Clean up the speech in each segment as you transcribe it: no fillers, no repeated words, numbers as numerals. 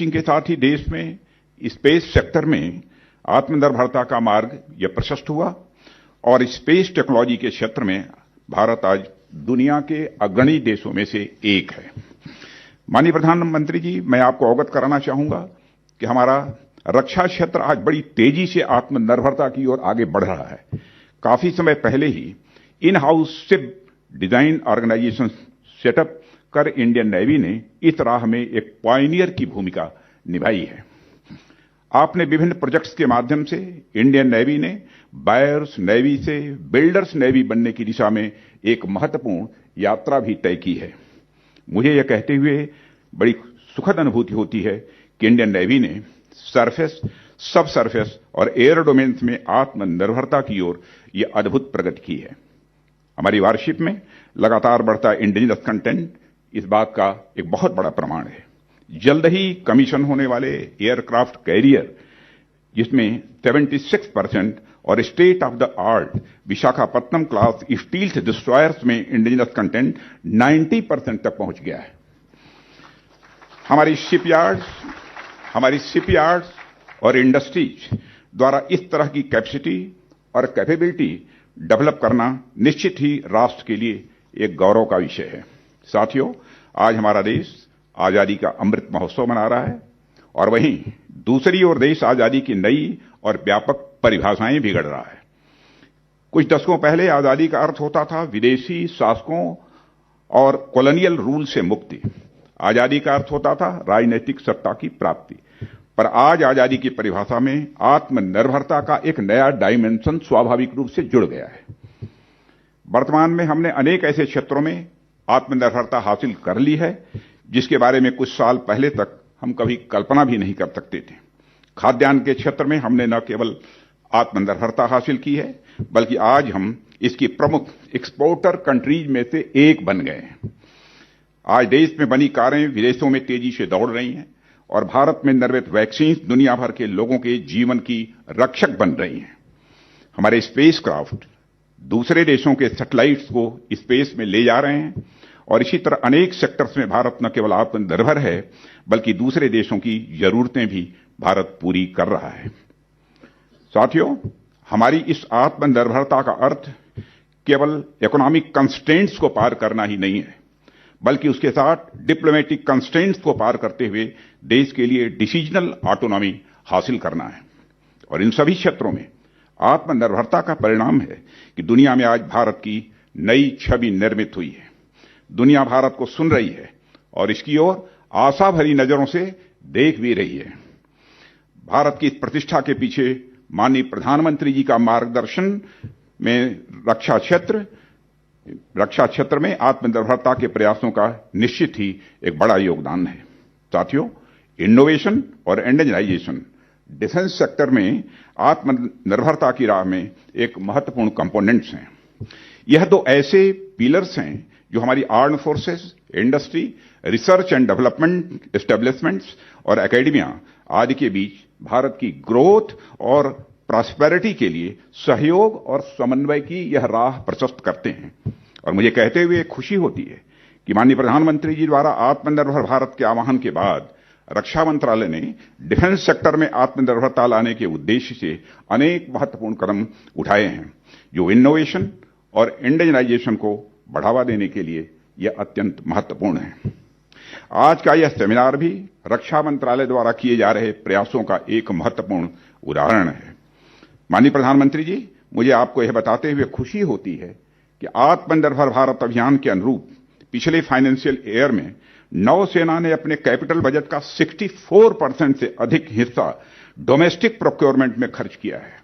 के साथ ही देश में स्पेस सेक्टर में आत्मनिर्भरता का मार्ग यह प्रशस्त हुआ और स्पेस टेक्नोलॉजी के क्षेत्र में भारत आज दुनिया के अग्रणी देशों में से एक है। माननीय प्रधानमंत्री जी, मैं आपको अवगत कराना चाहूंगा कि हमारा रक्षा क्षेत्र आज बड़ी तेजी से आत्मनिर्भरता की ओर आगे बढ़ रहा है। काफी समय पहले ही in house ship design organisation setup कर इंडियन नेवी ने इस राह में एक पायनियर की भूमिका निभाई है। आपने विभिन्न प्रोजेक्ट्स के माध्यम से इंडियन नेवी ने बायर्स नेवी से बिल्डर्स नेवी बनने की दिशा में एक महत्वपूर्ण यात्रा भी तय की है। मुझे यह कहते हुए बड़ी सुखद अनुभूति होती है कि इंडियन नेवी ने सरफेस, सब सरफेस और एयर डोमेन्स में आत्मनिर्भरता की ओर यह अद्भुत प्रगति की है। हमारी वारशिप में लगातार बढ़ता इंडिजिनस कंटेंट इस बात का एक बहुत बड़ा प्रमाण है। जल्द ही कमीशन होने वाले एयरक्राफ्ट कैरियर, जिसमें 76% और state of the art Visakhapatnam class steel destroyers में इंडिजिनस कंटेंट 90% तक पहुंच गया है। हमारी शिपयार्ड्स और इंडस्ट्रीज द्वारा इस तरह की कैपेसिटी और कैपेबिलिटी डेवलप करना निश्चित ही राष्ट्र के लिए एक गौरव का विषय है। साथियों, आज हमारा देश आजादी का अमृत महोत्सव मना रहा है और वहीं दूसरी ओर देश आजादी की नई और व्यापक परिभाषाएं भी गढ़ रहा है। कुछ दशकों पहले आजादी का अर्थ होता था विदेशी शासकों और कॉलोनियल रूल से मुक्ति। आजादी का अर्थ होता था राजनीतिक सत्ता की प्राप्ति। पर आज आजादी की परिभाषा में आत्मनिर्भरता का एक नया डायमेंशन स्वाभाविक रूप से जुड़ गया है। वर्तमान में हमने अनेक ऐसे क्षेत्रों में आत्मनिर्भरता हासिल कर ली है जिसके बारे में कुछ साल पहले तक हम कभी कल्पना भी नहीं कर सकते थे। खाद्यान्न के क्षेत्र में हमने न केवल आत्मनिर्भरता हासिल की है, बल्कि आज हम इसकी प्रमुख एक्सपोर्टर कंट्रीज में से एक बन गए हैं। आज देश में बनी कारें विदेशों में तेजी से दौड़ रही हैं और भारत में निर्मित वैक्सीन दुनिया भर के लोगों के जीवन की रक्षक बन रही हैं। हमारे स्पेस क्राफ्ट दूसरे देशों के सैटेलाइट्स को स्पेस में ले जा रहे हैं और इसी तरह अनेक सेक्टर्स में भारत न केवल आत्मनिर्भर है, बल्कि दूसरे देशों की जरूरतें भी भारत पूरी कर रहा है। साथियों, हमारी इस आत्मनिर्भरता का अर्थ केवल इकोनॉमिक कंस्ट्रेंट्स को पार करना ही नहीं है, बल्कि उसके साथ डिप्लोमेटिक कंस्ट्रेंट्स को पार करते हुए देश के लिए डिसीजनल ऑटोनॉमी हासिल करना है। और इन सभी क्षेत्रों में आत्मनिर्भरता का परिणाम है कि दुनिया में आज भारत की नई छवि निर्मित हुई है। दुनिया भारत को सुन रही है और इसकी ओर आशा भरी नजरों से देख भी रही है। भारत की इस प्रतिष्ठा के पीछे माननीय प्रधानमंत्री जी का मार्गदर्शन में रक्षा क्षेत्र में आत्मनिर्भरता के प्रयासों का निश्चित ही एक बड़ा योगदान है। साथियों, इनोवेशन और इंडिजिनाइजेशन डिफेंस सेक्टर में आत्मनिर्भरता की राह में एक महत्वपूर्ण कंपोनेंट्स हैं। यह दो ऐसे पिलर्स हैं जो हमारी arm forces, industry, research and development establishments और एकेडमिया आदि के बीच भारत की ग्रोथ और प्रॉस्पेरिटी के लिए सहयोग और समन्वय की यह राह प्रशस्त करते हैं। और मुझे कहते हुए खुशी होती है कि माननीय प्रधानमंत्री जी द्वारा आत्मनिर्भर भारत के आह्वान के बाद रक्षा मंत्रालय ने डिफेंस सेक्टर में आत्मनिर्भरता लाने के उद्देश्य से अनेक महत्वपूर्ण कदम उठाए हैं, जो इनोवेशन और इंडिजिनाइजेशन को बढ़ावा देने के लिए यह अत्यंत महत्वपूर्ण है। आज का यह सेमिनार भी रक्षा मंत्रालय द्वारा किए जा रहे प्रयासों का एक महत्वपूर्ण उदाहरण है। माननीय प्रधानमंत्री जी, मुझे आपको यह बताते हुए खुशी होती है कि आत्मनिर्भर भारत अभियान के अनुरूप पिछले फाइनेंशियल ईयर में नौसेना ने अपने कैपिटल बजट का 64% से अधिक हिस्सा डोमेस्टिक प्रोक्योरमेंट में खर्च किया है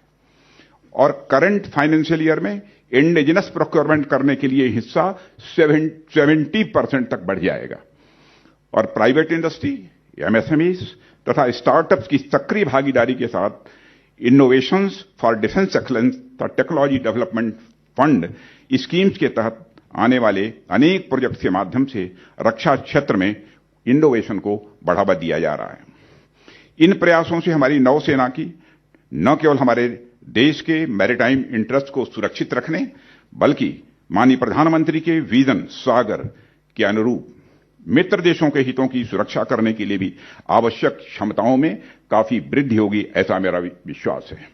और करंट फाइनेंशियल ईयर में इंडिजिनस प्रोक्योरमेंट करने के लिए हिस्सा 70% तक बढ़ जाएगा। और प्राइवेट इंडस्ट्री, एमएसएमईज तथा स्टार्टअप्स की सक्रिय भागीदारी के साथ इनोवेशंस फॉर डिफेंस एक्सीलेंस तथा टेक्नोलॉजी डेवलपमेंट फंड स्कीम्स के तहत आने वाले अनेक प्रोजेक्ट्स के माध्यम से रक्षा क्षेत्र में इनोवेशन को बढ़ावा दिया जा रहा है। इन प्रयासों से हमारी नौसेना की न केवल हमारे देश के मैरीटाइम इंटरेस्ट को सुरक्षित रखने, बल्कि माननीय प्रधानमंत्री के विजन सागर के अनुरूप मित्र देशों के हितों की सुरक्षा करने के लिए भी आवश्यक क्षमताओं में काफी वृद्धि होगी, ऐसा मेरा विश्वास है।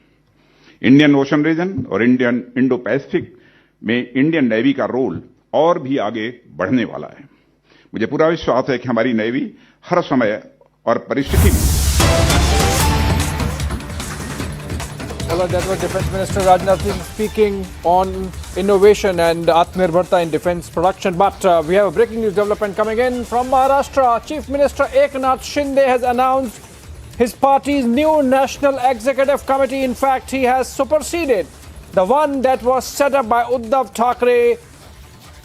इंडियन ओशन रीजन और इंडो पैसिफिक में इंडियन नेवी का रोल और भी आगे बढ़ने वाला है। मुझे पूरा विश्वास है कि हमारी नेवी हर समय और परिस्थिति में। Well, that was Defence Minister Rajnath Singh speaking on innovation and Atmanirbharta in defence production. But we have a breaking news development coming in from Maharashtra. Chief Minister Eknath Shinde has announced his party's new National Executive Committee. In fact, he has superseded the one that was set up by Uddhav Thackeray.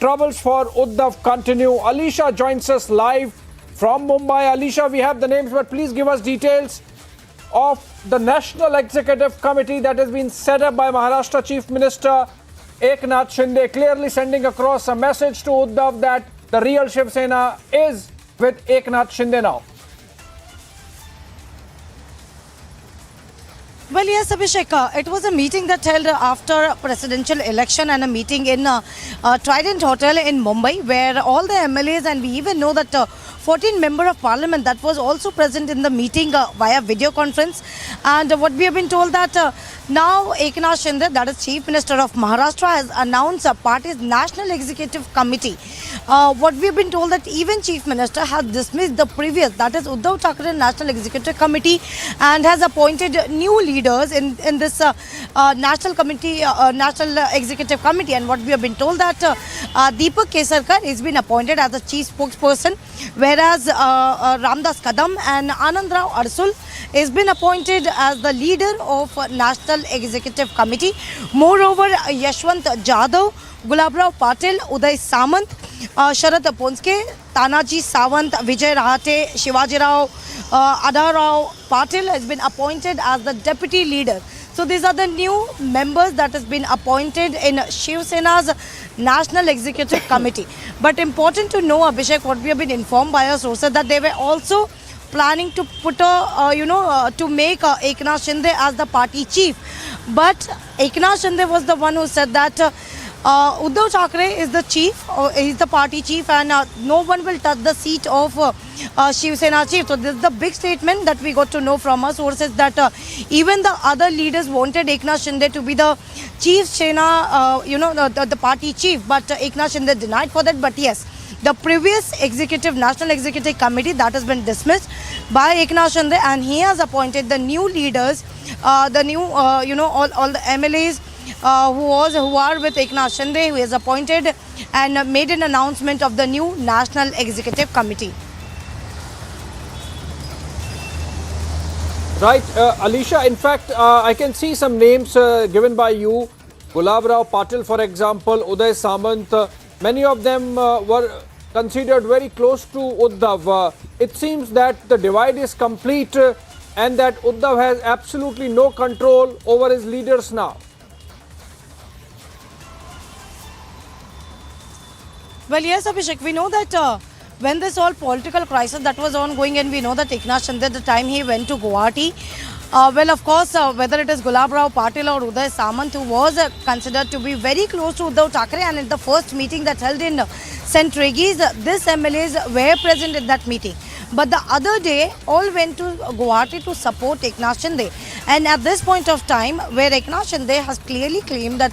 Troubles for Uddhav continue. Alisha joins us live from Mumbai. Alisha, we have the names, but please give us details of the National Executive Committee that has been set up by Maharashtra Chief Minister Eknath Shinde, clearly sending across a message to Uddhav that the real Shiv Sena is with Eknath Shinde now. Well, yes, Abhishek, it was a meeting that held after presidential election and a meeting in Trident Hotel in Mumbai, where all the MLAs, and we even know that 14 member of parliament that was also present in the meeting via video conference. And what we have been told that now Eknath Shinde, that is Chief Minister of Maharashtra, has announced a party's National Executive Committee. What we have been told that even Chief Minister has dismissed the previous, that is Uddhav Thackeray National Executive Committee, and has appointed new leaders in this National Executive Committee. And what we have been told that Deepak Kesarkar has been appointed as the chief spokesperson, whereas Ramdas Kadam and Anand Rao Arsul has been appointed as the leader of National Executive Committee. Moreover, Yashwant Jadhav, Gulabrao Patil, Uday Samant, Sharad Ponske, Tanaji Sawant, Vijay Rahate, Shivaji Rao, Adar Rao Patil has been appointed as the deputy leader. So these are the new members that has been appointed in Shiv Sena's National Executive Committee. But important to know, Abhishek, what we have been informed by our sources, that they were also planning to put to make Eknath Shinde as the party chief. But Eknath Shinde was the one who said that Uddhav Thackeray is the chief, is the party chief, and no one will touch the seat of Shiv Sena chief. So this is the big statement that we got to know from our sources, that even the other leaders wanted Eknath Shinde to be the chief Sena, the party chief, but Eknath Shinde denied for that. But yes, the previous National Executive Committee, that has been dismissed by Eknath Shinde, and he has appointed the new leaders, all the MLAs who are with Eknath Shinde, who is appointed and made an announcement of the new National Executive Committee. Right, Alisha, in fact, I can see some names given by you. Gulabrao Patil, for example, Uday Samant, many of them were considered very close to Uddhav. It seems that the divide is complete and that Uddhav has absolutely no control over his leaders now. Well, yes, Abhishek, we know that when this whole political crisis that was ongoing, and we know that Eknath Shinde, at the time he went to Guwahati, well, of course, whether it is Gulabrao Patil or Uday Samant, who was considered to be very close to Uddhav Thackeray, and in the first meeting that held in St. Regis, these MLAs were present in that meeting. But the other day, all went to Guwahati to support Eknath Shinde. And at this point of time, where Eknath Shinde has clearly claimed that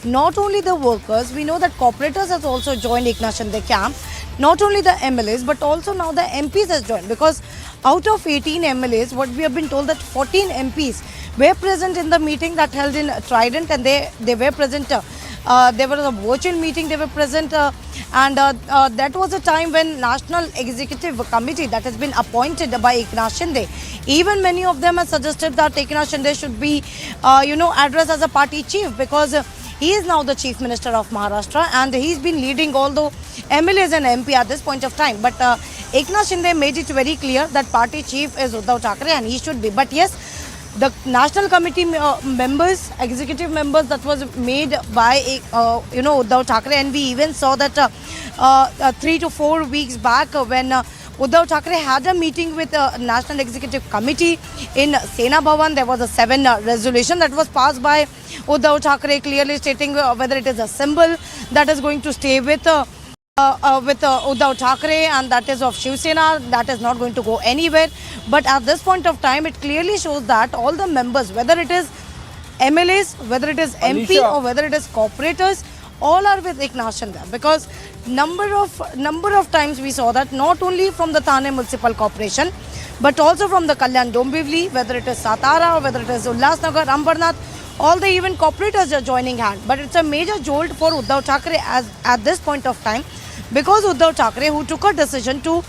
not only the workers, we know that corporators has also joined Eknath Shinde camp, not only the MLAs, but also now the MPs has joined, because out of 18 MLAs, what we have been told that 14 MPs were present in the meeting that held in Trident, and they were present. There was a virtual meeting, they were present, and that was a time when National Executive Committee that has been appointed by Eknath Shinde. Even many of them have suggested that Eknath Shinde should be, addressed as a party chief, because he is now the Chief Minister of Maharashtra, and he's been leading all the MLAs and MP at this point of time. But Eknath Shinde made it very clear that party chief is Uddhav Thackeray, and he should be. But yes, the National Committee members, executive members that was made by, Uddhav Thackeray, and we even saw that 3 to 4 weeks back when Uddhav Thackeray had a meeting with the National Executive Committee in Sena Bhavan. There was a 7 resolution that was passed by Uddhav Thackeray, clearly stating whether it is a symbol that is going to stay with with Uddhav Thackeray, and that is of Shiv Sena. That is not going to go anywhere. But at this point of time, it clearly shows that all the members, whether it is MLAs, whether it is MP or whether it is corporators, all are with Eknath Shinde, because number of times we saw that not only from the Thane Municipal Corporation, but also from the Kalyan Dombivli, whether it is Satara, whether it is Ulhasnagar, Ambernath, all the even corporators are joining hand. But it's a major jolt for Uddhav Thackeray at this point of time, because Uddhav Thackeray, who took a decision to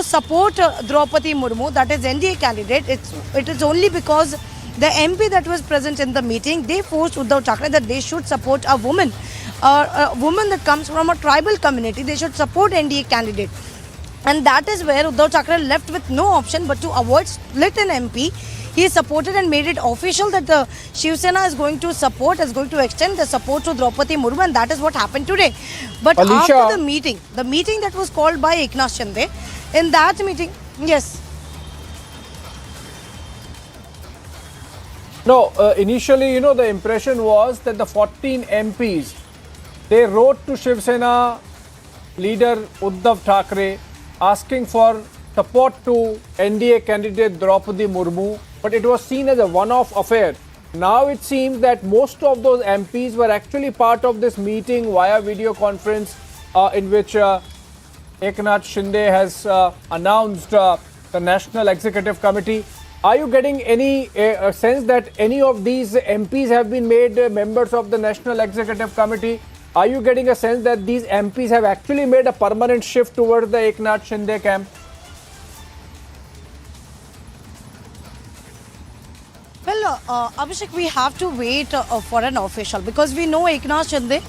support Draupadi Murmu, that is NDA candidate, it is only because the MP that was present in the meeting, they forced Uddhav Thackeray that they should support a woman that comes from a tribal community. They should support NDA candidate. And that is where Uddhav Thackeray left with no option but to avoid split in MP. He supported and made it official that the Shiv Sena is going to extend the support to Draupadi Murmu, and that is what happened today. But after the meeting that was called by Eknath Shinde, in that meeting, yes. No, initially, the impression was that the 14 MPs, they wrote to Shiv Sena leader Uddhav Thackeray asking for support to NDA candidate Draupadi Murmu, but it was seen as a one-off affair. Now it seems that most of those MPs were actually part of this meeting via video conference in which Eknath Shinde has announced the National Executive Committee. Are you getting any sense that any of these MPs have been made members of the National Executive Committee? Are you getting a sense that these MPs have actually made a permanent shift towards the Eknath Shinde camp? Well, Abhishek, we have to wait for an official, because we know Eknath Shinde,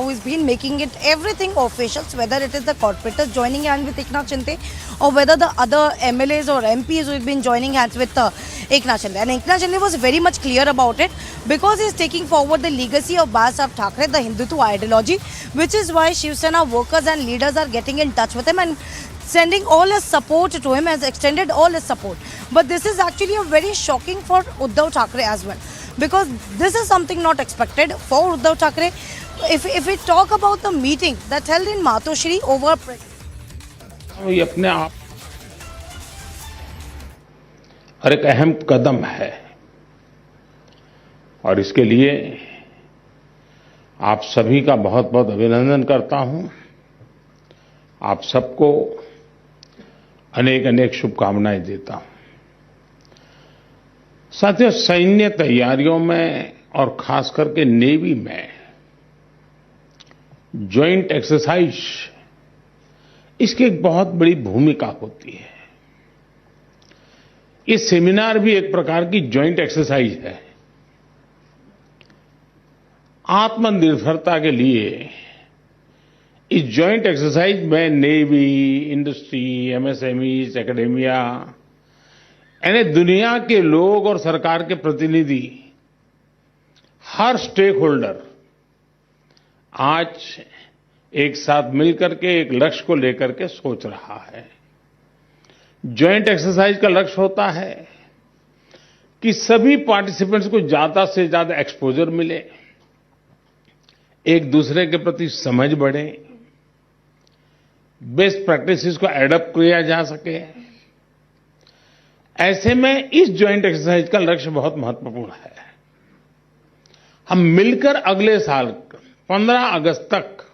who has been making it everything officials, whether it is the corporators joining hands with Eknath Shinde or whether the other MLAs or MPs who have been joining hands with Eknath Shinde. And Eknath Shinde was very much clear about it, because he is taking forward the legacy of Bihar Thackeray, the Hindutva ideology, which is why Shiv Sena workers and leaders are getting in touch with him and sending all his support to him, has extended all his support. But this is actually a very shocking for Uddhav Thackeray as well, because this is something not expected for Uddhav Thackeray. If we talk about the meeting that held in Matoshri over, ये अपने आप और एक अहम कदम है, और इसके लिए आप सभी का बहुत बहुत अभिनंदन करता हूं। आप सबको अनेक अनेक शुभकामनाएं देता हूं। साथियों, सैन्य तैयारियों में और खास करके नेवी में जॉइंट एक्सरसाइज, इसकी एक बहुत बड़ी भूमिका होती है। ये सेमिनार भी एक प्रकार की जॉइंट एक्सरसाइज है। आत्मनिर्भरता के लिए इस जॉइंट एक्सरसाइज में नेवी, इंडस्ट्री, एमएसएमईज, एकेडेमिया, यानी दुनिया के लोग और सरकार के प्रतिनिधि, हर स्टेक होल्डर आज एक साथ मिलकर के एक लक्ष्य को लेकर के सोच रहा है। जॉइंट एक्सरसाइज का लक्ष्य होता है कि सभी पार्टिसिपेंट्स को ज्यादा से ज्यादा एक्सपोजर मिले, एक दूसरे के प्रति समझ बढ़े, बेस्ट प्रैक्टिसेस को एडॉप्ट किया जा सके। ऐसे में इस जॉइंट एक्सरसाइज का लक्ष्य बहुत महत्वपूर्ण है। हम मिलकर अगले साल 15 अगस्त तक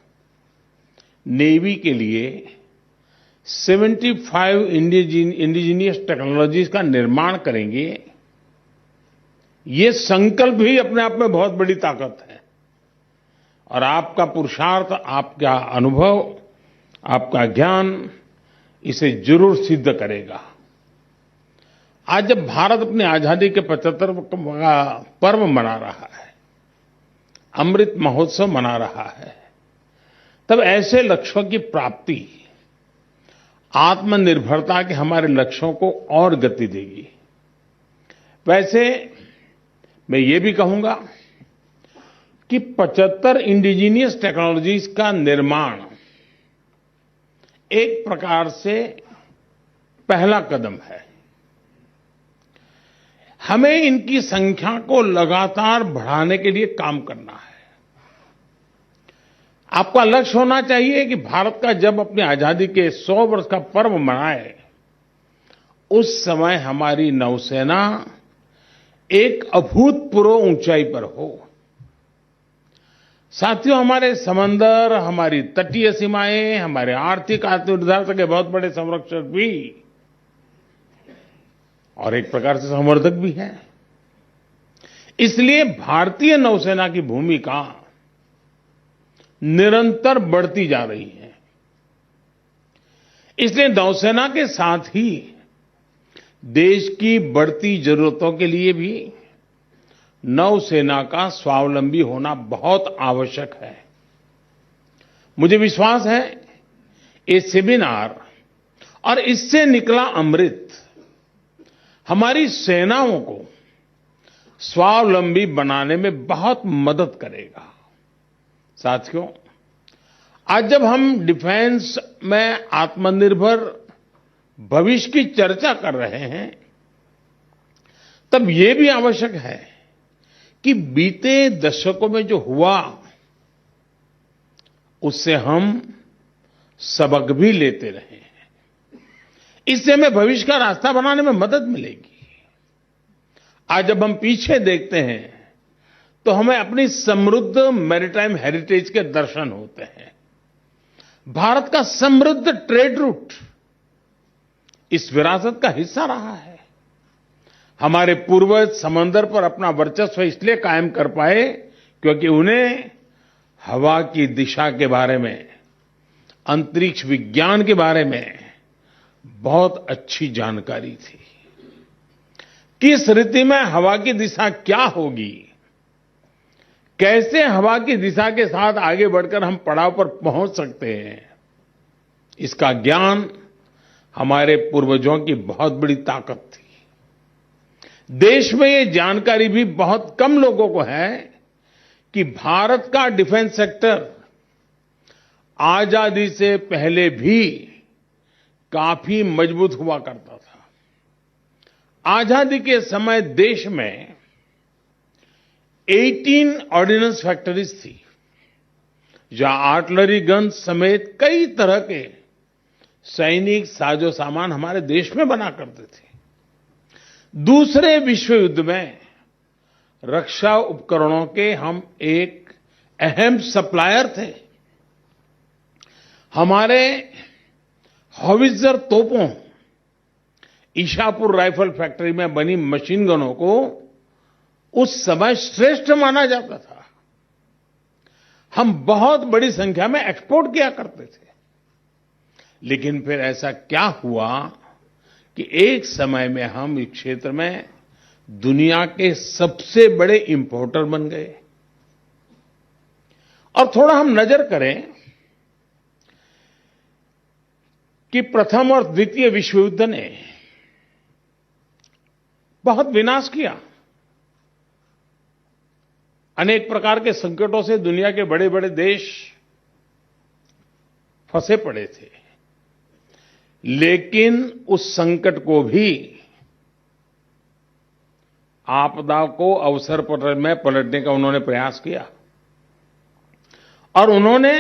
नेवी के लिए 75 इंडिजिनियस टेक्नोलॉजीज का निर्माण करेंगे। ये संकल्प ही अपने आप में बहुत बड़ी ताकत है, और आपका पुरुषार्थ, आपका अनुभव, आपका ज्ञान इसे जरूर सिद्ध करेगा। आज जब भारत अपनी आजादी के 75 का पर्व मना रहा है, अमृत महोत्सव मना रहा है, तब ऐसे लक्ष्यों की प्राप्ति आत्मनिर्भरता के हमारे लक्ष्यों को और गति देगी। वैसे मैं ये भी कहूंगा कि 75 इंडिजिनियस टेक्नोलॉजीज का निर्माण एक प्रकार से पहला कदम है। हमें इनकी संख्या को लगातार बढ़ाने के लिए काम करना है। आपका लक्ष्य होना चाहिए कि भारत का जब अपनी आजादी के 100 वर्ष का पर्व मनाए, उस समय हमारी नौसेना एक अभूतपूर्व ऊंचाई पर हो। साथियों, हमारे समंदर, हमारी तटीय सीमाएं, हमारे आर्थिक आत्मनिर्भरता के बहुत बड़े संरक्षक भी और एक प्रकार से संवर्धक भी हैं। इसलिए भारतीय नौसेना की भूमिका निरंतर बढ़ती जा रही है। इसलिए नौसेना के साथ ही देश की बढ़ती जरूरतों के लिए भी नौसेना का स्वावलंबी होना बहुत आवश्यक है। मुझे विश्वास है ये सेमिनार और इससे निकला अमृत हमारी सेनाओं को स्वावलंबी बनाने में बहुत मदद करेगा। साथियों, आज जब हम डिफेंस में आत्मनिर्भर भविष्य की चर्चा कर रहे हैं, तब ये भी आवश्यक है कि बीते दशकों में जो हुआ उससे हम सबक भी लेते रहे हैं। इससे हमें भविष्य का रास्ता बनाने में मदद मिलेगी। आज जब हम पीछे देखते हैं तो हमें अपनी समृद्ध मैरीटाइम हेरिटेज के दर्शन होते हैं। भारत का समृद्ध ट्रेड रूट इस विरासत का हिस्सा रहा है। हमारे पूर्वज समंदर पर अपना वर्चस्व इसलिए कायम कर पाए क्योंकि उन्हें हवा की दिशा के बारे में, अंतरिक्ष विज्ञान के बारे में बहुत अच्छी जानकारी थी। किस ऋतु में हवा की दिशा क्या होगी, कैसे हवा की दिशा के साथ आगे बढ़कर हम पड़ाव पर पहुंच सकते हैं, इसका ज्ञान हमारे पूर्वजों की बहुत बड़ी ताकत थी। देश में ये जानकारी भी बहुत कम लोगों को है कि भारत का डिफेंस सेक्टर आजादी से पहले भी काफी मजबूत हुआ करता था। आजादी के समय देश में 18 ऑर्डिनेंस फैक्ट्रीज थी, जहां आर्टिलरी गन समेत कई तरह के सैनिक साजो सामान हमारे देश में बना करते थे। दूसरे विश्व युद्ध में रक्षा उपकरणों के हम एक अहम सप्लायर थे। हमारे हॉवित्जर तोपों, ईशापुर राइफल फैक्ट्री में बनी मशीन गनों को उस समय श्रेष्ठ माना जाता था। हम बहुत बड़ी संख्या में एक्सपोर्ट किया करते थे। लेकिन फिर ऐसा क्या हुआ कि एक समय में हम इस क्षेत्र में दुनिया के सबसे बड़े इंपोर्टर बन गए। और थोड़ा हम नजर करें कि प्रथम और द्वितीय विश्व युद्ध ने बहुत विनाश किया। अनेक प्रकार के संकटों से दुनिया के बड़े बड़े देश फंसे पड़े थे, लेकिन उस संकट को भी, आपदा को अवसर पर में पलटने का उन्होंने प्रयास किया और उन्होंने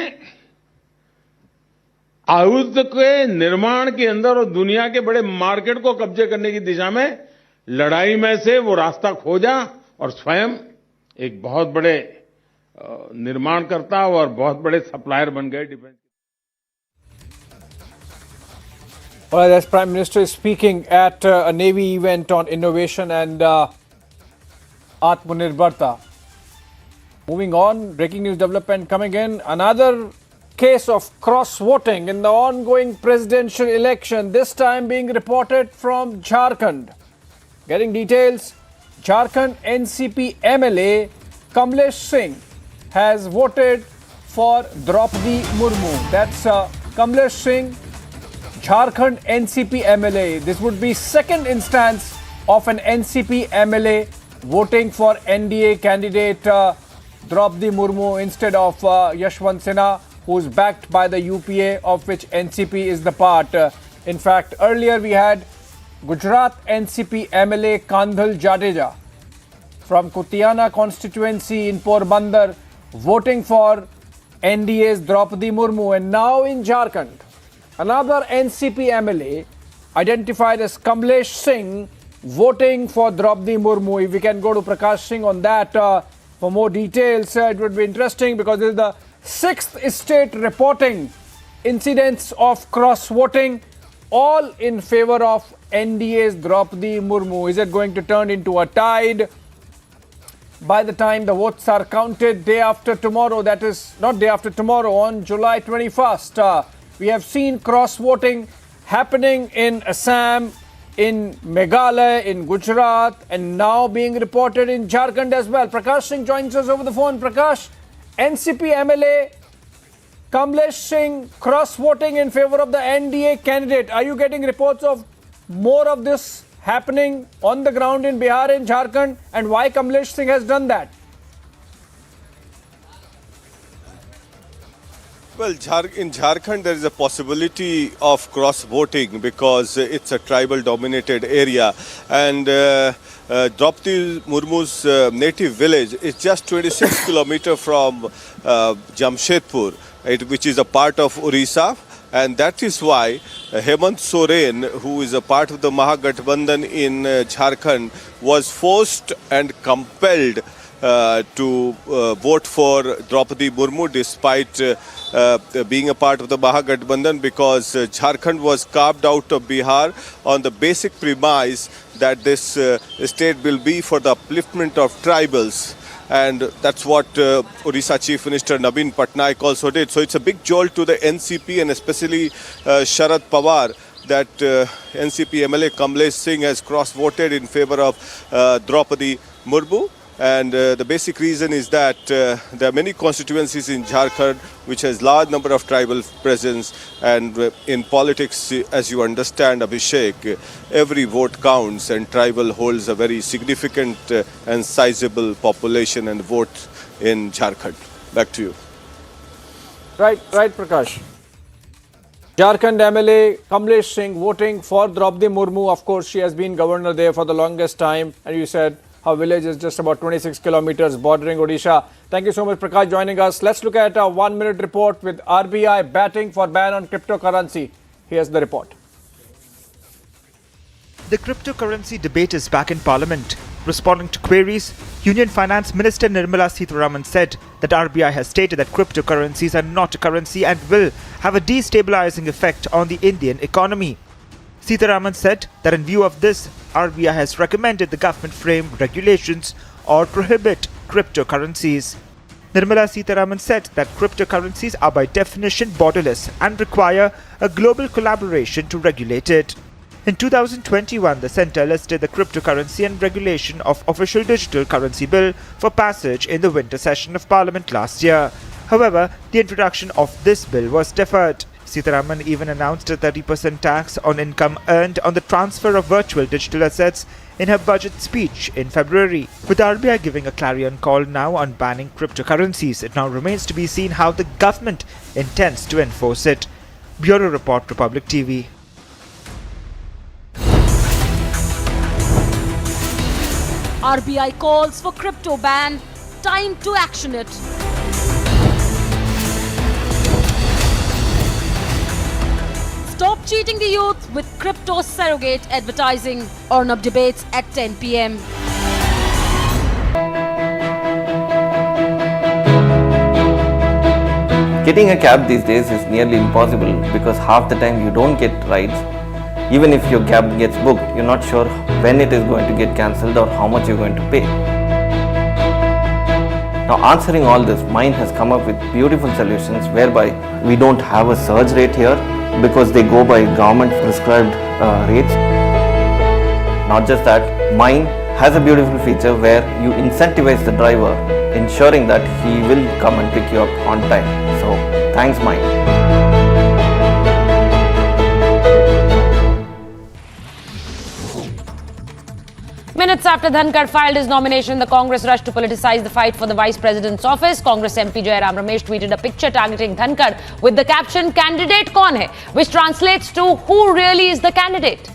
आयुध के निर्माण के अंदर और दुनिया के बड़े मार्केट को कब्जे करने की दिशा में लड़ाई में से वो रास्ता खोजा और स्वयं एक बहुत बड़े निर्माणकर्ता और बहुत बड़े सप्लायर बन गए defence. Well, as Prime Minister is speaking at a Navy event on innovation and Atmanirbharta. Moving on, breaking news development coming in. Another case of cross-voting in the ongoing presidential election, this time being reported from Jharkhand. Getting details, Jharkhand NCP MLA Kamlesh Singh has voted for Draupadi Murmu. That's Kamlesh Singh, Jharkhand NCP MLA. This would be second instance of an NCP MLA voting for NDA candidate Draupadi Murmu instead of Yashwant Sinha, who is backed by the UPA, of which NCP is the part. In fact, earlier we had Gujarat NCP MLA Kandhal Jadeja from Kutiana constituency in Porbandar voting for NDA's Draupadi Murmu. And now in Jharkhand, another NCP MLA identified as Kamlesh Singh voting for Draupadi Murmu. If we can go to Prakash Singh on that for more details, it would be interesting because this is the 6th state reporting incidents of cross-voting, all in favor of NDA's Draupadi Murmu. Is it going to turn into a tide by the time the votes are counted day after tomorrow? That is not day after tomorrow, on July 21st. We have seen cross-voting happening in Assam, in Meghalaya, in Gujarat, and now being reported in Jharkhand as well. Prakash Singh joins us over the phone. Prakash, NCP MLA Kamlesh Singh cross-voting in favor of the NDA candidate. Are you getting reports of more of this happening on the ground in Bihar and Jharkhand, and why Kamlesh Singh has done that? Well, in Jharkhand, there is a possibility of cross-voting because it's a tribal-dominated area. And Draupadi Murmu's native village is just 26 kilometers from Jamshedpur, which is a part of Orissa. And that is why Hemant Soren, who is a part of the Mahagathbandhan in Jharkhand, was forced and compelled to vote for Draupadi Murmu despite being a part of the Mahagathbandhan, because Jharkhand was carved out of Bihar on the basic premise that this state will be for the upliftment of tribals. And that's what Orissa Chief Minister Naveen Patnaik also did. So it's a big jolt to the NCP and especially Sharad Pawar that NCP MLA Kamlesh Singh has cross-voted in favor of Draupadi Murmu. And the basic reason is that there are many constituencies in Jharkhand which has large number of tribal presence, and in politics, as you understand, Abhishek, every vote counts, and tribal holds a very significant and sizable population and vote in Jharkhand. Back to you. Right, Prakash. Jharkhand MLA Kamlesh Singh voting for Draupadi Murmu. Of course, she has been governor there for the longest time, and you said her village is just about 26 kilometers bordering Odisha. Thank you so much, Prakash, joining us. Let's look at a 1-minute report with RBI batting for ban on cryptocurrency. Here's the report. The cryptocurrency debate is back in Parliament. Responding to queries, Union Finance Minister Nirmala Sitharaman said that RBI has stated that cryptocurrencies are not a currency and will have a destabilizing effect on the Indian economy. Sitharaman said that in view of this, RBI has recommended the government frame regulations or prohibit cryptocurrencies. Nirmala Sitharaman said that cryptocurrencies are by definition borderless and require a global collaboration to regulate it. In 2021, the centre listed the Cryptocurrency and Regulation of Official Digital Currency Bill for passage in the winter session of Parliament last year. However, the introduction of this bill was deferred. Sitharaman even announced a 30% tax on income earned on the transfer of virtual digital assets in her budget speech in February. With RBI giving a clarion call now on banning cryptocurrencies, it now remains to be seen how the government intends to enforce it. Bureau Report, Republic TV. RBI calls for crypto ban. Time to action it. Stop cheating the youth with crypto surrogate advertising. Arnab debates at 10 p.m. Getting a cab these days is nearly impossible because half the time you don't get rides. Even if your cab gets booked, you're not sure when it is going to get cancelled or how much you're going to pay. Now, answering all this, Mind has come up with beautiful solutions whereby we don't have a surge rate here because they go by government prescribed rates. Not just that, Mind has a beautiful feature where you incentivize the driver, ensuring that he will come and pick you up on time. So, thanks Mind. Minutes after Dhankar filed his nomination, the Congress rushed to politicize the fight for the Vice President's office. Congress MP Jairam Ramesh tweeted a picture targeting Dhankar with the caption, "Candidate kaun hai?" which translates to who really is the candidate.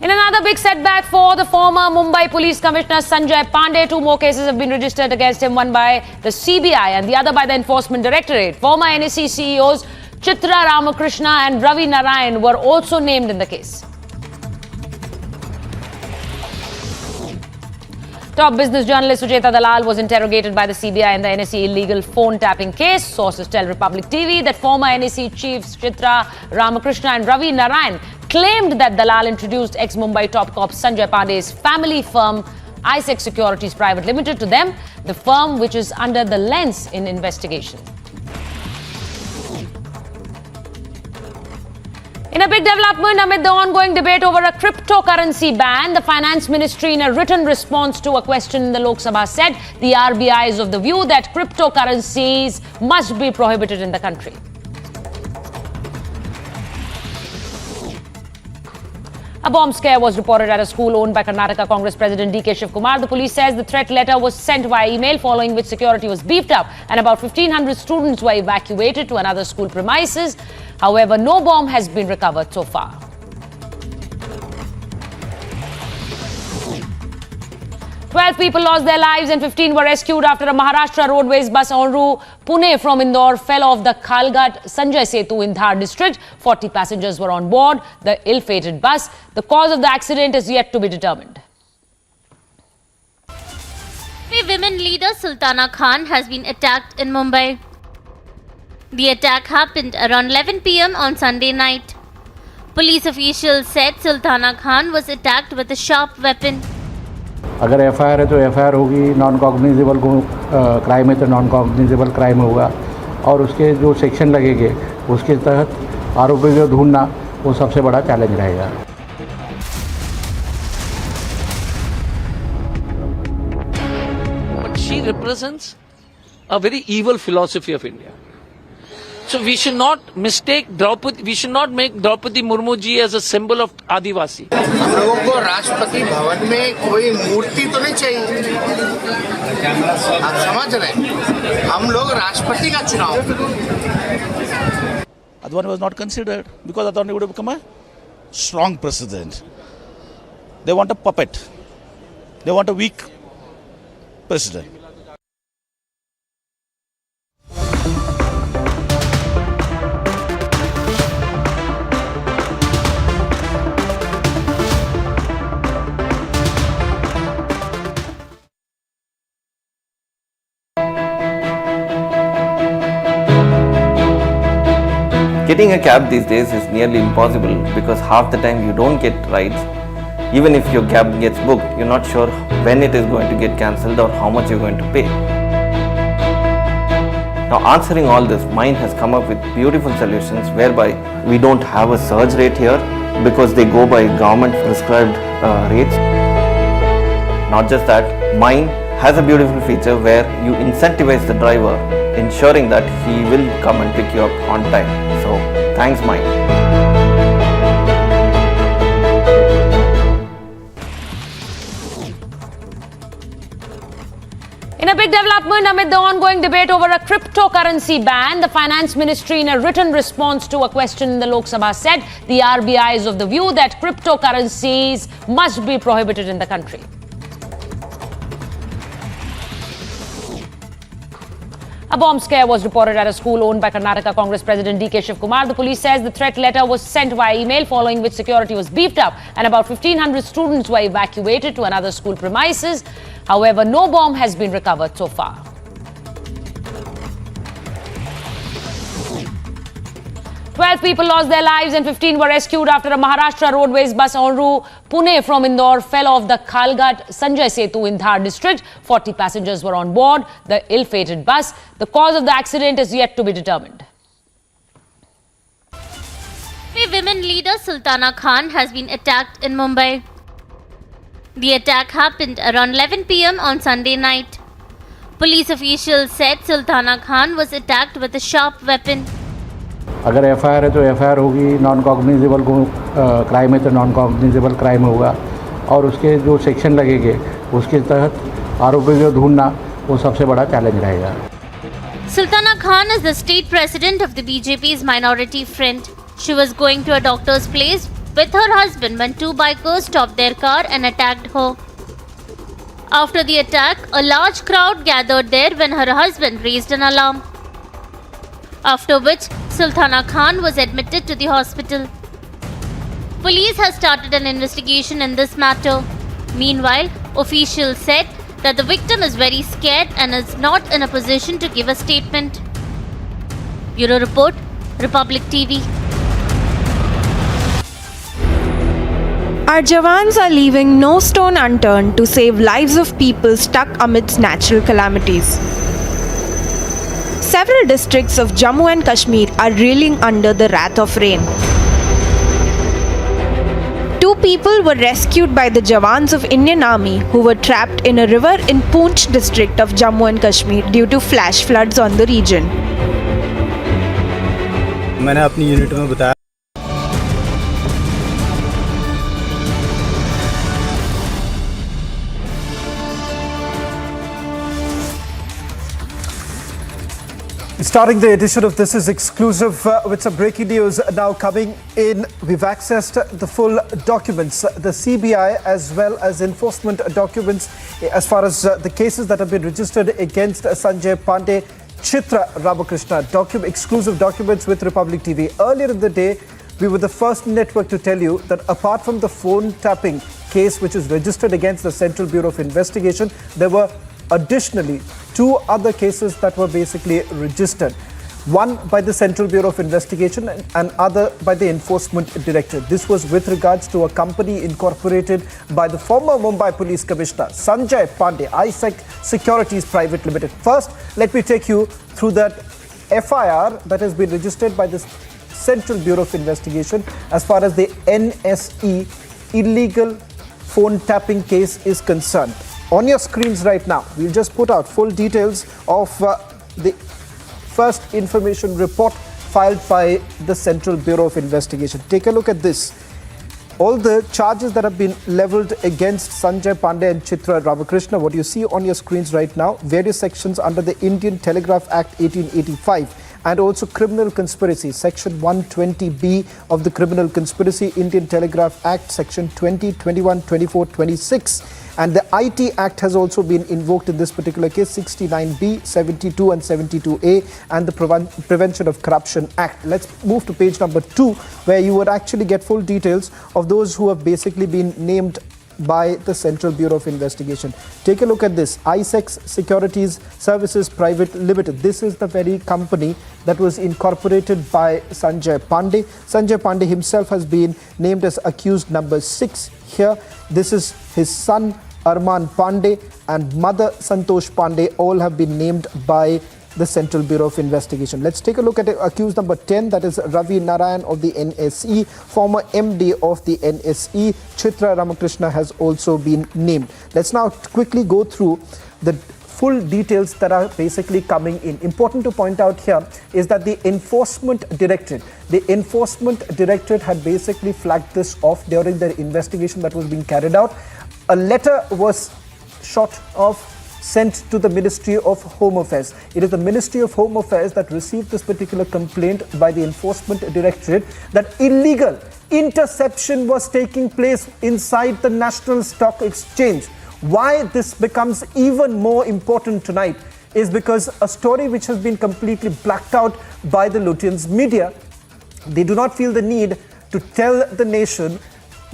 In another big setback for the former Mumbai Police Commissioner Sanjay Pandey, 2 more cases have been registered against him, one by the CBI and the other by the Enforcement Directorate. Former NEC CEOs Chitra Ramakrishna and Ravi Narayan were also named in the case. Top business journalist Sujeta Dalal was interrogated by the CBI in the NEC illegal phone tapping case. Sources tell Republic TV that former NEC chiefs Chitra Ramakrishna and Ravi Narayan claimed that Dalal introduced ex-Mumbai top cop Sanjay Pandey's family firm ISEC Securities Private Limited to them, the firm which is under the lens in investigation. In a big development amid the ongoing debate over a cryptocurrency ban, the Finance Ministry, in a written response to a question in the Lok Sabha, said the RBI is of the view that cryptocurrencies must be prohibited in the country. A bomb scare was reported at a school owned by Karnataka Congress President D.K. Shiv Kumar. The police says the threat letter was sent via email, following which security was beefed up and about 1,500 students were evacuated to another school premises. However, no bomb has been recovered so far. Twelve people lost their lives and 15 were rescued after a Maharashtra Roadways bus en route Pune from Indore fell off the Khalghat Sanjay Setu in Dhar district. 40 passengers were on board the ill-fated bus. The cause of the accident is yet to be determined. Women leader Sultana Khan has been attacked in Mumbai. The attack happened around 11 p.m. on Sunday night. Police officials said Sultana Khan was attacked with a sharp weapon. अगर FIR है तो FIR होगी, non cognizable crime है तो non cognizable crime होगा और उसके जो सेक्शन लगेंगे उसके तहत आरोपी को ढूंढना वो सबसे बड़ा चैलेंज रहेगा. But she represents a very evil philosophy of India. So we should not make Draupadi Murmu ji as a symbol of Adivasi. हम लोगों को राष्ट्रपति भवन में कोई मूर्ति तो नहीं चाहिए. आप समझ रहे हैं? हम लोग राष्ट्रपति का चुनाव. Advani was not considered because Advani would have become a strong president. They want a puppet. They want a weak president. Getting a cab these days is nearly impossible because half the time you don't get rides. Even if your cab gets booked, you're not sure when it is going to get cancelled or how much you're going to pay. Now, answering all this, Mind has come up with beautiful solutions whereby we don't have a surge rate here because they go by government prescribed rates. Not just that, Mind has a beautiful feature where you incentivize the driver, ensuring that he will come and pick you up on time. So, thanks Mind. In a big development amid the ongoing debate over a cryptocurrency ban, the Finance Ministry, in a written response to a question in the Lok Sabha, said the RBI is of the view that cryptocurrencies must be prohibited in the country. A bomb scare was reported at a school owned by Karnataka Congress President D.K. Shiv Kumar. The police says the threat letter was sent via email, following which security was beefed up and about 1,500 students were evacuated to another school premises. However, no bomb has been recovered so far. Twelve people lost their lives and 15 were rescued after a Maharashtra Roadways bus en route Pune from Indore fell off the Khalghat Sanjay Setu in Dhar district. 40 passengers were on board the ill-fated bus. The cause of the accident is yet to be determined. Women leader Sultana Khan has been attacked in Mumbai. The attack happened around 11 p.m. on Sunday night. Police officials said Sultana Khan was attacked with a sharp weapon. अगर FIR है तो FIR होगी, non cognizable crime है तो non cognizable crime होगा और उसके जो सेक्शन लगेंगे उसके तहत आरोपी को ढूंढना वो सबसे बड़ा चैलेंज रहेगा. Sultana Khan is the state president of the BJP's minority front. She was going to a doctor's place with her husband when two bikers stopped their car and attacked her. After the attack, a large crowd gathered there when her husband raised an alarm. After which, Sultana Khan was admitted to the hospital. Police has started an investigation in this matter. Meanwhile, officials said that the victim is very scared and is not in a position to give a statement. Bureau Report, Republic TV. Our Jawans are leaving no stone unturned to save lives of people stuck amidst natural calamities. Several districts of Jammu and Kashmir are reeling under the wrath of rain. Two people were rescued by the Jawans of Indian Army who were trapped in a river in Poonch district of Jammu and Kashmir due to flash floods on the region. मैंने अपनी unit में बताया Starting the edition of This Is Exclusive with some breaking news now coming in. We've accessed the full documents, the CBI as well as enforcement documents as far as the cases that have been registered against Sanjay Pandey, Chitra Ramakrishna. Exclusive documents with Republic TV. Earlier in the day, we were the first network to tell you that apart from the phone tapping case which is registered against the Central Bureau of Investigation, there were additionally two other cases that were basically registered. One by the Central Bureau of Investigation and other by the Enforcement Directorate. This was with regards to a company incorporated by the former Mumbai Police Commissioner, Sanjay Pandey, ISEC Securities Private Limited. First, let me take you through that FIR that has been registered by the Central Bureau of Investigation as far as the NSE illegal phone tapping case is concerned. On your screens right now, we'll just put out full details of the first information report filed by the Central Bureau of Investigation. Take a look at this. All the charges that have been leveled against Sanjay Pandey and Chitra Ramakrishna, what you see on your screens right now, various sections under the Indian Telegraph Act 1885 and also criminal conspiracy, section 120B of the Criminal Conspiracy Indian Telegraph Act, section 20, 21, 24, 26. And the IT Act has also been invoked in this particular case, 69B, 72 and 72A, and the Prevention of Corruption Act. Let's move to page number 2, where you would actually get full details of those who have basically been named by the Central Bureau of Investigation. Take a look at this. ISEC Securities Services Private Limited. This is the very company that was incorporated by Sanjay Pandey. Sanjay Pandey himself has been named as accused number 6 here. This is his son Arman Pandey and mother Santosh Pandey. All have been named by the Central Bureau of Investigation. Let's take a look at accused number 10, that is Ravi Narayan of the NSE, former MD of the NSE. Chitra Ramakrishna has also been named. Let's now quickly go through the full details that are basically coming in. Important to point out here is that the Enforcement Directorate had basically flagged this off during the investigation that was being carried out. A letter was sent to the Ministry of Home Affairs. It is the Ministry of Home Affairs that received this particular complaint by the Enforcement Directorate that illegal interception was taking place inside the National Stock Exchange. Why this becomes even more important tonight is because a story which has been completely blacked out by the Lutyens media, they do not feel the need to tell the nation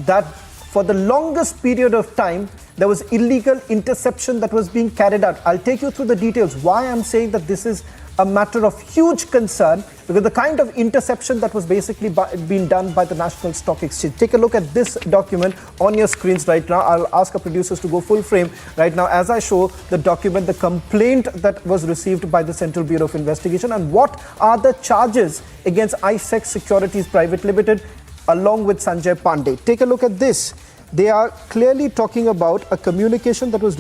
that for the longest period of time, there was illegal interception that was being carried out. I'll take you through the details. Why I'm saying that this is a matter of huge concern, because the kind of interception that was basically being done by the National Stock Exchange. Take a look at this document on your screens right now. I'll ask our producers to go full frame right now as I show the document, the complaint that was received by the Central Bureau of Investigation, and what are the charges against ISEC Securities Private Limited along with Sanjay Pandey. Take a look at this. They are clearly talking about a communication that was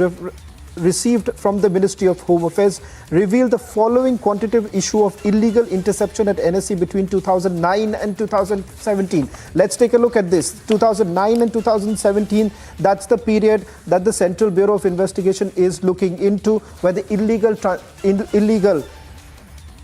received from the Ministry of Home Affairs, revealed the following quantitative issue of illegal interception at NSE between 2009 and 2017. Let's take a look at this. 2009 and 2017, that's the period that the Central Bureau of Investigation is looking into, where the illegal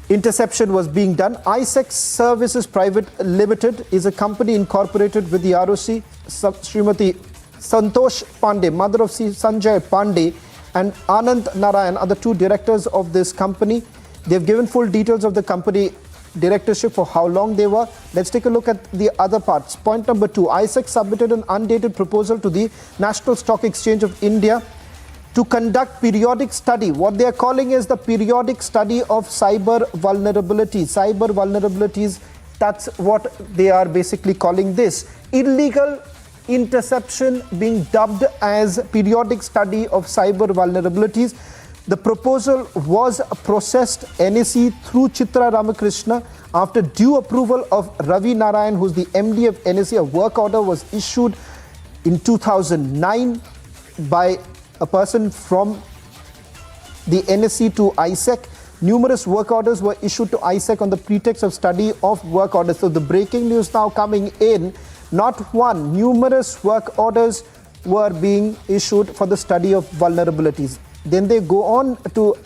interception was being done. ISEC Services Private Limited is a company incorporated with the ROC. Srimati Santosh Pandey, mother of Sanjay Pandey, and Anand Narayan are the two directors of this company. They've given full details of the company directorship for how long they were. Let's take a look at the other parts. Point number 2, ISEC submitted an undated proposal to the National Stock Exchange of India to conduct periodic study. What they are calling is the periodic study of cyber vulnerabilities. Cyber vulnerabilities, that's what they are basically calling this. Illegal interception being dubbed as periodic study of cyber vulnerabilities. The proposal was processed NEC through Chitra Ramakrishna. After due approval of Ravi Narayan, who's the MD of NEC, a work order was issued in 2009 by a person from the NEC to ISEC. Numerous work orders were issued to ISEC on the pretext of study of work orders. So the breaking news now coming in, not one, numerous work orders were being issued for the study of vulnerabilities. Then they go on to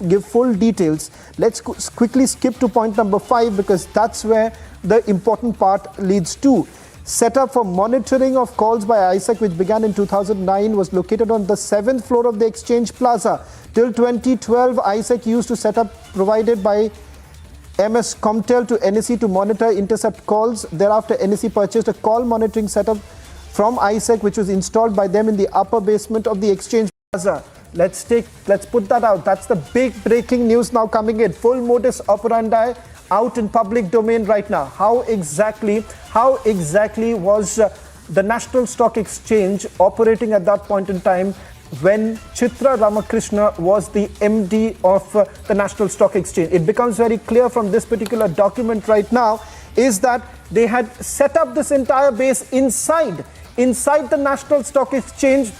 give full details. Let's quickly skip to point number 5 because that's where the important part leads to. Set up for monitoring of calls by ISEC, which began in 2009, was located on the 7th floor of the Exchange Plaza. Till 2012, ISEC used to set up provided by MS Comtel to NEC to monitor intercept calls. Thereafter, NEC purchased a call monitoring setup from ISEC, which was installed by them in the upper basement of the Exchange Plaza. Let's put that out. That's the big breaking news now coming in. Full modus operandi out in public domain right now. How exactly was the National Stock Exchange operating at that point in time when Chitra Ramakrishna was the MD of the National Stock Exchange? It becomes very clear from this particular document right now is that they had set up this entire base inside the National Stock Exchange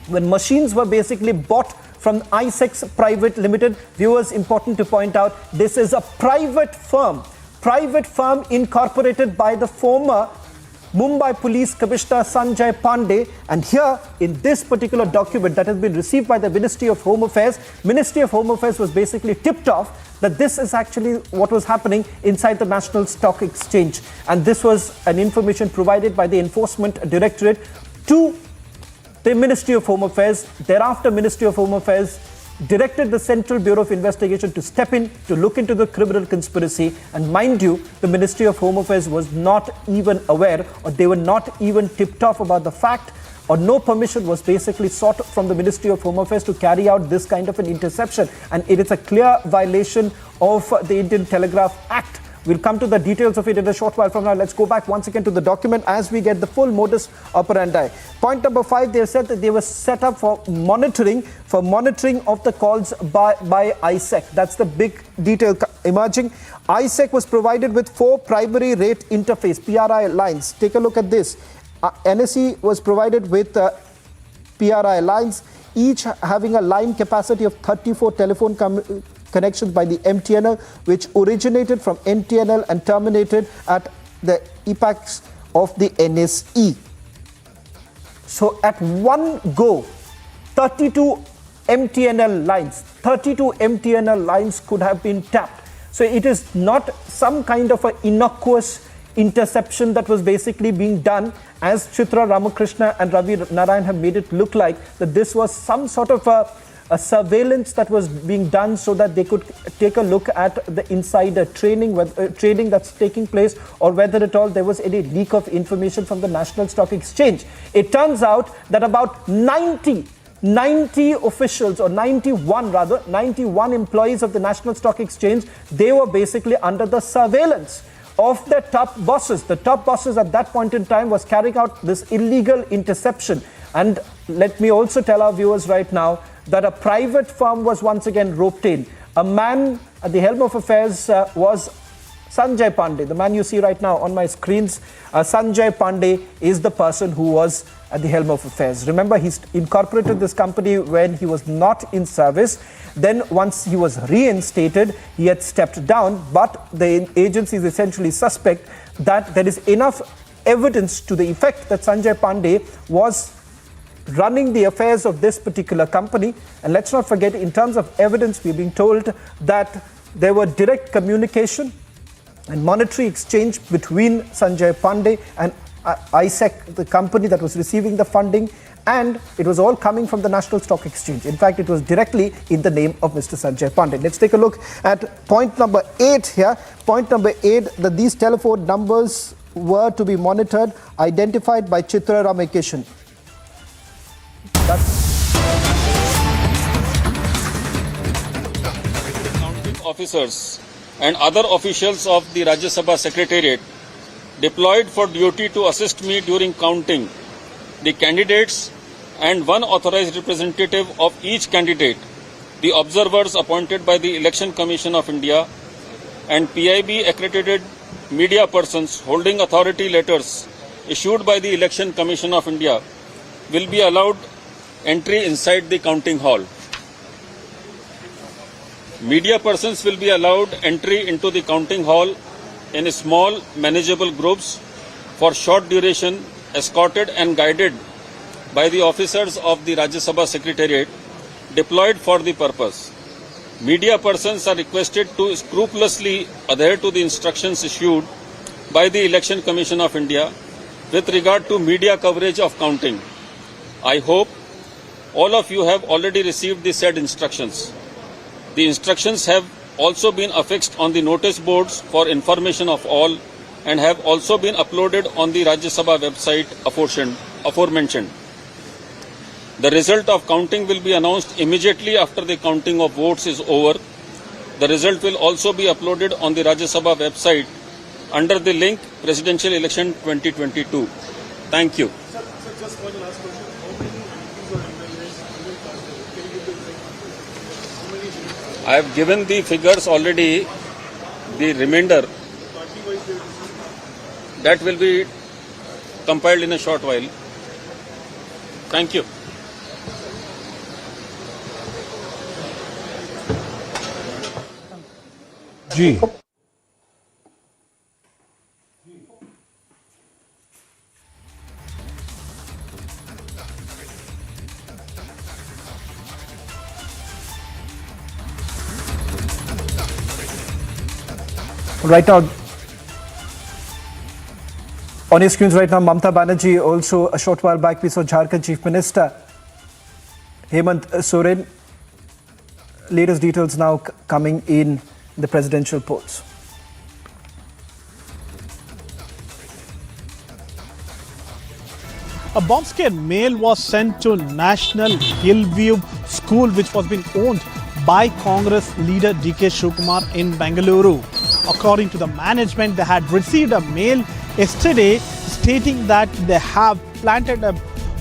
when machines were basically bought from ISEC Private Limited. Viewers, important to point out, this is a private firm incorporated by the former Mumbai Police Commissioner Sanjay Pandey. And here in this particular document that has been received by the Ministry of Home Affairs, Ministry of Home Affairs was basically tipped off that this is actually what was happening inside the National Stock Exchange. And this was an information provided by the Enforcement Directorate to the Ministry of Home Affairs. Thereafter, Ministry of Home Affairs directed the Central Bureau of Investigation to step in to look into the criminal conspiracy. And mind you, the Ministry of Home Affairs was not even aware, or they were not even tipped off about the fact, or no permission was basically sought from the Ministry of Home Affairs to carry out this kind of an interception. And it is a clear violation of the Indian Telegraph Act. We'll come to the details of it in a short while from now. Let's go back once again to the document as we get the full modus operandi. Point number 5, they said that they were set up for monitoring of the calls by ISEC. That's the big detail emerging. ISEC was provided with 4 primary rate interface, PRI lines. Take a look at this. NSE was provided with PRI lines, each having a line capacity of 34 telephone connections by the MTNL, which originated from NTNL and terminated at the epochs of the NSE. So at one go, 32 MTNL lines could have been tapped. So it is not some kind of an innocuous interception that was basically being done, as Chitra Ramakrishna and Ravi Narayan have made it look like, that this was some sort of a surveillance that was being done so that they could take a look at the insider trading that's taking place, or whether at all there was any leak of information from the National Stock Exchange. It turns out that about 90 officials, or 91 employees of the National Stock Exchange, they were basically under the surveillance of their top bosses. The top bosses at that point in time was carrying out this illegal interception. And let me also tell our viewers right now that a private firm was once again roped in. A man at the helm of affairs was Sanjay Pandey, the man you see right now on my screens. Sanjay Pandey is the person who was at the helm of affairs. Remember, he incorporated this company when he was not in service. Then once he was reinstated, he had stepped down, but the agencies essentially suspect that there is enough evidence to the effect that Sanjay Pandey was running the affairs of this particular company. And let's not forget, in terms of evidence, we're being told that there were direct communication and monetary exchange between Sanjay Pandey and ISEC, the company that was receiving the funding, and it was all coming from the National Stock Exchange. In fact, it was directly in the name of Mr. Sanjay Pandey. Let's take a look at point number 8 here. Point number 8, that these telephone numbers were to be monitored, identified by Chitra Ramekishan. Officers and other officials of the Rajya Sabha Secretariat deployed for duty to assist me during counting the candidates and one authorized representative of each candidate, the observers appointed by the Election Commission of India, and PIB accredited media persons holding authority letters issued by the Election Commission of India will be allowed entry inside the counting hall. Media persons will be allowed entry into the counting hall in small, manageable groups for short duration, escorted and guided by the officers of the Rajya Sabha Secretariat deployed for the purpose. Media persons are requested to scrupulously adhere to the instructions issued by the Election Commission of India with regard to media coverage of counting. I hope all of you have already received the said instructions. The instructions have also been affixed on the notice boards for information of all and have also been uploaded on the Rajya Sabha website aforementioned. The result of counting will be announced immediately after the counting of votes is over. The result will also be uploaded on the Rajya Sabha website under the link Presidential Election 2022. Thank you. Sir, just one last question. I have given the figures already, the remainder. That will be compiled in a short while. Thank you. G. Right now, on your screens right now, Mamata Banerjee. Also, a short while back, we saw Jharkhand Chief Minister Hemant Soren. Latest details now coming in the presidential polls. A bomb-scare mail was sent to National Hillview School, which was being owned by Congress leader DK Shivakumar in Bengaluru. According to the management, they had received a mail yesterday stating that they have planted a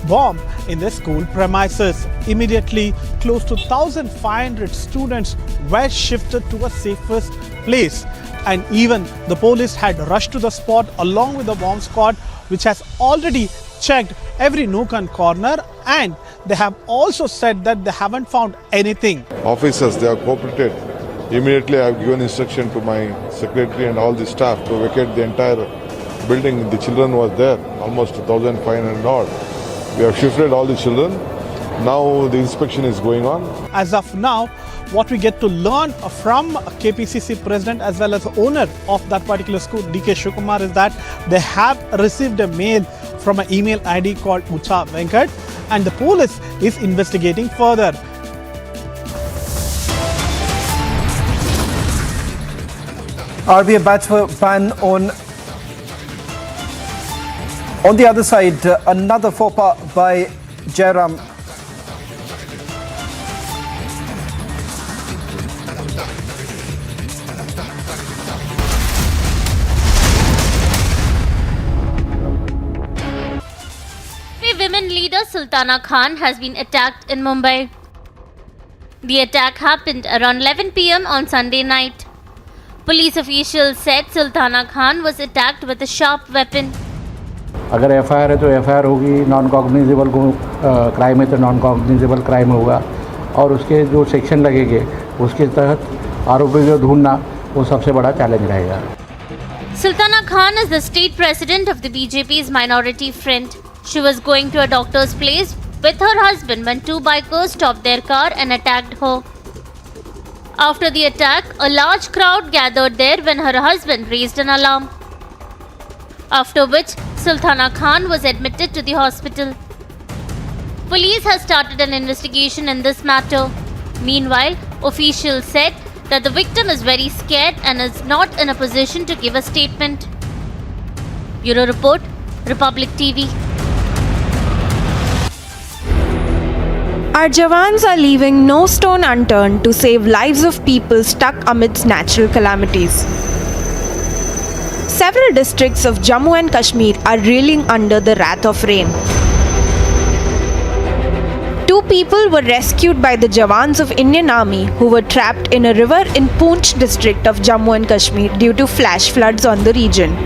bomb in the school premises. Immediately, close to 1,500 students were shifted to a safest place. And even the police had rushed to the spot along with the bomb squad, which has already checked every nook and corner, and they have also said that they haven't found anything. Officers, they have cooperated. Immediately I have given instruction to my secretary and all the staff to vacate the entire building. The children was there, almost 1,500 odd. We have shifted all the children. Now the inspection is going on. As of now, what we get to learn from KPCC president as well as owner of that particular school, DK Shivakumar, is that they have received a mail from an email ID called Ucha Venkat, and the police is investigating further. RBI ban on the other side, another faux pas by Jairam. Women leader Sultana Khan has been attacked in Mumbai. The attack happened around 11 p.m. on Sunday night. Police officials said Sultana Khan was attacked with a sharp weapon. अगर FIR है तो FIR होगी, non cognizable crime है तो non cognizable crime होगा, और उसके जो सेक्शन लगेंगे उसके तहत आरोपी को ढूंढना वो सबसे बड़ा चैलेंज रहेगा. Sultana Khan is the state president of the BJP's Minority Front. She was going to a doctor's place with her husband when two bikers stopped their car and attacked her. After the attack, a large crowd gathered there when her husband raised an alarm. After which, Sultana Khan was admitted to the hospital. Police has started an investigation in this matter. Meanwhile, officials said that the victim is very scared and is not in a position to give a statement. Bureau Report, Republic TV. Our Jawans are leaving no stone unturned to save lives of people stuck amidst natural calamities. Several districts of Jammu and Kashmir are reeling under the wrath of rain. 2 people were rescued by the Jawans of Indian Army who were trapped in a river in Poonch district of Jammu and Kashmir due to flash floods on the region.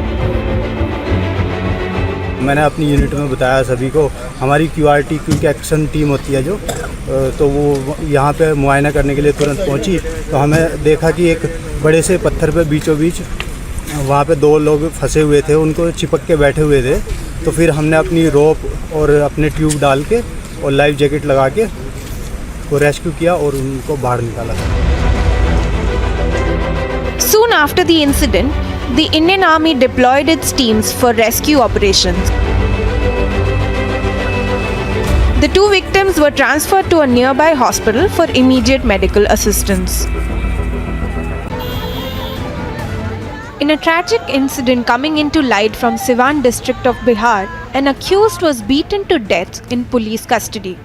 मैंने अपनी unit में बताया सभी को, हमारी QRT quick action team होती है जो, तो वो यहाँ पे मुआयना करने के लिए तुरंत पहुँची। तो हमें देखा कि एक बड़े से पत्थर पे बीचों बीच वहाँ पे 2 लोग फंसे हुए थे, उनको चिपक के बैठे हुए थे। तो फिर हमने अपनी रोप और अपने ट्यूब डाल के और लाइफ जैकेट लगा के वो रेस्क्यू किया और उनको बाहर निकाला। Soon after the incident, the Indian Army deployed its teams for rescue operations. The 2 victims were transferred to a nearby hospital for immediate medical assistance. In a tragic incident coming into light from Siwan district of Bihar, an accused was beaten to death in police custody.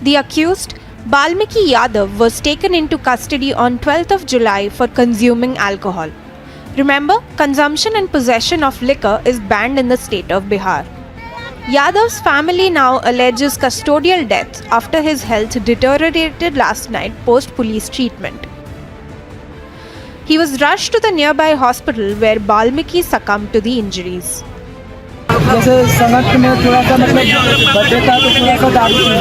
The accused, Balmiki Yadav, was taken into custody on 12th of July for consuming alcohol. Remember, consumption and possession of liquor is banned in the state of Bihar. Yadav's family now alleges custodial death after his health deteriorated last night post-police treatment. He was rushed to the nearby hospital where Balmiki succumbed to the injuries. जैसे संगत में थोड़ा सा मतलब birthday था तो थोड़ा सा दारू पी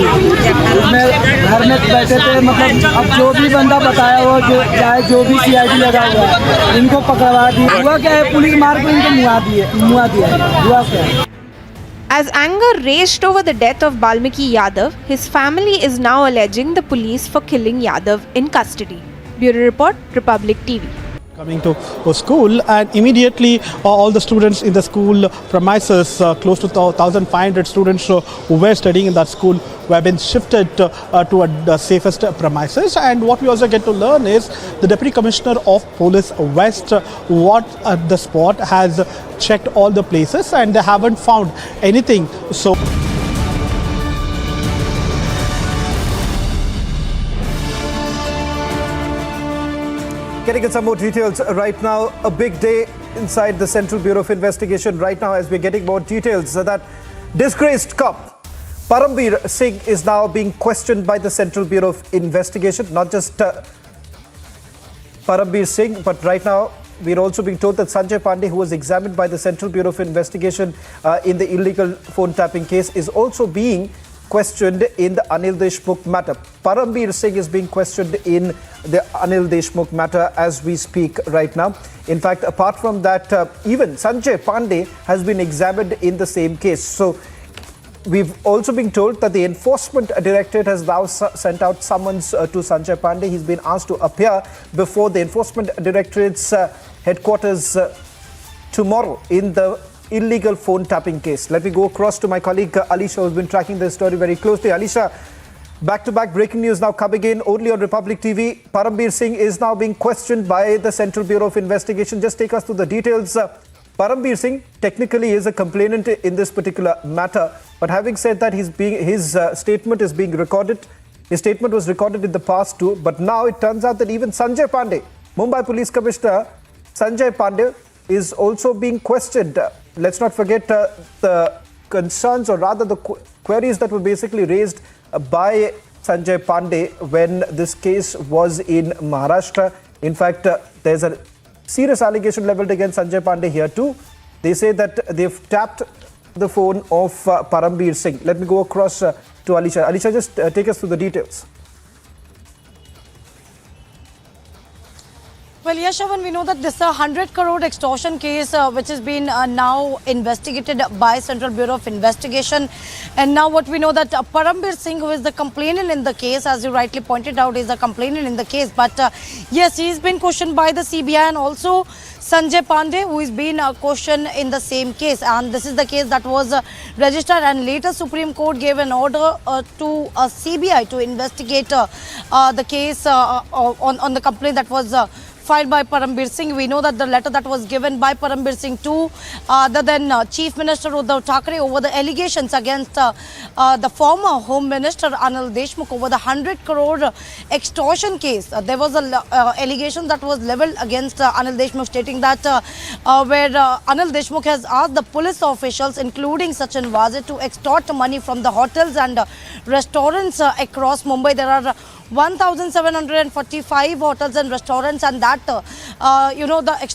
उसमें घर में बैठे थे, मतलब अब जो भी बंदा बताया वो जो चाहे जो भी CID लगा हुआ है इनको पकड़वा दी। हुआ क्या है, पुलिस मार को इनको मुआ दिया हुआ क्या है। As anger raged over the death of Balmiki Yadav, his family is now alleging the police for killing Yadav in custody. Bureau Report, Republic TV. Coming to school, and immediately all the students in the school premises, close to 1,500 students who were studying in that school, were been shifted to the safest premises. And what we also get to learn is the Deputy Commissioner of Police West, what at the spot, has checked all the places and they haven't found anything. So getting at some more details right now. A big day inside the Central Bureau of Investigation right now as we're getting more details. That disgraced cop Parambir Singh is now being questioned by the Central Bureau of Investigation. Not just Parambir Singh, but right now we're also being told that Sanjay Pandey, who was examined by the Central Bureau of Investigation in the illegal phone tapping case, is also being questioned in the Anil Deshmukh matter. Parambir Singh is being questioned in the Anil Deshmukh matter as we speak right now. In fact, apart from that, even Sanjay Pandey has been examined in the same case. So we've also been told that the Enforcement Directorate has now sent out summons to Sanjay Pandey. He's been asked to appear before the Enforcement Directorate's headquarters tomorrow in the illegal phone tapping case. Let me go across to my colleague Alisha, who's been tracking this story very closely. Alisha, back-to-back breaking news now coming in only on Republic TV. Parambir Singh is now being questioned by the Central Bureau of Investigation. Just take us through the details. Parambir Singh technically is a complainant in this particular matter, but having said that, his statement is being recorded. His statement was recorded in the past too, but now it turns out that even Sanjay Pandey, Mumbai Police Commissioner Sanjay Pandey, is also being questioned. Let's not forget the concerns, or rather the queries that were basically raised by Sanjay Pandey when this case was in Maharashtra. In fact, there's a serious allegation leveled against Sanjay Pandey here too. They say that they've tapped the phone of Parambir Singh. Let me go across to Alisha. Alisha, just take us through the details. Well, yes, Shavan, we know that this 100 crore extortion case, which has been now investigated by Central Bureau of Investigation. And now what we know that Parambir Singh, who is the complainant in the case, as you rightly pointed out, is a complainant in the case. But yes, he's been questioned by the CBI, and also Sanjay Pandey, who is being questioned in the same case. And this is the case that was registered, and later Supreme Court gave an order to CBI to investigate the case on the complaint that was filed by Parambir Singh. We know that the letter that was given by Parambir Singh to the then Chief Minister Uddhav Thackeray over the allegations against the former Home Minister Anil Deshmukh over the 100 crore extortion case. There was a allegation that was levelled against Anil Deshmukh, stating that where Anil Deshmukh has asked the police officials, including Sachin Waze, to extort money from the hotels and restaurants across Mumbai. There are 1,745 hotels and restaurants, and that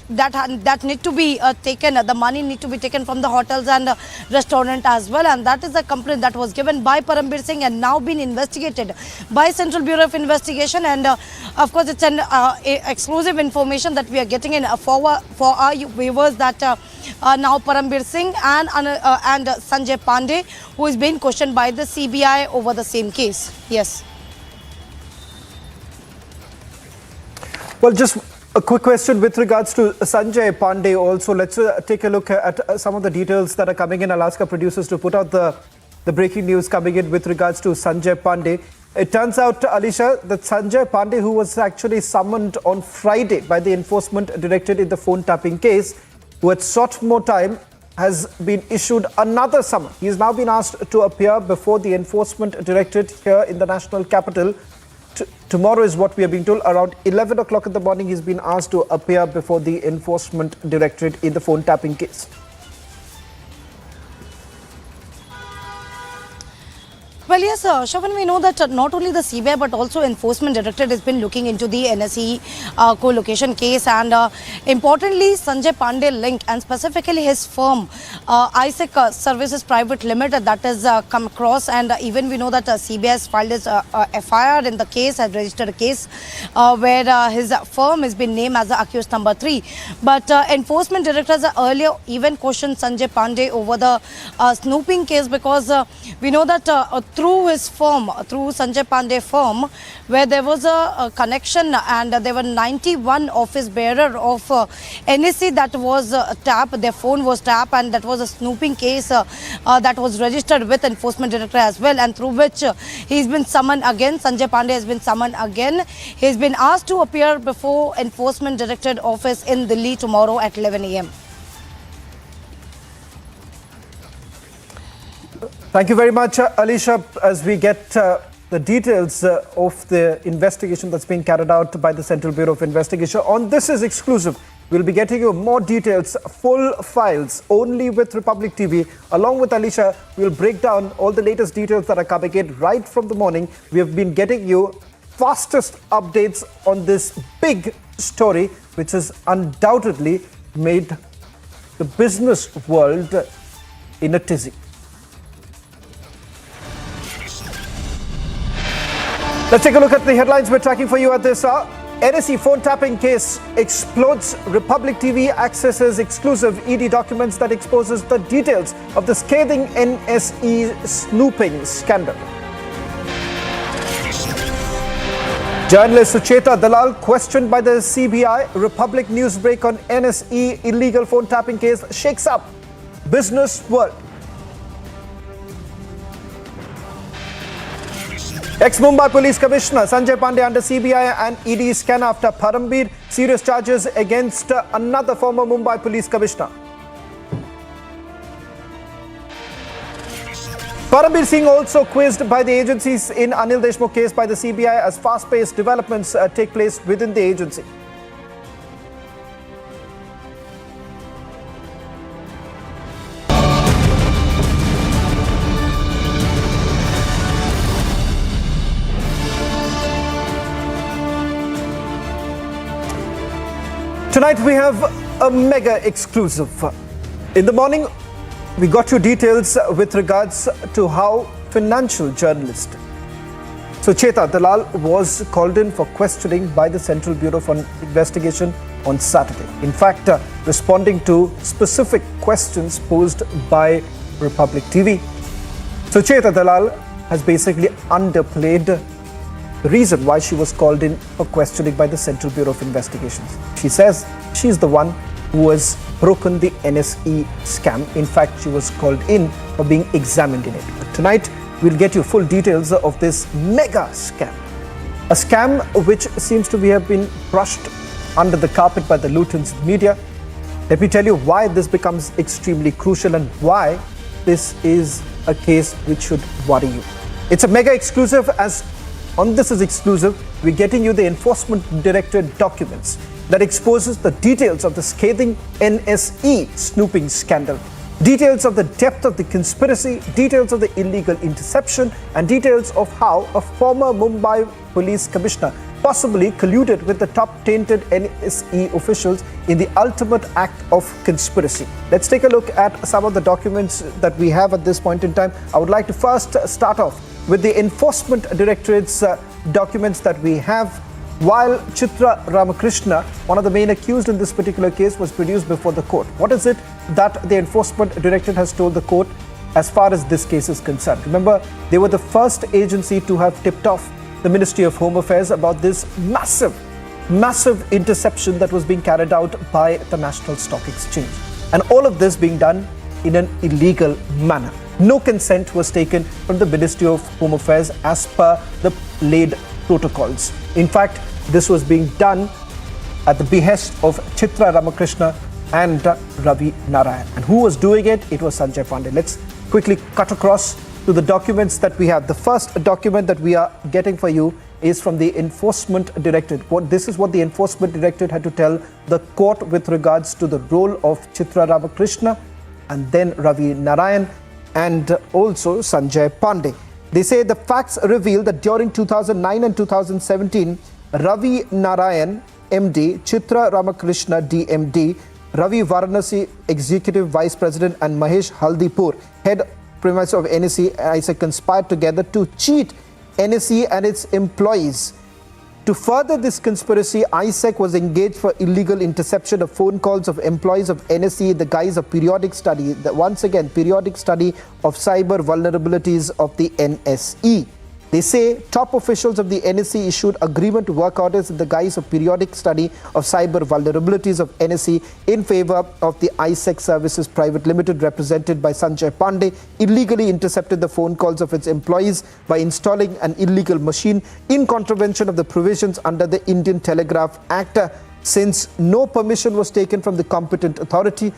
that need to be taken. The money need to be taken from the hotels and restaurant as well, and that is a complaint that was given by Parambir Singh and now been investigated by Central Bureau of Investigation. And of course, it's an exclusive information that we are getting in for our viewers that now Parambir Singh and Sanjay Pandey, who is being questioned by the CBI over the same case. Yes. Well, just a quick question with regards to Sanjay Pandey also. Let's take a look at some of the details that are coming in. I'll ask our producers to put out the breaking news coming in with regards to Sanjay Pandey. It turns out, Alisha, that Sanjay Pandey, who was actually summoned on Friday by the Enforcement Directorate in the phone tapping case, who had sought more time, has been issued another summon. He has now been asked to appear before the Enforcement Directorate here in the national capital. Tomorrow is what we are being told. Around 11 o'clock in the morning, he's been asked to appear before the Enforcement Directorate in the phone tapping case. Well, yes, Shavan, we know that not only the CBI but also Enforcement Directorate has been looking into the NSE co-location case, and importantly, Sanjay Pandey link, and specifically his firm, ISEC Services Private Limited, that has come across. And even we know that CBI has filed his FIR in the case, has registered a case where his firm has been named as the accused number 3. But Enforcement Director has earlier even questioned Sanjay Pandey over the snooping case, because we know that through his firm, through Sanjay Pandey firm, where there was a connection, and there were 91 office bearer of NSE that was tapped, their phone was tapped, and that was a snooping case that was registered with Enforcement Director as well, and through which he's been summoned again. Sanjay Pandey has been summoned again. He's been asked to appear before Enforcement Directorate office in Delhi tomorrow at 11 a.m. Thank you very much, Alisha. As we get the details of the investigation that's being carried out by the Central Bureau of Investigation. On This Is Exclusive, we'll be getting you more details, full files, only with Republic TV. Along with Alisha, we'll break down all the latest details that are coming in right from the morning. We have been getting you fastest updates on this big story, which has undoubtedly made the business world in a tizzy. Let's take a look at the headlines we're tracking for you at this hour. NSE phone tapping case explodes. Republic TV accesses exclusive ED documents that exposes the details of the scathing NSE snooping scandal. Journalist Sucheta Dalal questioned by the CBI. Republic newsbreak on NSE illegal phone tapping case shakes up business world. Ex-Mumbai Police Commissioner Sanjay Pandey under CBI and ED scan after Parambir. Serious charges against another former Mumbai Police Commissioner. Parambir Singh also quizzed by the agencies in Anil Deshmukh case by the CBI as fast-paced developments take place within the agency. Tonight we have a mega exclusive. In the morning, we got you details with regards to how financial journalist Sucheta Dalal was called in for questioning by the Central Bureau for Investigation on Saturday. In fact, responding to specific questions posed by Republic TV. Sucheta Dalal has basically underplayed the reason why she was called in for questioning by the Central Bureau of Investigations. She says she's the one who has broken the NSE scam. In fact, she was called in for being examined in it. But tonight, we'll get you full details of this mega scam. A scam which seems to have been brushed under the carpet by the Luton's media. Let me tell you why this becomes extremely crucial and why this is a case which should worry you. It's a mega exclusive. As on This is Exclusive, we're getting you the Enforcement Directorate documents that exposes the details of the scathing NSE snooping scandal. Details of the depth of the conspiracy, details of the illegal interception, and details of how a former Mumbai police commissioner possibly colluded with the top tainted NSE officials in the ultimate act of conspiracy. Let's take a look at some of the documents that we have at this point in time. I would like to first start off with the Enforcement Directorate's documents that we have. While Chitra Ramakrishna, one of the main accused in this particular case, was produced before the court. What is it that the Enforcement Directorate has told the court as far as this case is concerned? Remember, they were the first agency to have tipped off the Ministry of Home Affairs about this massive interception that was being carried out by the National Stock Exchange. And all of this being done in an illegal manner. No consent was taken from the Ministry of Home Affairs as per the laid protocols. In fact, this was being done at the behest of Chitra Ramakrishna and Ravi Narayan. And who was doing it? It was Sanjay Pandey. Let's quickly cut across to the documents that we have. The first document that we are getting for you is from the Enforcement Directorate. This is what the Enforcement Directorate had to tell the court with regards to the role of Chitra Ramakrishna and then Ravi Narayan and also Sanjay Pandey. They say the facts reveal that during 2009 and 2017, Ravi Narayan, MD, Chitra Ramakrishna, DMD, Ravi Varanasi, Executive Vice President, and Mahesh Haldipur, Head Premise of NSE, ISEC, conspired together to cheat NSE and its employees. To further this conspiracy, ISEC was engaged for illegal interception of phone calls of employees of NSE in the guise of periodic study, periodic study of cyber vulnerabilities of the NSE. They say top officials of the NSE issued agreement to work orders in the guise of periodic study of cyber vulnerabilities of NSE in favor of the ISEC Services Private Limited, represented by Sanjay Pandey, illegally intercepted the phone calls of its employees by installing an illegal machine in contravention of the provisions under the Indian Telegraph Act. Since no permission was taken from the competent authority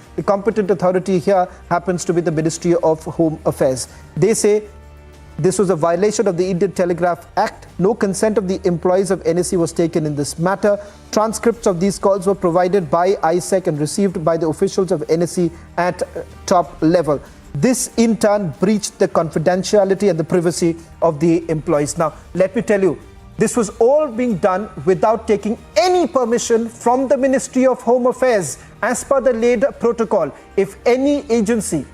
here happens to be the Ministry of Home Affairs. They say this was a violation of the Indian Telegraph Act. No consent of the employees of NSE was taken in this matter. Transcripts of these calls were provided by ISEC and received by the officials of NSE at top level. This in turn breached the confidentiality and the privacy of the employees. Now, let me tell you, this was all being done without taking any permission from the Ministry of Home Affairs. As per the laid protocol, if any agency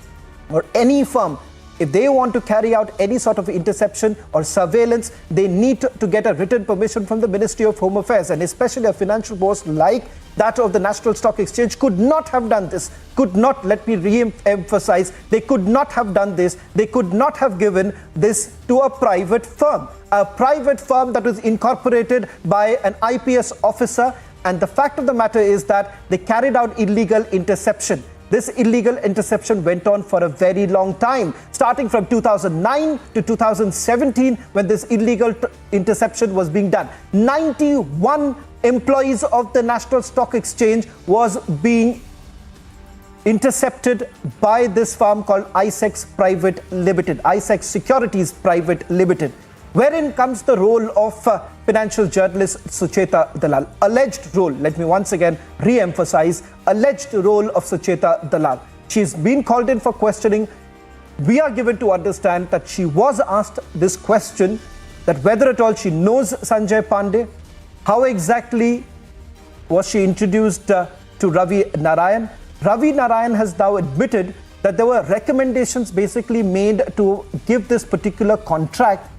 or any firm, if they want to carry out any sort of interception or surveillance, they need to get a written permission from the Ministry of Home Affairs, and especially a financial post like that of the National Stock Exchange could not have done this, let me re-emphasize, they could not have done this, they could not have given this to a private firm that was incorporated by an IPS officer. And the fact of the matter is that they carried out illegal interception. This illegal interception went on for a very long time, starting from 2009 to 2017 when this illegal interception was being done. 91 employees of the National Stock Exchange was being intercepted by this firm called ISEC Private Limited, ISEC Securities Private Limited. Wherein comes the role of financial journalist Sucheta Dalal? Alleged role, let me once again re-emphasize, alleged role of Sucheta Dalal. She's been called in for questioning. We are given to understand that she was asked this question, that whether at all she knows Sanjay Pandey, how exactly was she introduced to Ravi Narayan. Ravi Narayan has now admitted that there were recommendations basically made to give this particular contract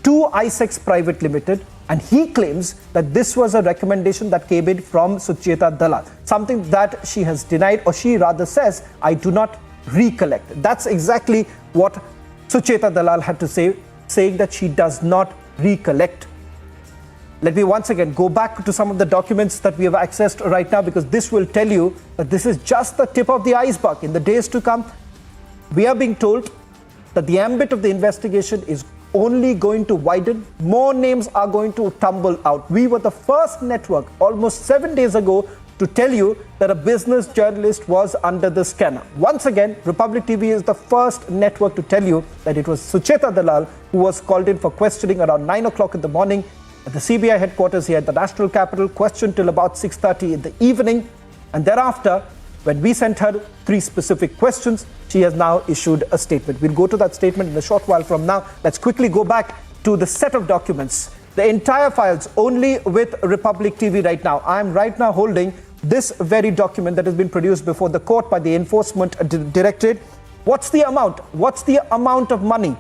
to ISEX Private Limited, and he claims that this was a recommendation that came in from Sucheta Dalal, something that she has denied, or she rather says, I do not recollect. That's exactly what Sucheta Dalal had to say, saying that she does not recollect. Let me once again go back to some of the documents that we have accessed right now, because this will tell you that this is just the tip of the iceberg. In the days to come, we are being told that the ambit of the investigation is only going to widen. More names are going to tumble out. We were the first network almost 7 days ago to tell you that a business journalist was under the scanner. Once again, Republic TV is the first network to tell you that it was Sucheta Dalal who was called in for questioning around 9 o'clock in the morning at the CBI headquarters here at the National Capital, questioned till about 6:30 in the evening. And thereafter, when we sent her 3 specific questions, she has now issued a statement. We'll go to that statement in a short while from now. Let's quickly go back to the set of documents. The entire files only with Republic TV right now. I'm right now holding this very document that has been produced before the court by the Enforcement Directorate. What's the amount? What's the amount of money?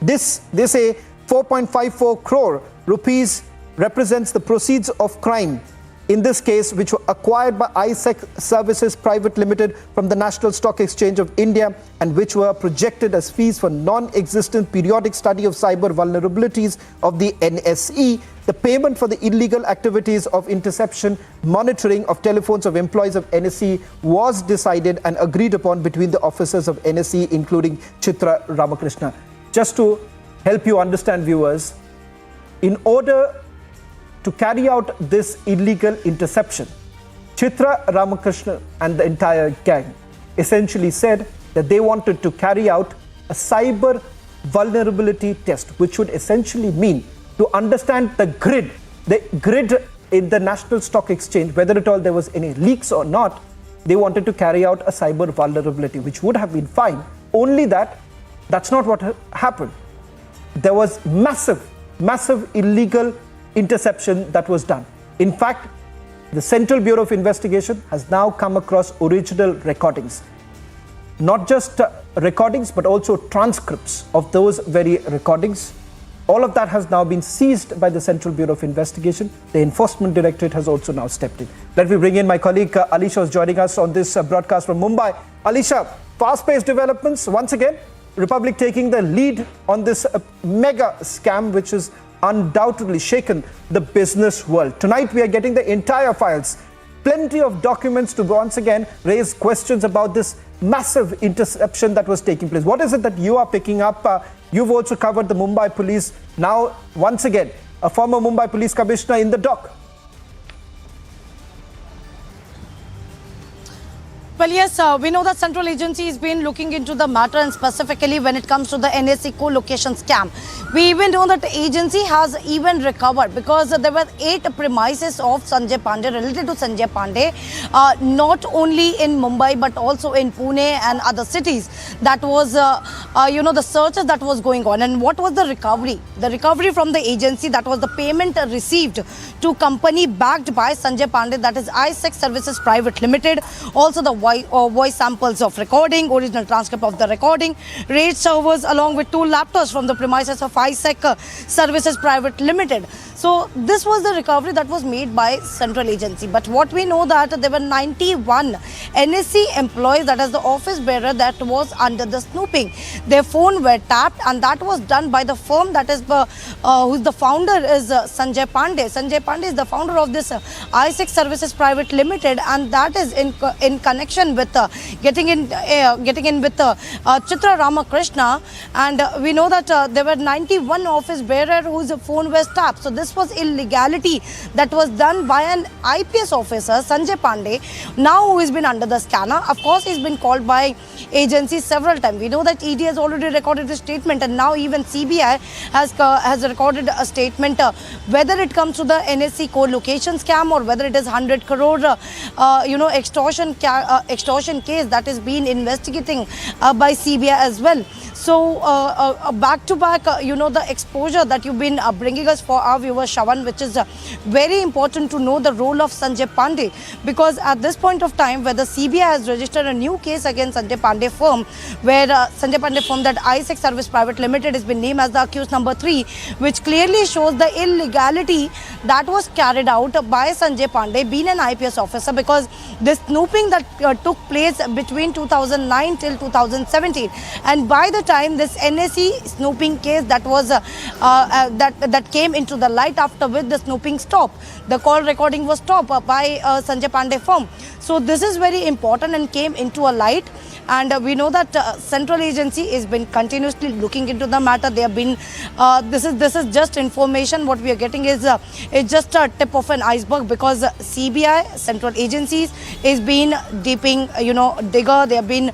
They say 4.54 crore rupees represents the proceeds of crime, in this case, which were acquired by ISEX Services Private Limited from the National Stock Exchange of India, and which were projected as fees for non-existent periodic study of cyber vulnerabilities of the NSE. The payment for the illegal activities of interception, monitoring of telephones of employees of NSE was decided and agreed upon between the officers of NSE, including Chitra Ramakrishna. Just to help you understand, viewers, in order to carry out this illegal interception, Chitra Ramakrishna and the entire gang essentially said that they wanted to carry out a cyber vulnerability test, which would essentially mean to understand the grid in the National Stock Exchange, whether at all there was any leaks or not. They wanted to carry out a cyber vulnerability, which would have been fine. Only that's not what happened. There was massive illegal interception that was done. In fact, the Central Bureau of Investigation has now come across original recordings. Not just recordings, but also transcripts of those very recordings. All of that has now been seized by the Central Bureau of Investigation. The Enforcement Directorate has also now stepped in. Let me bring in my colleague Alisha, who's joining us on this broadcast from Mumbai. Alisha, fast-paced developments once again. Republic taking the lead on this mega scam, which is undoubtedly shaken the business world. Tonight we are getting the entire files, plenty of documents to once again raise questions about this massive interception that was taking place. What is it that you are picking up? You've also covered the Mumbai police. Now, once again, a former Mumbai police commissioner in the dock. Well, yes, we know that Central Agency has been looking into the matter, and specifically when it comes to the NSE co-location scam. We even know that the agency has even recovered, because there were 8 premises of Sanjay Pandey, related to Sanjay Pandey, not only in Mumbai but also in Pune and other cities. That was, the searches that was going on. And what was the recovery? The recovery from the agency, that was the payment received to company backed by Sanjay Pandey, that is ISEX Services Private Limited. Also the voice samples of recording, original transcript of the recording, RAID servers along with 2 laptops from the premises of ISEX Services Private Limited. So this was the recovery that was made by Central Agency. But what we know that there were 91 NSE employees, that is the office bearer, that was under the snooping. Their phone were tapped, and that was done by the firm that is whose the founder is Sanjay Pandey. Sanjay Pandey is the founder of this ISEX Services Private Limited, and that is in connection with getting in with Chitra Ramakrishna. And we know that there were 91 office bearer whose phone was tapped. So this was illegality that was done by an IPS officer, Sanjay Pandey, now who has been under the scanner. Of course, he's been called by agencies several times. We know that ED has already recorded a statement, and now even CBI has recorded a statement. Whether it comes to the NSE co-location scam or whether it is 100 crore extortion case that is being investigating by CBI as well. So back to back, the exposure that you've been bringing us for our viewers, Shravan, which is very important to know the role of Sanjay Pandey, because at this point of time where the CBI has registered a new case against Sanjay Pandey firm, where Sanjay Pandey firm, that ISEC Service Private Limited, has been named as the accused number 3, which clearly shows the illegality that was carried out by Sanjay Pandey, being an IPS officer, because this snooping that took place between 2009 till 2017, and by the time this NSE snooping case that was that came into the light, after which the snooping stopped, the call recording was stopped by Sanjay Pandey firm. So this is very important and came into a light, and we know that central agency has been continuously looking into the matter. They have been this is just information. What we are getting is it's just a tip of an iceberg, because CBI, central agencies, is been dipping, digger. They have been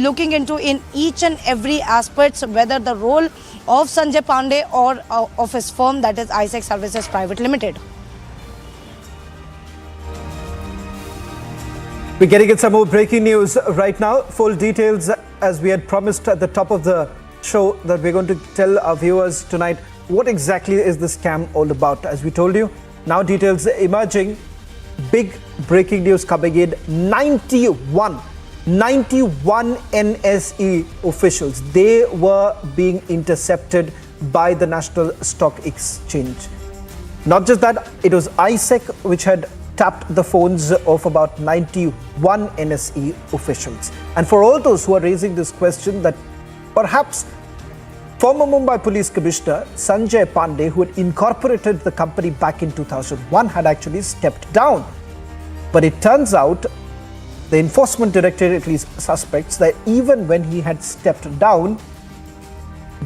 looking into in each and every aspect, whether the role of Sanjay Pandey or of his firm, that is ISEC Services Private Limited. We're getting some more breaking news right now. Full details, as we had promised at the top of the show, that we're going to tell our viewers tonight what exactly is this scam all about. As we told you, now details emerging. Big breaking news coming in. 91 NSE officials, they were being intercepted by the National Stock Exchange. Not just that, it was ISEC which had tapped the phones of about 91 NSE officials. And for all those who are raising this question that perhaps former Mumbai Police Commissioner Sanjay Pandey, who had incorporated the company back in 2001, had actually stepped down. But it turns out the Enforcement Directorate at least suspects that even when he had stepped down,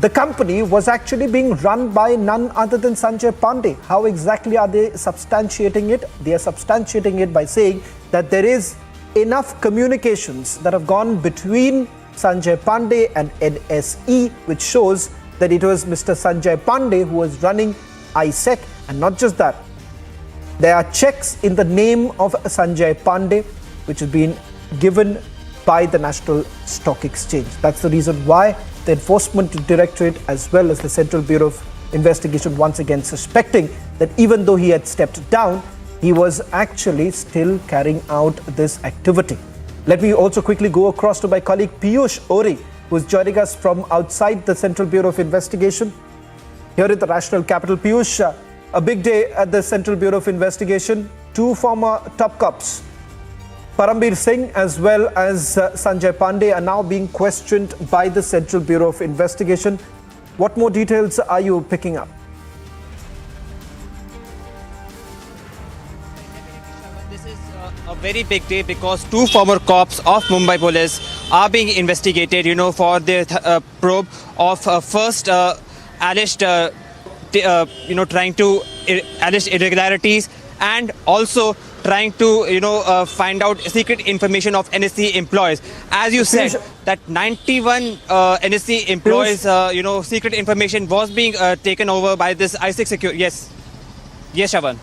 the company was actually being run by none other than Sanjay Pandey. How exactly are they substantiating it? They are substantiating it by saying that there is enough communications that have gone between Sanjay Pandey and NSE, which shows that it was Mr. Sanjay Pandey who was running ISEC. And not just that, there are checks in the name of Sanjay Pandey, which has been given by the National Stock Exchange. That's the reason why the Enforcement Directorate, as well as the Central Bureau of Investigation, once again suspecting that even though he had stepped down, he was actually still carrying out this activity. Let me also quickly go across to my colleague Piyush Ori, who is joining us from outside the Central Bureau of Investigation here in the National Capital. Piyush, a big day at the Central Bureau of Investigation. Two former top cops, Parambir Singh as well as Sanjay Pandey, are now being questioned by the Central Bureau of Investigation. What more details are you picking up? This is a very big day because two former cops of Mumbai Police are being investigated, for their probe of first alleged, trying to alleged irregularities, and also trying to, find out secret information of NSE employees. As you said, that 91 NSE employees, secret information was being taken over by this ISEC security. Yes, Shravan.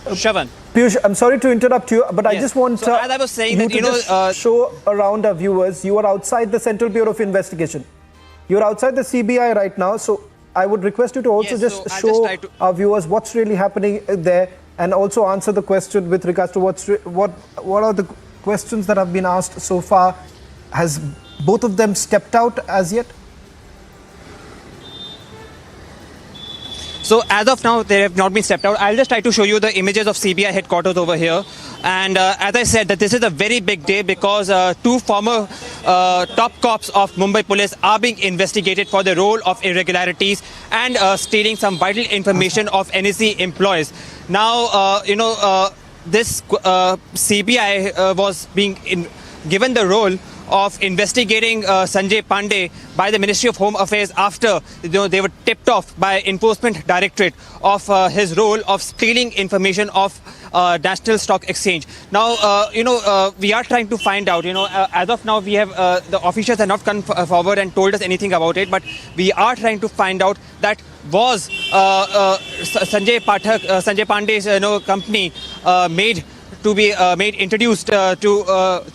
Shravan. Piyush, I'm sorry to interrupt you, but I just want as I was saying you that, to show around our viewers, you are outside the Central Bureau of Investigation. You're outside the CBI right now, so I would request you to also show our viewers what's really happening there, and also answer the question with regards to what are the questions that have been asked so far. Has both of them stepped out as yet? So as of now, they have not been stepped out. I'll just try to show you the images of CBI headquarters over here. And as I said, that this is a very big day because two former top cops of Mumbai Police are being investigated for the role of irregularities and stealing some vital information of NSE employees. Now, this CBI was being given the role of investigating Sanjay Pandey by the Ministry of Home Affairs after they were tipped off by Enforcement Directorate of his role of stealing information of National Stock Exchange. Now, we are trying to find out, as of now, we have the officials have not come forward and told us anything about it, but we are trying to find out that was Sanjay Pandey's company introduced to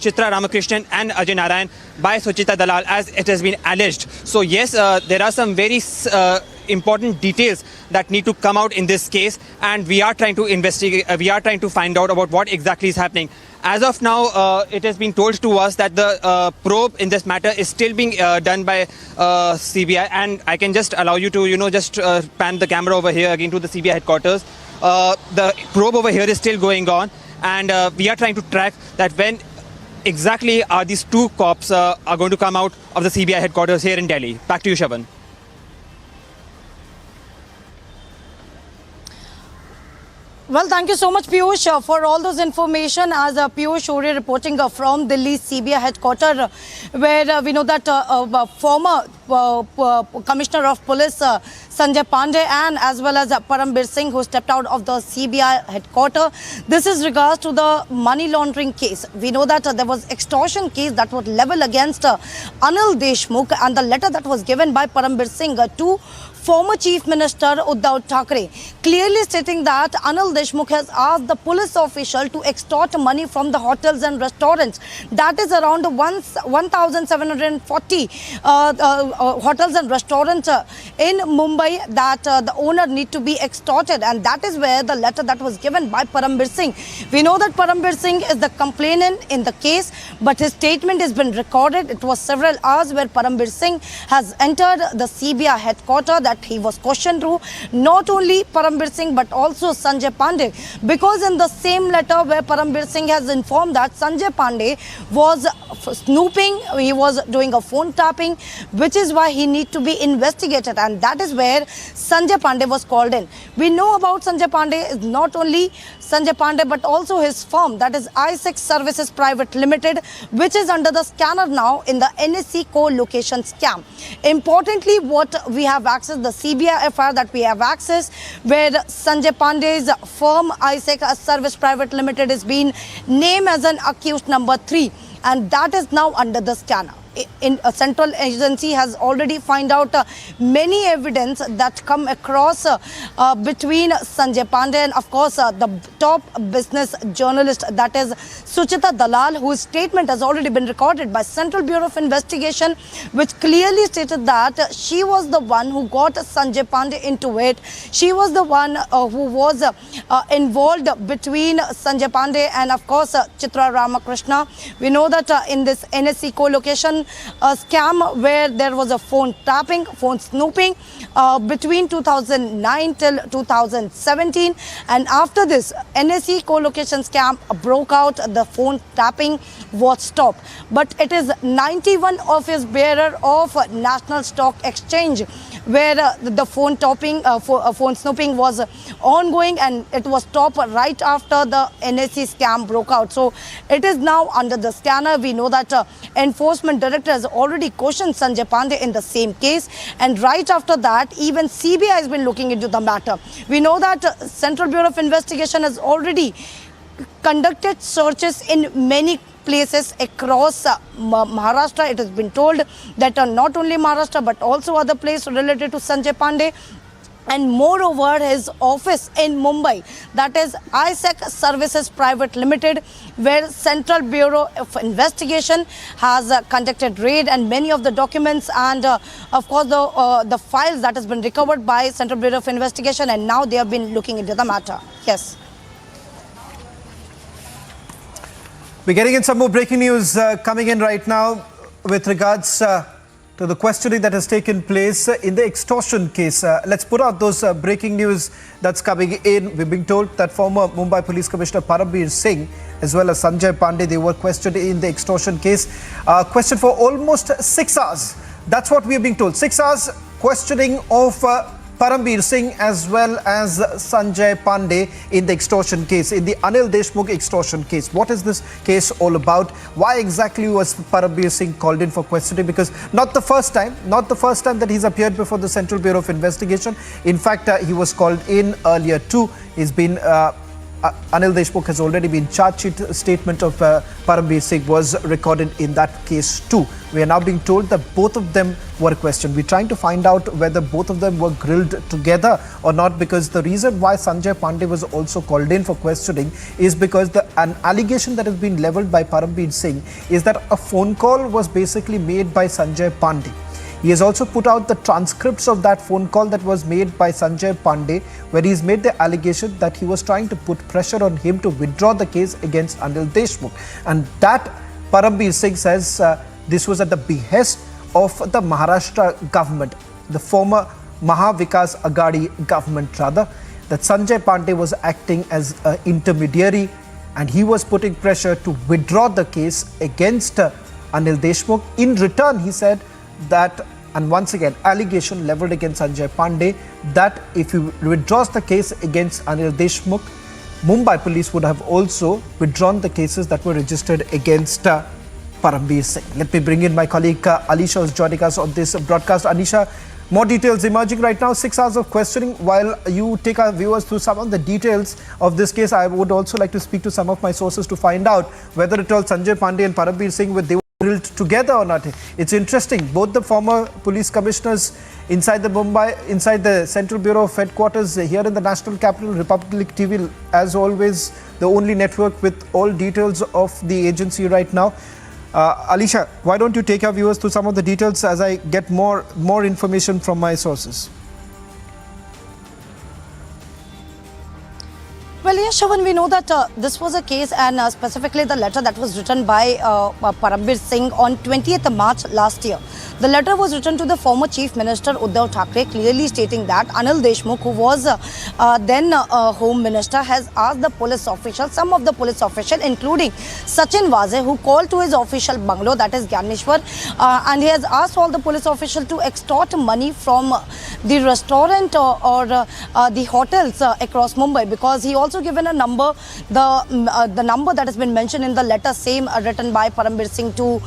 Chitra Ramakrishnan and Ajay Narayan by Suchita Dalal, as it has been alleged. So yes, there are some very important details that need to come out in this case, and we are trying to investigate. We are trying to find out about what exactly is happening. As of now, it has been told to us that the probe in this matter is still being done by CBI, and I can just allow you to, just pan the camera over here again to the CBI headquarters. The probe over here is still going on, and we are trying to track that when exactly are these two cops are going to come out of the CBI headquarters here in Delhi. Back to you, Shaban. Well, thank you so much, Piyush, for all those information. As Piyush Ore reporting from Delhi CBI headquarters, where we know that former Commissioner of Police Sanjay Pandey and as well as Parambir Singh, who stepped out of the CBI headquarters. This is regards to the money laundering case. We know that there was extortion case that was leveled against Anil Deshmukh, and the letter that was given by Parambir Singh to former Chief Minister Uddhav Thackeray, clearly stating that Anil Deshmukh has asked the police official to extort money from the hotels and restaurants. That is around 1,740 hotels and restaurants in Mumbai that the owner need to be extorted, and that is where the letter that was given by Parambir Singh. We know that Parambir Singh is the complainant in the case, but his statement has been recorded. It was several hours where Parambir Singh has entered the CBI headquarters that he was questioned through, not only Parambir Singh but also Sanjay Pandey, because in the same letter where Parambir Singh has informed that Sanjay Pandey was snooping, he was doing a phone tapping, which is why he need to be investigated, and that is where Sanjay Pandey was called in. We know about Sanjay Pandey is not only Sanjay Pandey but also his firm, that is ISEC Services Private Limited, which is under the scanner now in the NSC co-location scam. Importantly, what we have access, the CBI FIR that we have access, where Sanjay Pandey's firm ISEC Service Private Limited is being named as an accused number 3, and that is now under the scanner. In a central agency has already find out many evidence that come across between Sanjay Pandey and of course the top business journalist, that is Suchita Dalal, whose statement has already been recorded by Central Bureau of Investigation, which clearly stated that she was the one who got Sanjay Pandey into it. She was the one who was involved between Sanjay Pandey and of course Chitra Ramakrishna. We know that in this NSC co-location scam where there was a phone tapping, phone snooping between 2009 till 2017, and after this NSE co-location scam broke out, the phone tapping was stopped. But it is 91 office bearer of National Stock Exchange where the phone tapping, phone snooping was ongoing, and it was stopped right after the NSE scam broke out. So it is now under the scanner. We know that Enforcement Director has already questioned Sanjay Pandey in the same case, and right after that even CBI has been looking into the matter. We know that Central Bureau of Investigation has already conducted searches in many places across Maharashtra. It has been told that not only Maharashtra but also other places related to Sanjay Pandey. And moreover, his office in Mumbai, that is ISEC Services Private Limited, where Central Bureau of Investigation has conducted raid, and many of the documents and of course the files that has been recovered by Central Bureau of Investigation, and now they have been looking into the matter. Yes. We're getting in some more breaking news coming in right now with regards to the questioning that has taken place in the extortion case. Let's put out those breaking news that's coming in. We're being told that former Mumbai Police Commissioner Parambir Singh as well as Sanjay Pandey, they were questioned in the extortion case. Questioned for almost 6 hours. That's what we are being told. 6 hours questioning of Parambir Singh as well as Sanjay Pandey in the extortion case, in the Anil Deshmukh extortion case. What is this case all about? Why exactly was Parambir Singh called in for questioning? Because not the first time that he's appeared before the Central Bureau of Investigation. In fact, he was called in earlier too. He's been Anil Deshmukh has already been charged sheet. Statement of Parambir Singh was recorded in that case too. We are now being told that both of them were questioned. We're trying to find out whether both of them were grilled together or not, because the reason why Sanjay Pandey was also called in for questioning is because an allegation that has been leveled by Parambir Singh is that a phone call was basically made by Sanjay Pandey. He has also put out the transcripts of that phone call that was made by Sanjay Pandey, where he's made the allegation that he was trying to put pressure on him to withdraw the case against Anil Deshmukh. And that Parambir Singh says this was at the behest of the Maharashtra government, the former Maha Vikas Aghadi government rather, that Sanjay Pandey was acting as an intermediary and he was putting pressure to withdraw the case against Anil Deshmukh. In return, he said that, and once again, allegation leveled against Sanjay Pandey, that if he withdraws the case against Anil Deshmukh, Mumbai police would have also withdrawn the cases that were registered against Parambir Singh. Let me bring in my colleague Alisha, who's joining us on this broadcast. Alisha, more details emerging right now. 6 hours of questioning. While you take our viewers through some of the details of this case, I would also like to speak to some of my sources to find out whether at all Sanjay Pandey and Parambir Singh were grilled together or not. It's interesting. Both the former police commissioners inside the Central Bureau of Headquarters here in the National Capital, Republic TV, as always, the only network with all details of the agency right now. Alisha, why don't you take our viewers through some of the details as I get more information from my sources? Well, yes, Shravan, we know that this was a case, and specifically the letter that was written by Parambir Singh on 20th March last year. The letter was written to the former Chief Minister Uddhav Thackeray, clearly stating that Anil Deshmukh, who was then Home Minister, has asked the police officials, some of the police officials, including Sachin Waze, who called to his official bungalow, that is Gyaneshwar, and he has asked all the police officials to extort money from the restaurant or the hotels across Mumbai, because he also given a number, the number that has been mentioned in the letter, same written by Parambir Singh to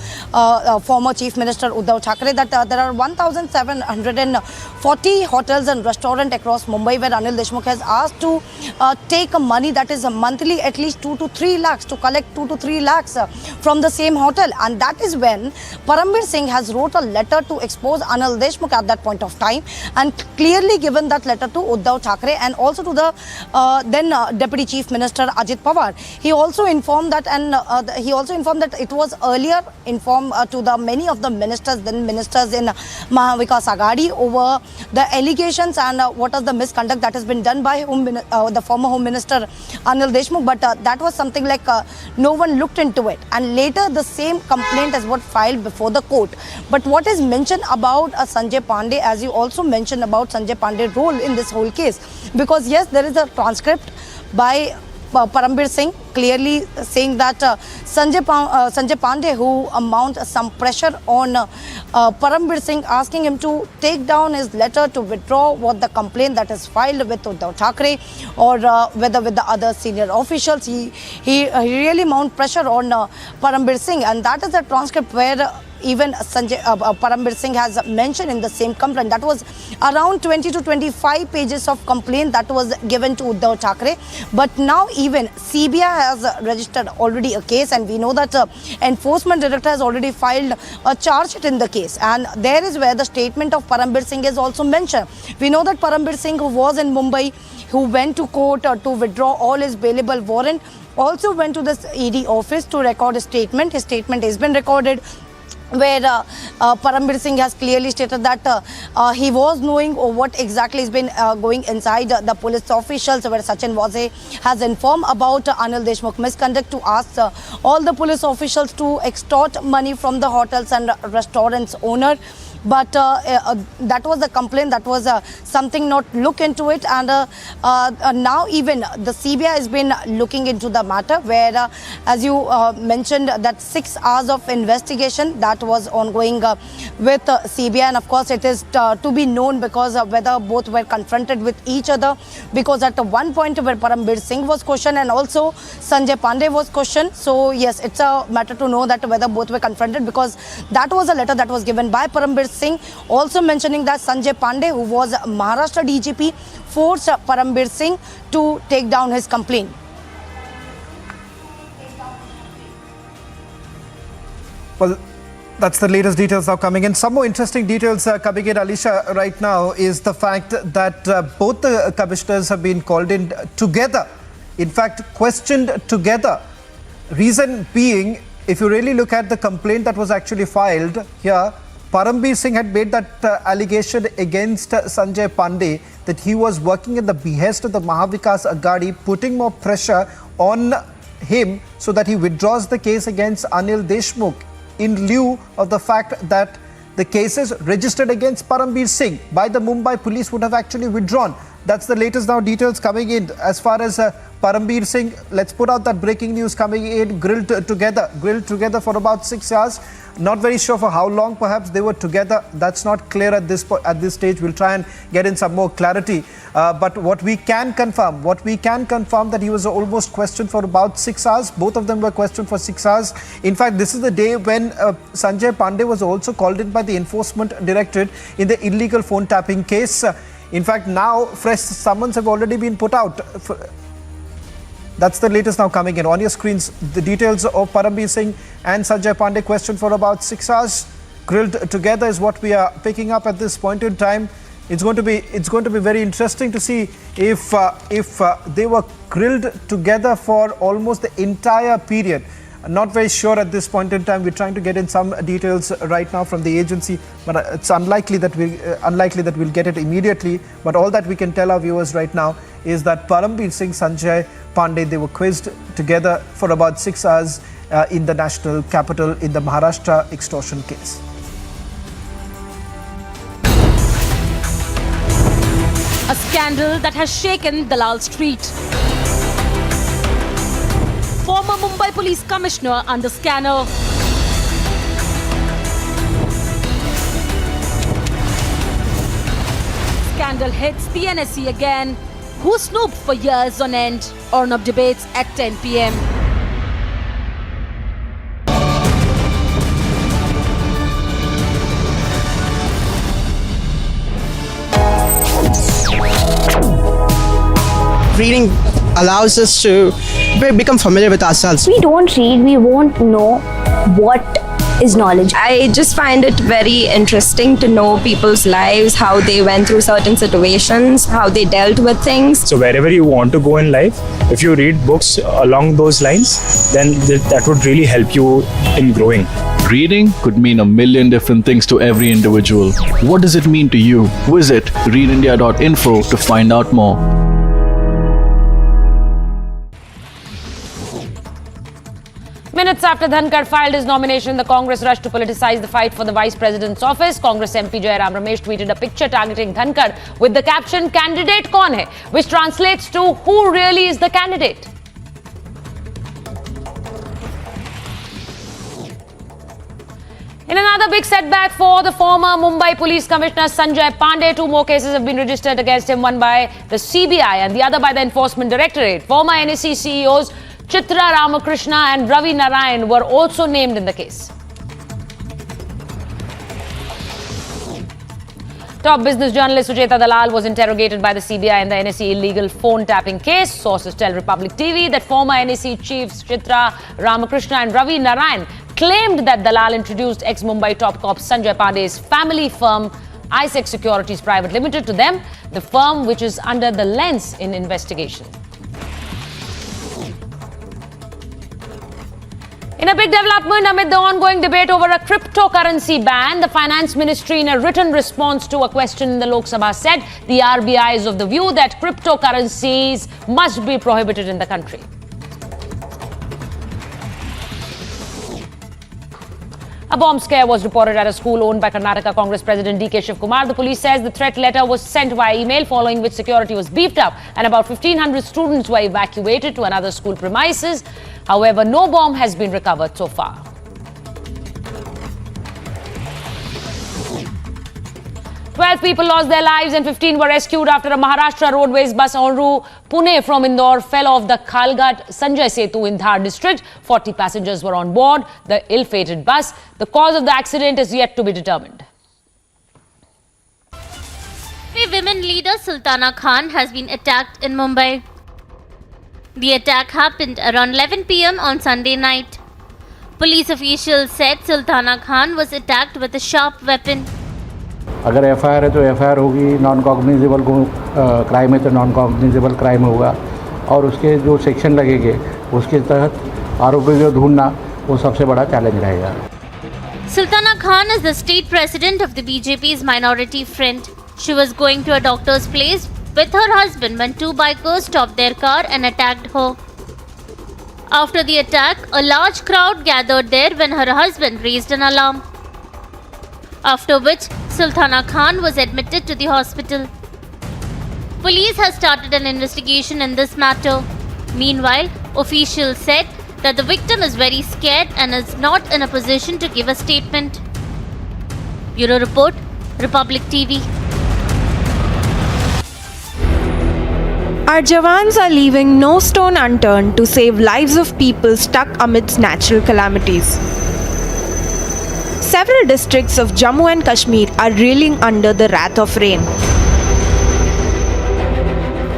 former Chief Minister Uddhav Thackeray, that there are 1,740 hotels and restaurants across Mumbai where Anil Deshmukh has asked to take money that is monthly at least 2 to 3 lakhs, to collect 2 to 3 lakhs from the same hotel. And that is when Parambir Singh has wrote a letter to expose Anil Deshmukh at that point of time, and clearly given that letter to Uddhav Thackeray and also to the then Deputy Chief Minister Ajit Pawar. He also informed that, and it was earlier informed to the many of the ministers in Maha Vikas Aghadi over the allegations and what is the misconduct that has been done by the former Home Minister Anil Deshmukh, but that was something like no one looked into it, and later the same complaint is what filed before the court. But what is mentioned about Sanjay Pandey, as you also mentioned about Sanjay Pandey's role in this whole case, because yes, there is a transcript by Parambir Singh clearly saying that Sanjay Pandey, who mounted some pressure on Parambir Singh, asking him to take down his letter to withdraw what the complaint that is filed with Uddhav Thackeray or whether with the other senior officials. He really mounted pressure on Parambir Singh, and that is the transcript where even Parambir Singh has mentioned in the same complaint. That was around 20 to 25 pages of complaint that was given to Uddhav Thackeray. But now even CBI has registered already a case, and we know that Enforcement Director has already filed a charge sheet in the case. And there is where the statement of Parambir Singh is also mentioned. We know that Parambir Singh, who was in Mumbai, who went to court to withdraw all his bailable warrant, also went to this ED office to record a statement. His statement has been recorded, where Parambir Singh has clearly stated that he was knowing what exactly has been going inside the police officials, where Sachin Waze has informed about Anil Deshmukh misconduct to ask all the police officials to extort money from the hotels and restaurants owner. But that was the complaint, that was something not look into it, and now even the CBI has been looking into the matter, where as you mentioned, that 6 hours of investigation that was ongoing with CBI, and of course it is to be known because whether both were confronted with each other, because at one point where Parambir Singh was questioned and also Sanjay Pandey was questioned. So yes, it's a matter to know that whether both were confronted, because that was a letter that was given by Parambir Singh, also mentioning that Sanjay Pandey, who was Maharashtra DGP, forced Parambir Singh to take down his complaint. Well, that's the latest details now coming in. Some more interesting details coming in, Alisha, right now is the fact that both the commissioners have been called in together. In fact, questioned together. Reason being, if you really look at the complaint that was actually filed here, Parambir Singh had made that allegation against Sanjay Pandey that he was working at the behest of the Mahavikas Aghadi, putting more pressure on him so that he withdraws the case against Anil Deshmukh in lieu of the fact that the cases registered against Parambir Singh by the Mumbai police would have actually withdrawn. That's the latest now details coming in. As far as Parambir Singh, let's put out that breaking news coming in, grilled together for about 6 hours. Not very sure for how long perhaps they were together. That's not clear at this stage. We'll try and get in some more clarity. But what we can confirm that he was almost questioned for about 6 hours. Both of them were questioned for 6 hours. In fact, this is the day when Sanjay Pandey was also called in by the Enforcement Directorate in the illegal phone tapping case. In fact, now fresh summons have already been put out. That's the latest now coming in. On your screens, the details of Parambir Singh and Sanjay Pandey questioned for about 6 hours. Grilled together is what we are picking up at this point in time. It's going to be very interesting to see if they were grilled together for almost the entire period. Not very sure at this point in time. We're trying to get in some details right now from the agency, but it's unlikely that we'll get it immediately. But all that we can tell our viewers right now is that Parambir Singh, Sanjay Pandey, they were quizzed together for about 6 hours in the national capital in the Maharashtra extortion case. A scandal that has shaken Dalal Street. Former Mumbai Police Commissioner under scanner. Scandal hits the NSE again. Who snooped for years on end? Arnab debates at 10 p.m. Reading allows us to become familiar with ourselves. We don't read, we won't know what is knowledge. I just find it very interesting to know people's lives, how they went through certain situations, how they dealt with things. So wherever you want to go in life, if you read books along those lines, then that would really help you in growing. Reading could mean a million different things to every individual. What does it mean to you? Visit readindia.info to find out more. Minutes after Dhankar filed his nomination, the Congress rushed to politicize the fight for the Vice President's office. Congress MP Jairam Ramesh tweeted a picture targeting Dhankar with the caption, "Candidate kaun hai?" which translates to who really is the candidate. In another big setback for the former Mumbai Police Commissioner Sanjay Pandey, 2 more cases have been registered against him, one by the CBI and the other by the Enforcement Directorate. Former NEC CEOs Chitra Ramakrishna and Ravi Narayan were also named in the case. Top business journalist Sucheta Dalal was interrogated by the CBI in the NSE illegal phone tapping case. Sources tell Republic TV that former NSE chiefs Chitra Ramakrishna and Ravi Narayan claimed that Dalal introduced ex-Mumbai top cop Sanjay Pandey's family firm ISEC Securities Private Limited to them, the firm which is under the lens in investigation. In a big development amid the ongoing debate over a cryptocurrency ban, the Finance Ministry, in a written response to a question in the Lok Sabha, said the RBI is of the view that cryptocurrencies must be prohibited in the country. A bomb scare was reported at a school owned by Karnataka Congress President D.K. Shiv Kumar. The police says the threat letter was sent via email, following which security was beefed up and about 1,500 students were evacuated to another school premises. However, no bomb has been recovered so far. Twelve people lost their lives and 15 were rescued after a Maharashtra Roadways bus en route Pune from Indore fell off the Khalghat Sanjay Setu in Dhar district. 40 passengers were on board the ill-fated bus. The cause of the accident is yet to be determined. Women leader Sultana Khan has been attacked in Mumbai. The attack happened around 11 p.m. on Sunday night. Police officials said Sultana Khan was attacked with a sharp weapon. अगर FIR है तो FIR होगी, non cognizable crime है तो non cognizable crime होगा और उसके जो सेक्शन लगेंगे उसके तहत आरोपी को ढूंढना वो सबसे बड़ा चैलेंज रहेगा. Sultana Khan is the state president of the BJP's Minority Front. She was going to a doctor's place with her husband when two bikers stopped their car and attacked her. After the attack, a large crowd gathered there when her husband raised an alarm. After which, Sultana Khan was admitted to the hospital. Police has started an investigation in this matter. Meanwhile, officials said that the victim is very scared and is not in a position to give a statement. Bureau Report, Republic TV. Our Jawans are leaving no stone unturned to save lives of people stuck amidst natural calamities. Several districts of Jammu and Kashmir are reeling under the wrath of rain.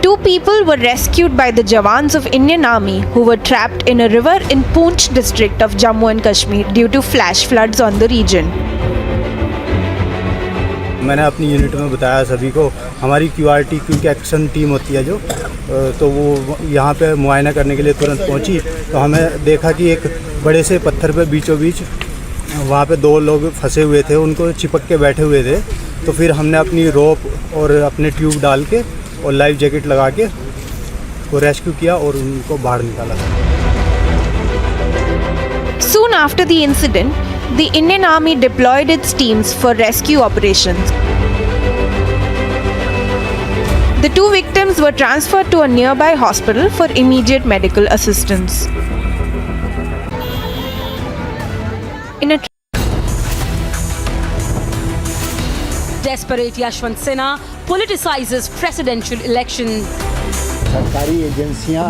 Two people were rescued by the Jawans of Indian Army who were trapped in a river in Poonch district of Jammu and Kashmir due to flash floods on the region. मैंने अपनी unit में बताया सभी को, हमारी QRT क्योंकि action team होती है जो, तो वो यहाँ पे मुआयना करने के लिए तुरंत पहुँची. तो हमें देखा कि एक बड़े से पत्थर पे बीचों बीच वहाँ पे दो लोग फंसे हुए थे, उनको चिपक के बैठे हुए थे. तो फिर हमने अपनी रोप और अपने ट्यूब डाल के और लाइफ जैकेट लगा के वो रेस्क्यू किया और उनको बाहर निकाला. Soon after the incident, the Indian Army deployed its teams for rescue operations. The two victims were transferred to a nearby hospital for immediate medical assistance. Desperate Yashwant Sena politicizes presidential election. सरकारी एजेंसियां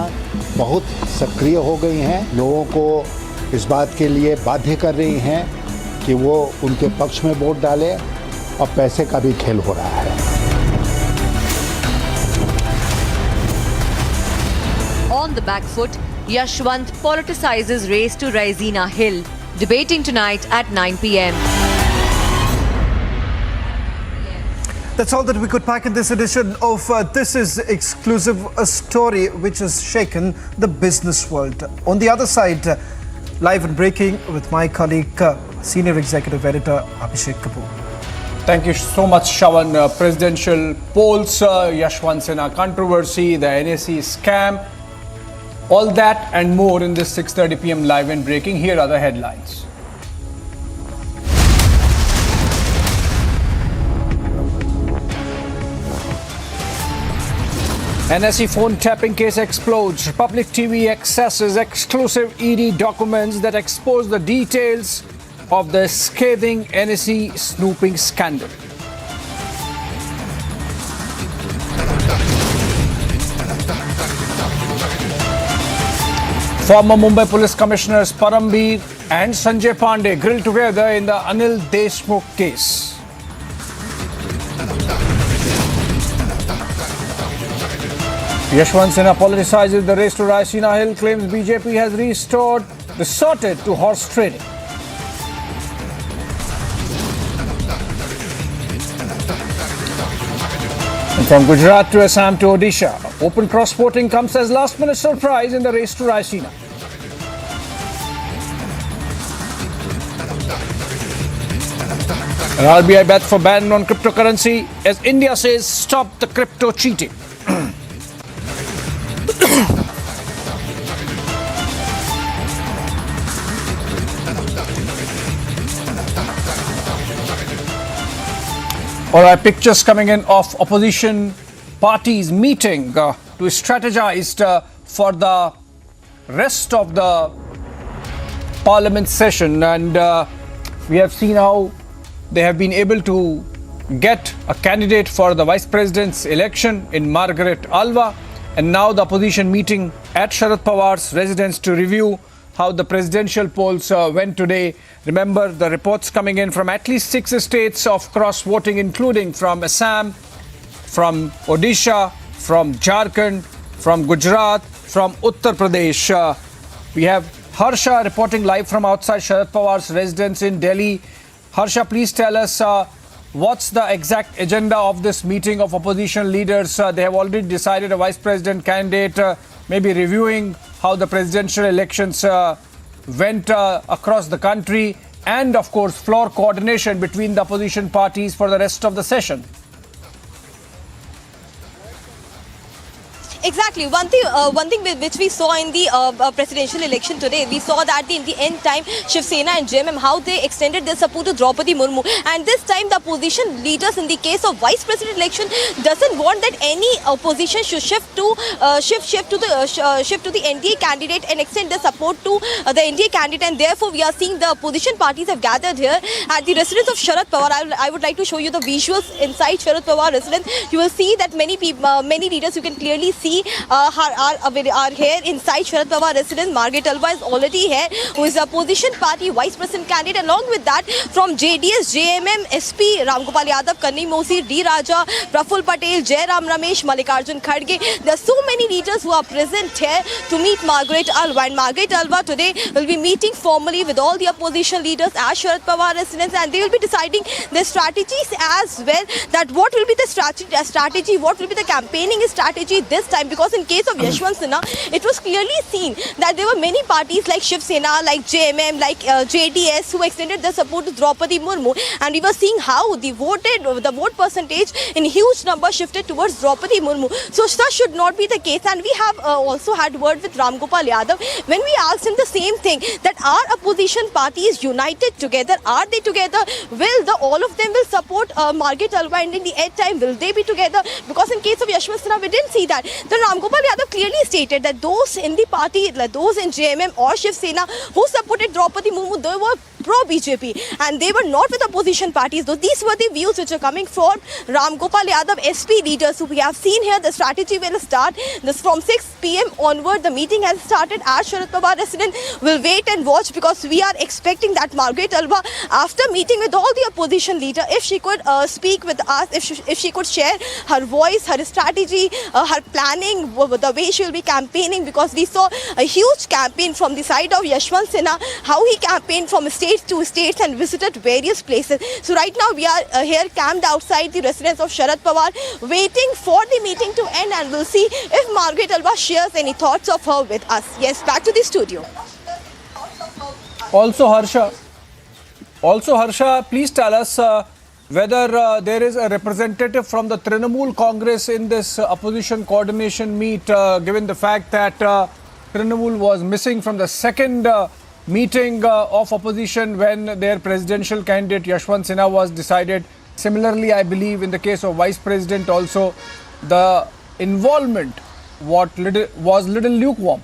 बहुत सक्रिय हो गई हैं, लोगों को इस बात के लिए बाध्य कर रही हैं कि वो उनके पक्ष में वोट डालें और पैसे का भी खेल हो रहा है. On the back foot, Yashwant politicizes race to Raisina Hill, debating tonight at 9 p.m. That's all that we could pack in this edition of This Is Exclusive, a story which has shaken the business world. On the other side, live and breaking with my colleague, Senior Executive Editor Abhishek Kapoor. Thank you so much, Shawan. Presidential polls, Yashwant Sena controversy, the NAC scam, all that and more in this 6:30 p.m. live and breaking. Here are the headlines. NSE phone tapping case explodes. Republic TV accesses exclusive ED documents that expose the details of the scathing NSE snooping scandal. Former Mumbai Police Commissioners Parambir and Sanjay Pandey grilled together in the Anil Deshmukh case. Yashwant Sena politicizes the race to Raisina Hill, claims BJP has resorted to horse trading. And from Gujarat to Assam to Odisha, open cross-voting comes as last-minute surprise in the race to Raisina. An RBI bet for ban on cryptocurrency as India says stop the crypto cheating. All right, pictures coming in of opposition parties meeting to strategize for the rest of the parliament session, and we have seen how they have been able to get a candidate for the vice president's election in Margaret Alva, and now the opposition meeting at Sharad Pawar's residence to review how the presidential polls went today. Remember, the reports coming in from at least 6 states of cross-voting, including from Assam, from Odisha, from Jharkhand, from Gujarat, from Uttar Pradesh. We have Harsha reporting live from outside Sharad Pawar's residence in Delhi. Harsha, please tell us what's the exact agenda of this meeting of opposition leaders. They have already decided a vice president candidate, maybe reviewing how the presidential elections went across the country, and of course floor coordination between the opposition parties for the rest of the session. Exactly. One thing which we saw in the presidential election today, we saw that in the end time, Shiv Sena and JMM, how they extended their support to Draupadi Murmu. And this time, the opposition leaders, in the case of vice president election, doesn't want that any opposition should shift to the NDA candidate and extend their support to the NDA candidate. And therefore, we are seeing the opposition parties have gathered here at the residence of Sharad Pawar. I would like to show you the visuals inside Sharad Pawar residence. You will see that many people, many leaders, you can clearly see are here inside Sharad Pawar residence. Margaret Alva is already here, who is a opposition party vice president candidate. Along with that, from JDS, JMM, SP, Ramgopal Yadav, Kanni Mosi, D. Raja, Praful Patel, Jairam Ramesh, Mallikarjun Kharge. There are so many leaders who are present here to meet Margaret Alva. And Margaret Alva today will be meeting formally with all the opposition leaders at Sharad Pawar residence, and they will be deciding their strategies as well. That what will be the strategy, what will be the campaigning strategy this time. Because in case of Yashwant Sinha, it was clearly seen that there were many parties like Shiv Sena, like JMM, like JDS, who extended their support to Draupadi Murmu, and we were seeing how the vote percentage in huge number shifted towards Draupadi Murmu. So that should not be the case, and we have also had word with Ramgopal Yadav when we asked him the same thing, that our opposition parties united together, are they together? Will all of them will support Margaret Alva, and in the end time will they be together? Because in case of Yashwant Sinha, we didn't see that. Then Ramgopal Yadav clearly stated that those in the party, like those in JMM or Shiv Sena who supported Draupadi Murmu, they were pro-BJP and they were not with opposition parties. Though these were the views which are coming from Ramgopal Yadav SP leaders. So we have seen here the strategy will start. This from 6 p.m. onward, the meeting has started at Sharad Pawar residence. We'll wait and watch, because we are expecting that Margaret Alva, after meeting with all the opposition leader, if she could speak with us, if she could share her voice, her strategy, her planning, the way she will be campaigning, because we saw a huge campaign from the side of Yashwant Sinha, how he campaigned from states to states and visited various places. So right now we are here camped outside the residence of Sharad Pawar, waiting for the meeting to end, and we'll see if Margaret Alva shares any thoughts of her with us. Yes, back to the studio. Also Harsha, please tell us whether there is a representative from the Trinamool Congress in this opposition coordination meet, given the fact that Trinamool was missing from the second meeting of opposition when their presidential candidate Yashwant Sinha was decided. Similarly, I believe in the case of vice president also, the involvement was little lukewarm.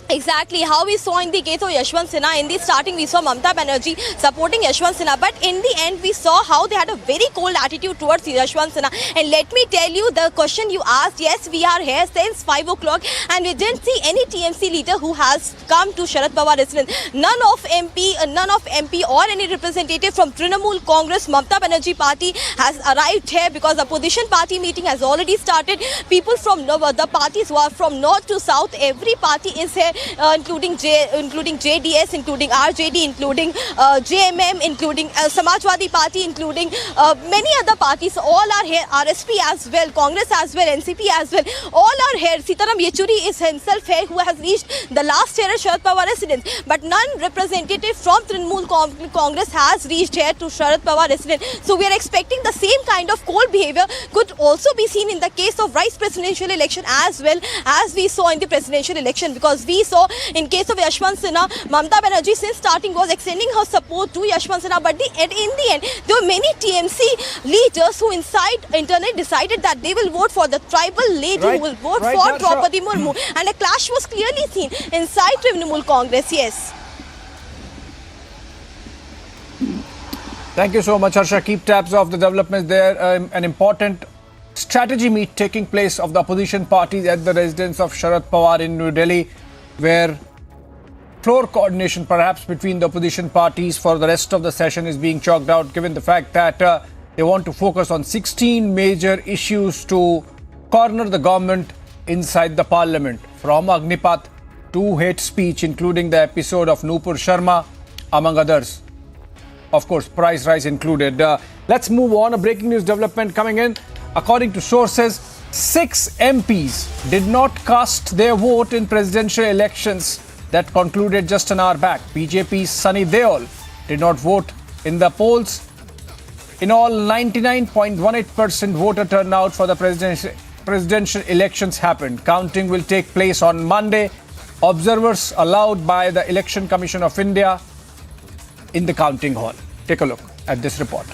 Exactly how we saw in the case of Yashwant Sinha. In the starting, we saw Mamata Banerjee supporting Yashwant Sinha, but in the end, we saw how they had a very cold attitude towards Yashwant Sinha. And let me tell you, the question you asked, yes, we are here since 5 o'clock, and we didn't see any TMC leader who has come to Sharad Pawar residence. None of MP or any representative from Trinamool Congress, Mamata Banerjee party has arrived here, because the opposition party meeting has already started. People from the parties who are from north to south, every party is here. Including JDS, including RJD, including JMM, including Samajwadi Party, including many other parties. All are here. RSP as well, Congress as well, NCP as well. All are here. Sitaram Yechuri is himself here, who has reached the last year at Sharad Pawar residence. But none representative from Trinamool Congress has reached here to Sharad Pawar residence. So we are expecting the same kind of cold behavior could also be seen in the case of vice presidential election as well as we saw in the presidential election, because we saw in case of Yashwant Sinha, Mamata Banerjee since starting was extending her support to Yashwant Sinha, but in the end, there were many TMC leaders who internally decided that they will vote for the tribal lady who will vote for Draupadi Murmu, and a clash was clearly seen inside Trinamool Congress. Yes. Thank you so much, Harsha. Keep tabs of the developments there. An important strategy meet taking place of the opposition parties at the residence of Sharad Pawar in New Delhi, where floor coordination perhaps between the opposition parties for the rest of the session is being chalked out, given the fact that they want to focus on 16 major issues to corner the government inside the parliament, from Agnipath to hate speech, including the episode of Nupur Sharma, among others. Of course, price rise included. Let's move on. A breaking news development coming in. According to sources, 6 MPs did not cast their vote in presidential elections that concluded just an hour back. BJP's Sunny Deol did not vote in the polls. In all, 99.18% voter turnout for the presidential elections happened. Counting will take place on Monday. Observers allowed by the Election Commission of India in the counting hall. Take a look at this report.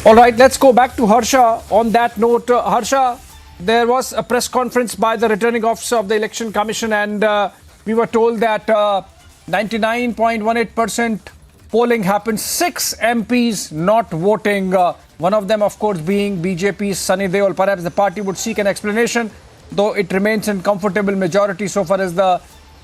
All right, let's go back to Harsha. On that note, Harsha, there was a press conference by the returning officer of the Election Commission, and we were told that 99.18% polling happened. 6 MPs not voting. One of them, of course, being BJP's Sunny Deol. Perhaps the party would seek an explanation, though it remains in comfortable majority so far as the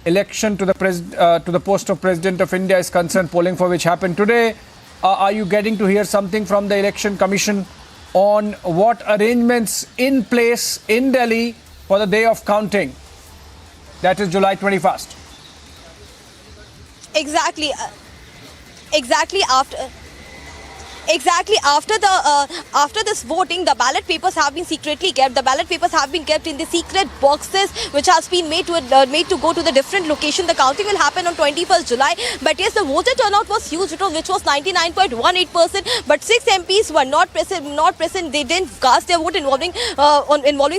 election to the post of President of India is concerned, polling for which happened today. Are you getting to hear something from the Election Commission on what arrangements in place in Delhi for the day of counting? That is July 21st. Exactly after this voting, the ballot papers have been secretly kept. The ballot papers have been kept in the secret boxes, which has been made to go to the different location. The counting will happen on 21st July. But yes, the voter turnout was huge, which was 99.18%. But 6 MPs were not present. They didn't cast their vote involving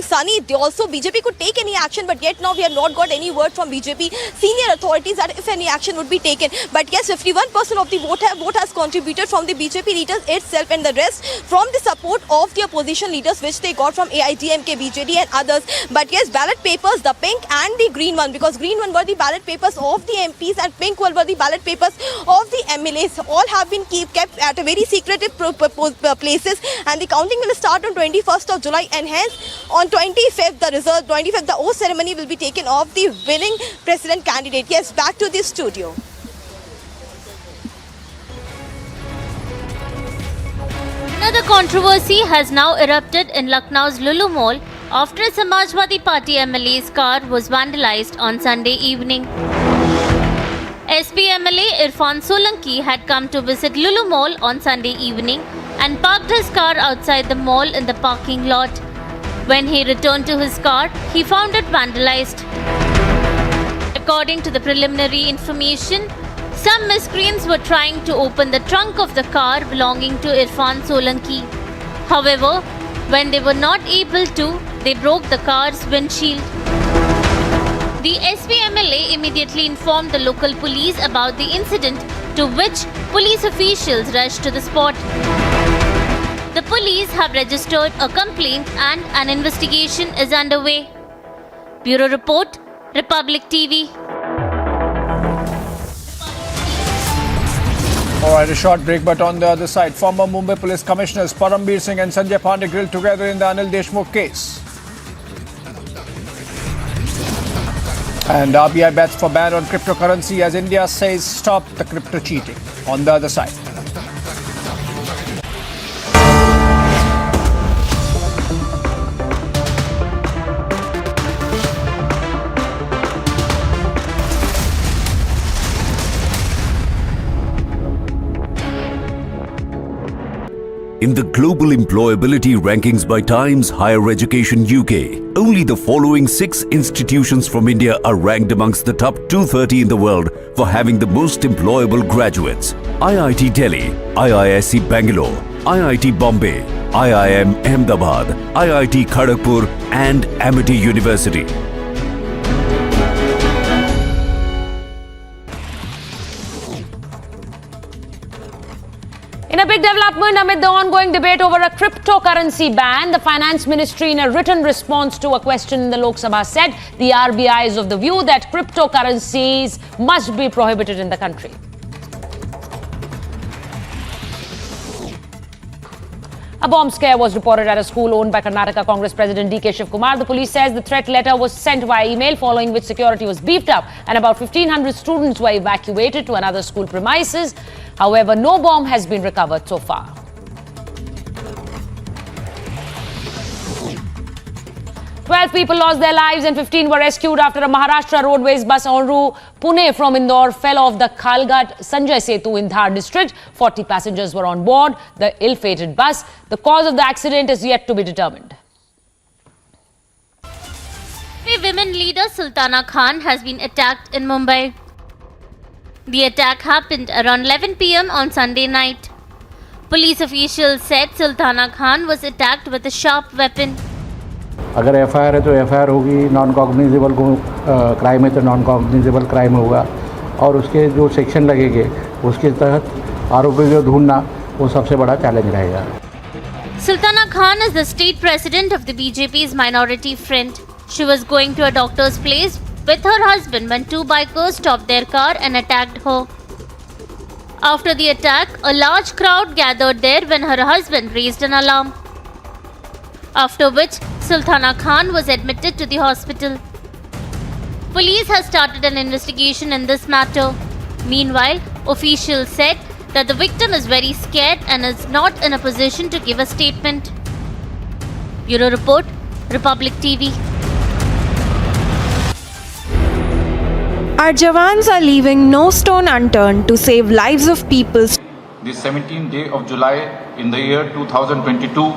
Sunny. They also BJP could take any action, but yet now we have not got any word from BJP senior authorities that if any action would be taken. But yes, 51% of the vote has contributed from the BJP leaders itself, and the rest from the support of the opposition leaders, which they got from AIDMK, BJD and others. But yes, ballot papers, the pink and the green one, because green one were the ballot papers of the MPs and pink one were the ballot papers of the MLAs, all have been kept at a very secretive places, and the counting will start on 21st of July, and hence on 25th the oath ceremony will be taken of the winning president candidate. Yes, back to the studio. Another controversy has now erupted in Lucknow's Lulu Mall after a Samajwadi Party MLA's car was vandalized on Sunday evening. SP MLA Irfan Solanki had come to visit Lulu Mall on Sunday evening and parked his car outside the mall in the parking lot. When he returned to his car, he found it vandalized. According to the preliminary information, some miscreants were trying to open the trunk of the car belonging to Irfan Solanki. However, when they were not able to, they broke the car's windshield. The SPMLA immediately informed the local police about the incident, to which police officials rushed to the spot. The police have registered a complaint and an investigation is underway. Bureau Report, Republic TV. All right, a short break, but on the other side, former Mumbai Police Commissioners Parambir Singh and Sanjay Pandey grilled together in the Anil Deshmukh case. And RBI bets for ban on cryptocurrency as India says stop the crypto cheating. On the other side. In the global employability rankings by Times Higher Education UK, only the following 6 institutions from India are ranked amongst the top 230 in the world for having the most employable graduates. IIT Delhi, IISc Bangalore, IIT Bombay, IIM Ahmedabad, IIT Kharagpur and Amity University. In a big development amid the ongoing debate over a cryptocurrency ban, the Finance Ministry, in a written response to a question in the Lok Sabha, said the RBI is of the view that cryptocurrencies must be prohibited in the country. A bomb scare was reported at a school owned by Karnataka Congress President D.K. Shiv Kumar. The police says the threat letter was sent via email, following which security was beefed up and about 1,500 students were evacuated to another school premises. However, no bomb has been recovered so far. 12 people lost their lives and 15 were rescued after a Maharashtra roadways bus en route Pune from Indore fell off the Khalghat Sanjay Setu in Dhar district. 40 passengers were on board the ill-fated bus. The cause of the accident is yet to be determined. Women leader Sultana Khan has been attacked in Mumbai. The attack happened around 11 p.m. on Sunday night. Police officials said Sultana Khan was attacked with a sharp weapon. अगर FIR है तो FIR होगी, non cognizable crime है तो non cognizable crime होगा और उसके जो सेक्शन लगेंगे उसके तहत आरोपी को ढूंढना वो सबसे बड़ा चैलेंज रहेगा. Sultana Khan is the state president of the BJP's minority front. She was going to a doctor's place with her husband when two bikers stopped their car and attacked her. After the attack, a large crowd gathered there when her husband raised an alarm. After which, Sultana Khan was admitted to the hospital. Police has started an investigation in this matter. Meanwhile, officials said that the victim is very scared and is not in a position to give a statement. Bureau Report, Republic TV. Our Jawans are leaving no stone unturned to save lives of people. The 17th day of July in the year 2022,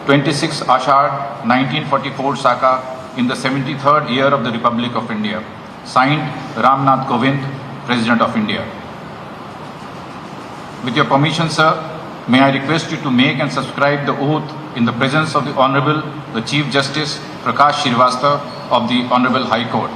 26 Ashad 1944 Saka, in the 73rd year of the Republic of India. Signed, Ramnath Kovind, President of India. With your permission, sir, may I request you to make and subscribe the oath in the presence of the Honorable, the Chief Justice Prakash Srivastava of the Honorable High Court.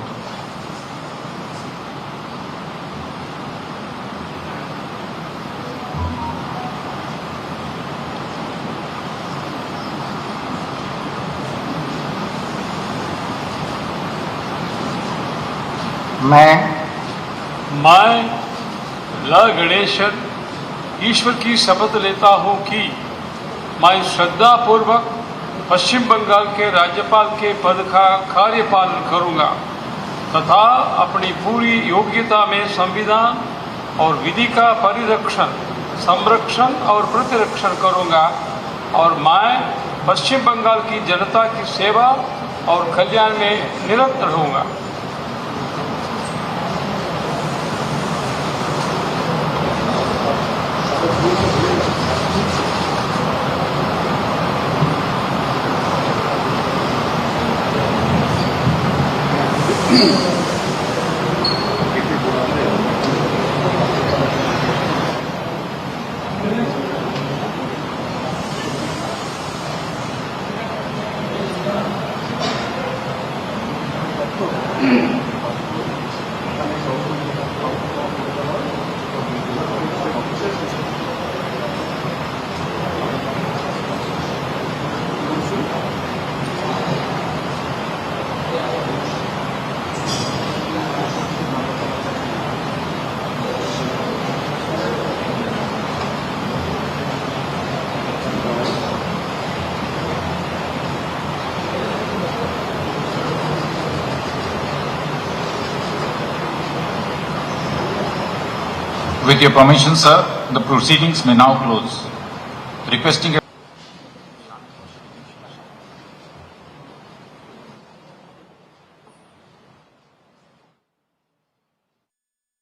मैं ल गणेशन ईश्वर की शपथ लेता हूँ कि मैं श्रद्धापूर्वक पश्चिम बंगाल के राज्यपाल के पद का कार्यपालन करूँगा तथा अपनी पूरी योग्यता में संविधान और विधि का परिरक्षण, संरक्षण और प्रतिरक्षण करूँगा और मैं पश्चिम बंगाल की जनता की सेवा और कल्याण में निरत रहूँगा. With your permission, sir, the proceedings may now close. Requesting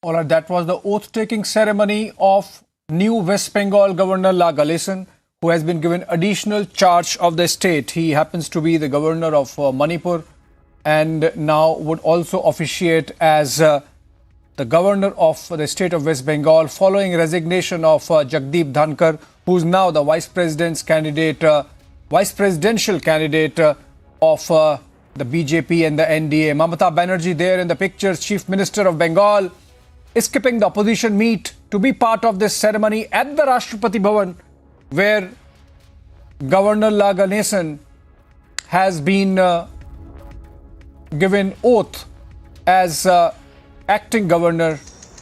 All right, that was the oath-taking ceremony of new West Bengal Governor La Galison, who has been given additional charge of the state. He happens to be the governor of Manipur and now would also officiate as the governor of the state of West Bengal following resignation of Jagdeep Dhankar, who is now the vice presidential candidate of the BJP and the NDA. Mamata Banerjee there in the pictures, Chief Minister of Bengal, is skipping the opposition meet to be part of this ceremony at the Rashtrapati Bhavan, where Governor La Galison has been given oath as acting governor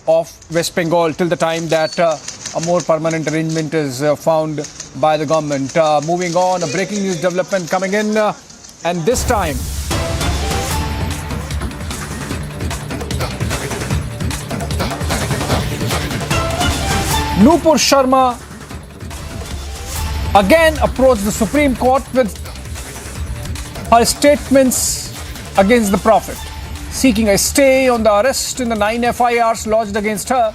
of West Bengal till the time that a more permanent arrangement is found by the government. Moving on, a breaking news development coming in, and this time Nupur Sharma again approached the Supreme Court with her statements against the Prophet, seeking a stay on the arrest in the 9 FIRs lodged against her.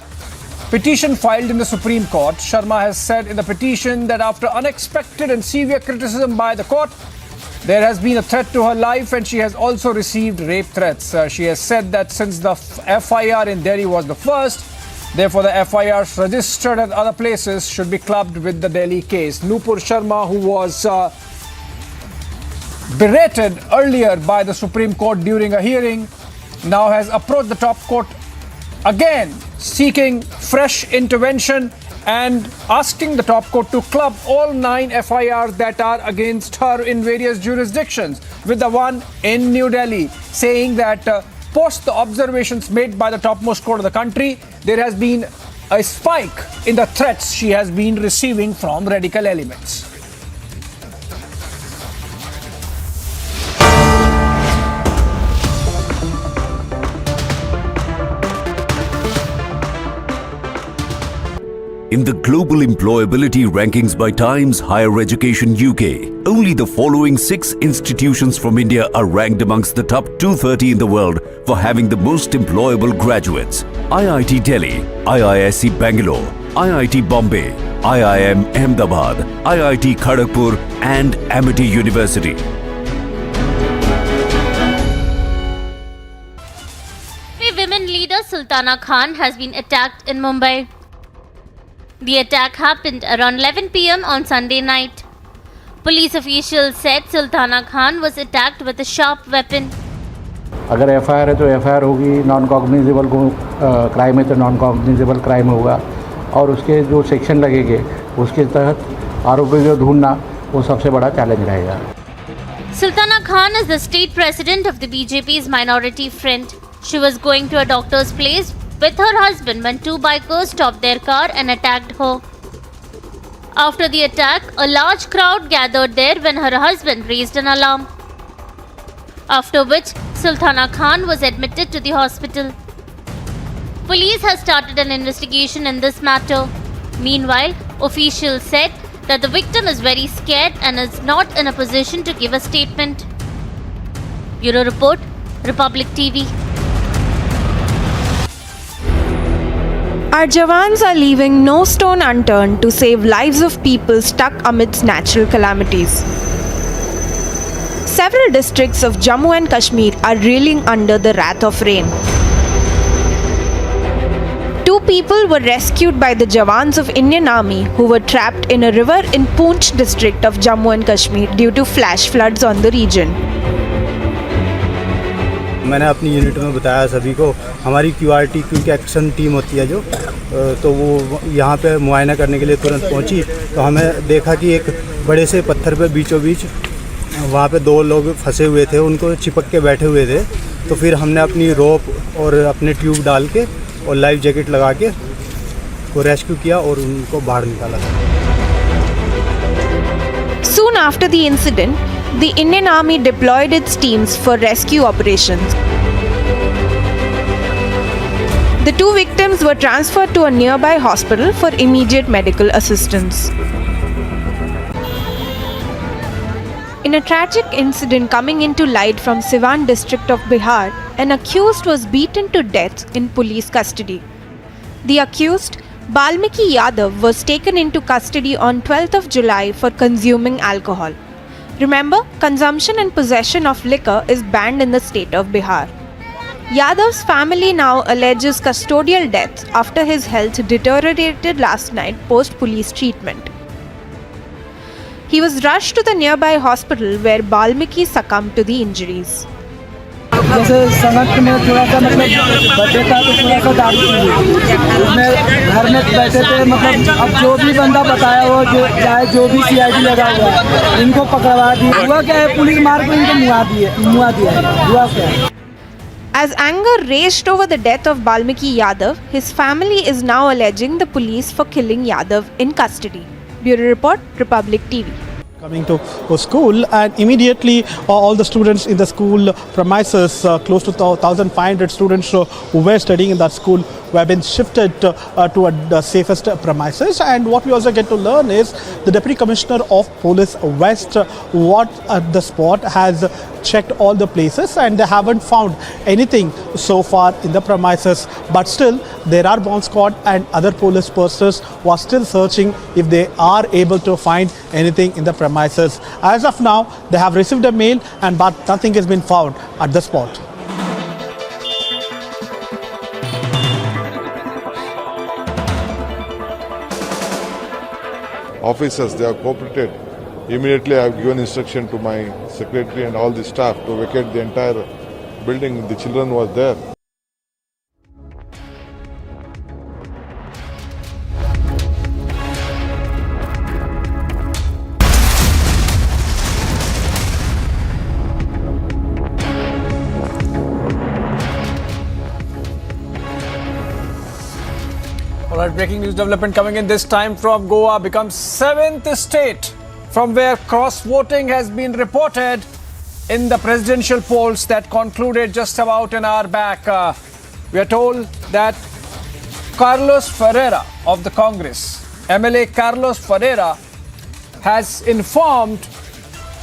Petition filed in the Supreme Court. Sharma has said in the petition that after unexpected and severe criticism by the court, there has been a threat to her life and she has also received rape threats. She has said that since the FIR in Delhi was the first, therefore the FIRs registered at other places should be clubbed with the Delhi case. Nupur Sharma, who was berated earlier by the Supreme Court during a hearing, now has approached the top court again, seeking fresh intervention and asking the top court to club all 9 FIRs that are against her in various jurisdictions with the one in New Delhi, saying that post the observations made by the topmost court of the country, there has been a spike in the threats she has been receiving from radical elements. In the global employability rankings by Times Higher Education UK, only the following 6 institutions from India are ranked amongst the top 230 in the world for having the most employable graduates. IIT Delhi, IISc Bangalore, IIT Bombay, IIM Ahmedabad, IIT Kharagpur and Amity University. Women leader Sultana Khan has been attacked in Mumbai. The attack happened around 11 p.m. on Sunday night. Police officials said Sultana Khan was attacked with a sharp weapon. अगर FIR है तो FIR होगी, non cognizable crime है तो non cognizable crime होगा और उसके जो सेक्शन लगेंगे उसके तहत आरोपी को ढूंढना वो सबसे बड़ा चैलेंज रहेगा. Sultana Khan is the state president of the BJP's Minority Front. She was going to a doctor's place with her husband when 2 bikers stopped their car and attacked her. After the attack, a large crowd gathered there when her husband raised an alarm. After which, Sultana Khan was admitted to the hospital. Police has started an investigation in this matter. Meanwhile, officials said that the victim is very scared and is not in a position to give a statement. Bureau Report, Republic TV. Our Jawans are leaving no stone unturned to save lives of people stuck amidst natural calamities. Several districts of Jammu and Kashmir are reeling under the wrath of rain. 2 people were rescued by the Jawans of Indian Army who were trapped in a river in Poonch district of Jammu and Kashmir due to flash floods on the region. मैंने अपनी unit में बताया सभी को, हमारी QRT quick action team होती है जो, तो वो यहाँ पे मुआयना करने के लिए तुरंत पहुँची, तो हमें देखा कि एक बड़े से पत्थर पे बीचों बीच वहाँ पे 2 लोग फंसे हुए थे, उनको चिपक के बैठे हुए थे. तो फिर हमने अपनी रोप और अपने ट्यूब डाल के और लाइफ जैकेट लगा के को रेस्क्यू किया और उनको बाहर निकाला. Soon after the incident, the Indian Army deployed its teams for rescue operations. The 2 victims were transferred to a nearby hospital for immediate medical assistance. In a tragic incident coming into light from Siwan district of Bihar, an accused was beaten to death in police custody. The accused, Balmiki Yadav, was taken into custody on 12th of July for consuming alcohol. Remember, consumption and possession of liquor is banned in the state of Bihar. Yadav's family now alleges custodial death after his health deteriorated last night post-police treatment. He was rushed to the nearby hospital where Balmiki succumbed to the injuries. जैसे सनक में थोड़ा सा मतलब birthday था तो थोड़ा सा दारू पी उसमें घर में बैठे थे, मतलब अब जो भी बंदा बताया वो जो चाहे जो भी CID लगा हुआ है इनको पकड़वा दिया. हुआ क्या है, पुलिस मार को इनको मुआ दिया है. हुआ क्या है? As anger raged over the death of Balmiki Yadav, his family is now alleging the police for killing Yadav in custody. Bureau Report, Republic TV. Coming to school, and immediately all the students in the school premises, close to 1,500 students who were studying in that school, have been shifted to the safest premises. And what we also get to learn is the Deputy Commissioner of Police West, at the spot, has checked all the places and they haven't found anything so far in the premises. But still, there are bomb squad and other police persons who are still searching if they are able to find anything in the premises. As of now, they have received a mail but nothing has been found at the spot. Officers, they have cooperated. Immediately I have given instruction to my secretary and all the staff to vacate the entire building. The children was there. All right, breaking news development coming in this time from Goa becomes 7th state from where cross-voting has been reported in the presidential polls that concluded just about an hour back. We are told that Carlos Ferreira of the Congress, MLA Carlos Ferreira, has informed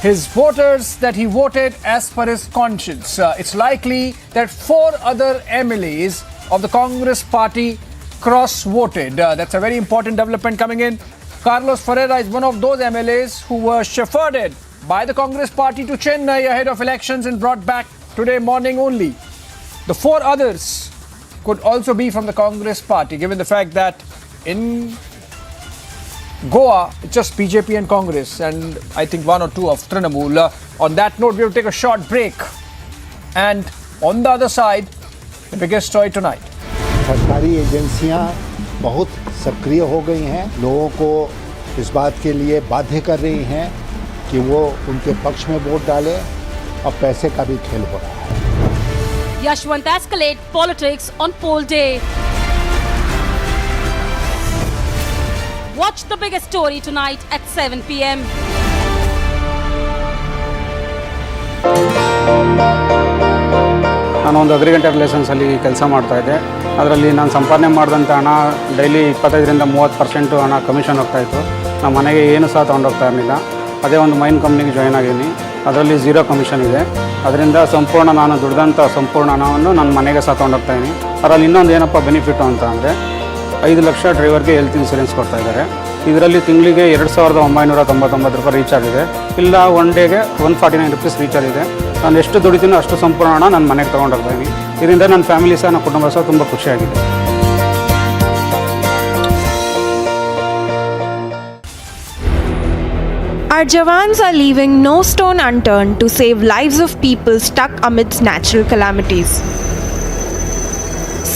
his voters that he voted as per his conscience. It's likely that 4 other MLAs of the Congress party cross-voted. That's a very important development coming in. Carlos Ferreira is one of those MLAs who were shepherded by the Congress party to Chennai ahead of elections and brought back today morning only. The 4 others could also be from the Congress party, given the fact that in Goa, it's just BJP and Congress, and I think 1 or 2 of Trinamool. On that note, we will take a short break. And on the other side, the biggest story tonight. सरकारी एजेंसियां बहुत सक्रिय हो गई हैं, लोगों को इस बात के लिए बाध्य कर रही हैं कि वो उनके पक्ष में वोट डालें और पैसे का भी खेल हो रहा है. Yashwant escalate politics on poll day. Watch the biggest story tonight at 7 p.m. ನಾನು ಒಂದು ಅಗ್ರಿಕಲ್ಚರ್ ರಿಲೇಷನ್ಸಲ್ಲಿ ಕೆಲಸ ಮಾಡ್ತಾಯಿದ್ದೆ. ಅದರಲ್ಲಿ ನಾನು ಸಂಪಾದನೆ ಮಾಡಿದಂಥ ಹಣ ಡೈಲಿ 25ರಿಂದ 30% ಹಣ ಕಮಿಷನ್ ಹೋಗ್ತಾಯಿತ್ತು. ನಮ್ಮ ಮನೆಗೆ ಏನು ಸಹ ತೊಗೊಂಡೋಗ್ತಾ ಇರಲಿಲ್ಲ. ಅದೇ ಒಂದು ಮೈನ್ ಕಂಪ್ನಿಗೆ ಜಾಯ್ನ್ ಆಗಿದ್ದೀನಿ. ಅದರಲ್ಲಿ 0 ಕಮಿಷನ್ ಇದೆ. ಅದರಿಂದ ಸಂಪೂರ್ಣ ನಾನು ದುಡ್ದಂಥ ಸಂಪೂರ್ಣ ಹಣವನ್ನು ನನ್ನ ಮನೆಗೆ ಸಹ ತೊಗೊಂಡೋಗ್ತಾಯಿದ್ದೀನಿ. ಅದರಲ್ಲಿ ಇನ್ನೊಂದು ಏನಪ್ಪ ಬೆನಿಫಿಟು ಅಂತ ಅಂದರೆ 5 ಲಕ್ಷ ಡ್ರೈವರ್ಗೆ ಹೆಲ್ತ್ ಇನ್ಸೂರೆನ್ಸ್ ಕೊಡ್ತಾಯಿದ್ದಾರೆ. ಇದರಲ್ಲಿ ತಿಂಗಳಿಗೆ 2,999 ರೂಪಾಯಿ ರೀಚಾರ್ಜ್ ಇದೆ. ಇಲ್ಲ ಒನ್ ಡೇಗೆ 149 ರೂಪೀಸ್ ರೀಚಾರ್ಜ್ ಇದೆ. ನಾನು ಎಷ್ಟು ದುಡಿತೀನೋ ಅಷ್ಟು ಸಂಪೂರ್ಣ ಹಣ ನನ್ನ ಮನೆಗೆ ತೊಗೊಂಡೋಗ್ತೀನಿ. ಇದರಿಂದ ನನ್ನ ಫ್ಯಾಮಿಲಿ ಸಹ ನನ್ನ ಕುಟುಂಬ ಸಹ ತುಂಬ ಖುಷಿಯಾಗಿದೆ. Our Jawans are leaving no stone unturned to save lives of people stuck amidst natural calamities.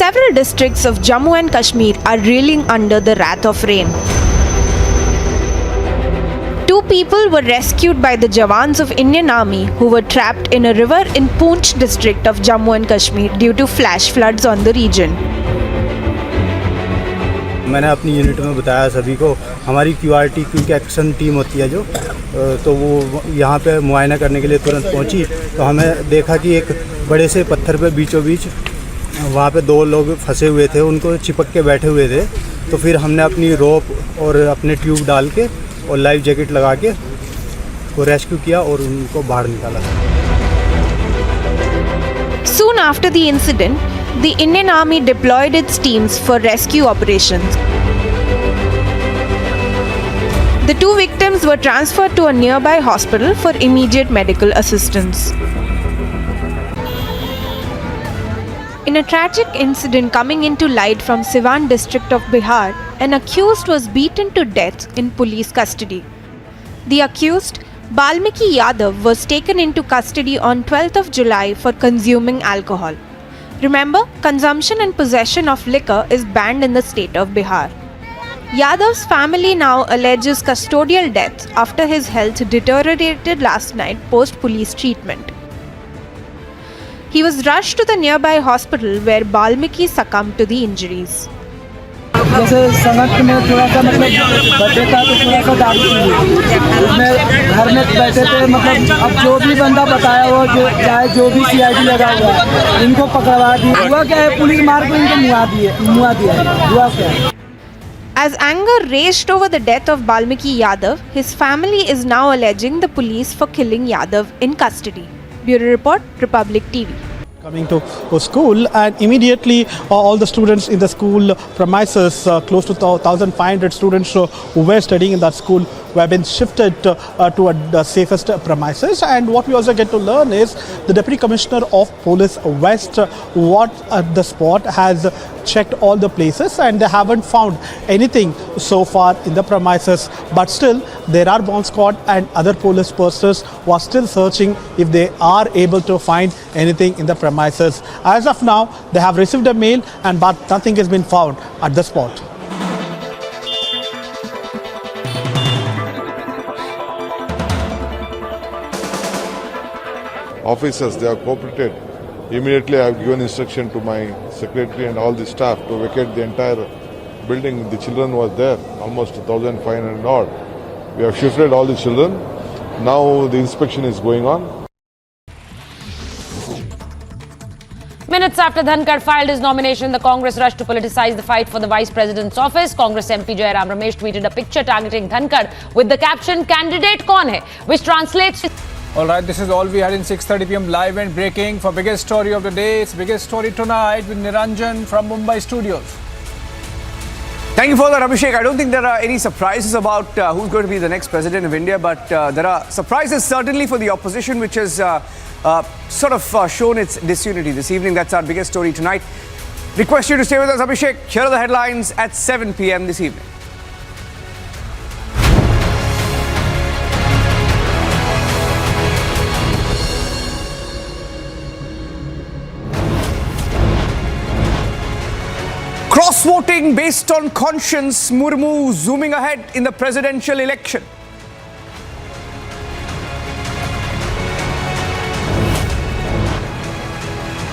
Several districts of Jammu and Kashmir are reeling under the wrath of rain. 2 people were rescued by the Jawans of Indian Army who were trapped in a river in Poonch district of Jammu and Kashmir due to flash floods on the region. मैंने अपनी unit में बताया सभी को, हमारी QRT quick action team होती है जो, तो वो यहाँ पे मुआयना करने के लिए तुरंत पहुँची. तो हमें देखा कि एक बड़े से पत्थर पे बीचों बीच वहाँ पे 2 लोग फंसे हुए थे, उनको चिपक के बैठे हुए थे. तो फिर हमने अपनी रोप और अपने ट्यूब डाल के और लाइफ जैकेट लगा के वो रेस्क्यू किया और उनको बाहर निकाला. Soon after the incident, the Indian Army deployed its teams for rescue operations. The 2 victims were transferred to a nearby hospital for immediate medical assistance. In a tragic incident coming into light from Siwan district of Bihar, an accused was beaten to death in police custody. The accused, Balmiki Yadav, was taken into custody on 12th of July for consuming alcohol. Remember, consumption and possession of liquor is banned in the state of Bihar. Yadav's family now alleges custodial death after his health deteriorated last night post-police treatment. He was rushed to the nearby hospital where Balmiki succumbed to the injuries. जैसे संगत में थोड़ा सा मतलब birthday था तो थोड़ा सा दारू पी ली, उसमें घर में बैठे थे। मतलब अब जो भी बंदा बताया वो जो चाहे जो भी CID लगा हुआ है इनको पकड़वा दी। हुआ क्या है, पुलिस मार को इनको मुआ दिया है। हुआ क्या है? As anger raged over the death of Balmiki Yadav, his family is now alleging the police for killing Yadav in custody. Bureau Report, Republic TV. Coming to school, and immediately all the students in the school premises, close to 1,500 students who were studying in that school, have been shifted to the safest premises. And what we also get to learn is the Deputy Commissioner of Police West, what at the spot, has checked all the places and they haven't found anything so far in the premises. But still, there are bomb squad and other police personnel who are still searching if they are able to find anything in the premises. As of now, they have received a mail but nothing has been found at the spot. Officers, they have cooperated. Immediately I have given instruction to my secretary and all the staff to vacate the entire building. The children was there, almost 1,500 odd. We have shifted all the children. Now the inspection is going on. Minutes after Dhankar filed his nomination, the Congress rushed to politicize the fight for the Vice President's office. Congress MP Jairam Ramesh tweeted a picture targeting Dhankar with the caption, "Candidate kaun hai?" which translates... All right, this is all we had in 6:30 p.m. live and breaking. For biggest story of the day, it's biggest story tonight with Niranjan from Mumbai studios. Thank you for that, Abhishek. I don't think there are any surprises about who's going to be the next president of India, but there are surprises certainly for the opposition, which has sort of shown its disunity this evening. That's our biggest story tonight. Request you to stay with us, Abhishek. Here are the headlines at 7 p.m. this evening. Cross-voting based on conscience, Murmu zooming ahead in the presidential election.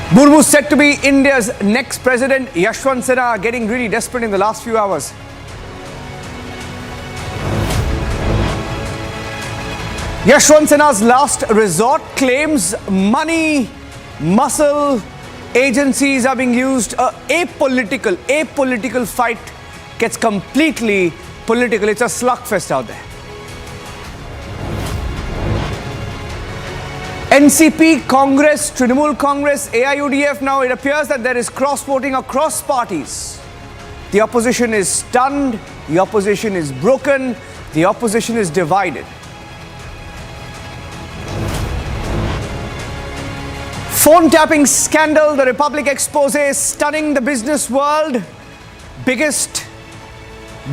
Murmu said to be India's next president. Yashwant Sena getting really desperate in the last few hours. Yashwant Sena's last resort claims money, muscle, agencies are being used. A political fight gets completely political. It's a slugfest out there. NCP, Congress, Trinamool Congress, AIUDF, now it appears that there is cross-voting across parties. The opposition is stunned, the opposition is broken, the opposition is divided. Phone tapping scandal, the Republic expose stunning the business world. Biggest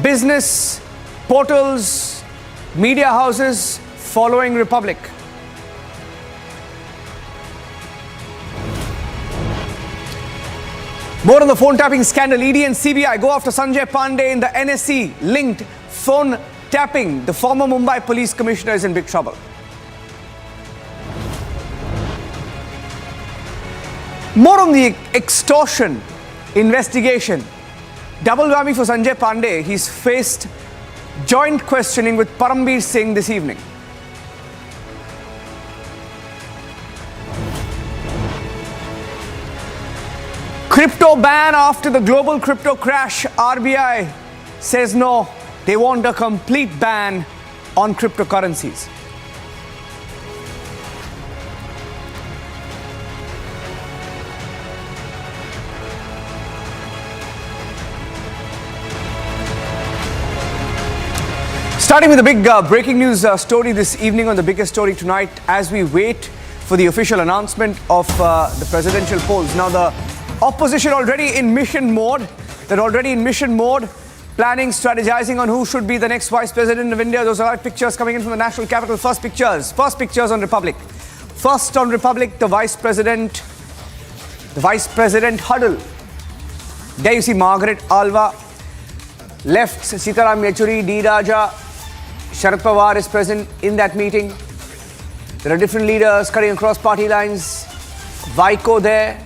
business portals, media houses following Republic. More on the phone tapping scandal. ED and CBI go after Sanjay Pandey in the NSE linked phone tapping. The former Mumbai police commissioner is in big trouble. More on the extortion investigation. Double whammy for Sanjay Pandey. He's faced joint questioning with Parambir Singh this evening. Crypto ban after the global crypto crash. RBI says no, they want a complete ban on cryptocurrencies. Starting with the big breaking news story this evening on the biggest story tonight as we wait for the official announcement of the presidential polls. Now the opposition already in mission mode. They're already in mission mode, planning, strategizing on who should be the next vice president of India. Those are live pictures coming in from the national capital. First pictures on Republic. First on Republic, the vice president huddle. There you see Margaret Alva. Left, Sitaram Yechuri, D. Raja. Sharad Pawar is present in that meeting. There are different leaders cutting across party lines. Vaiko there.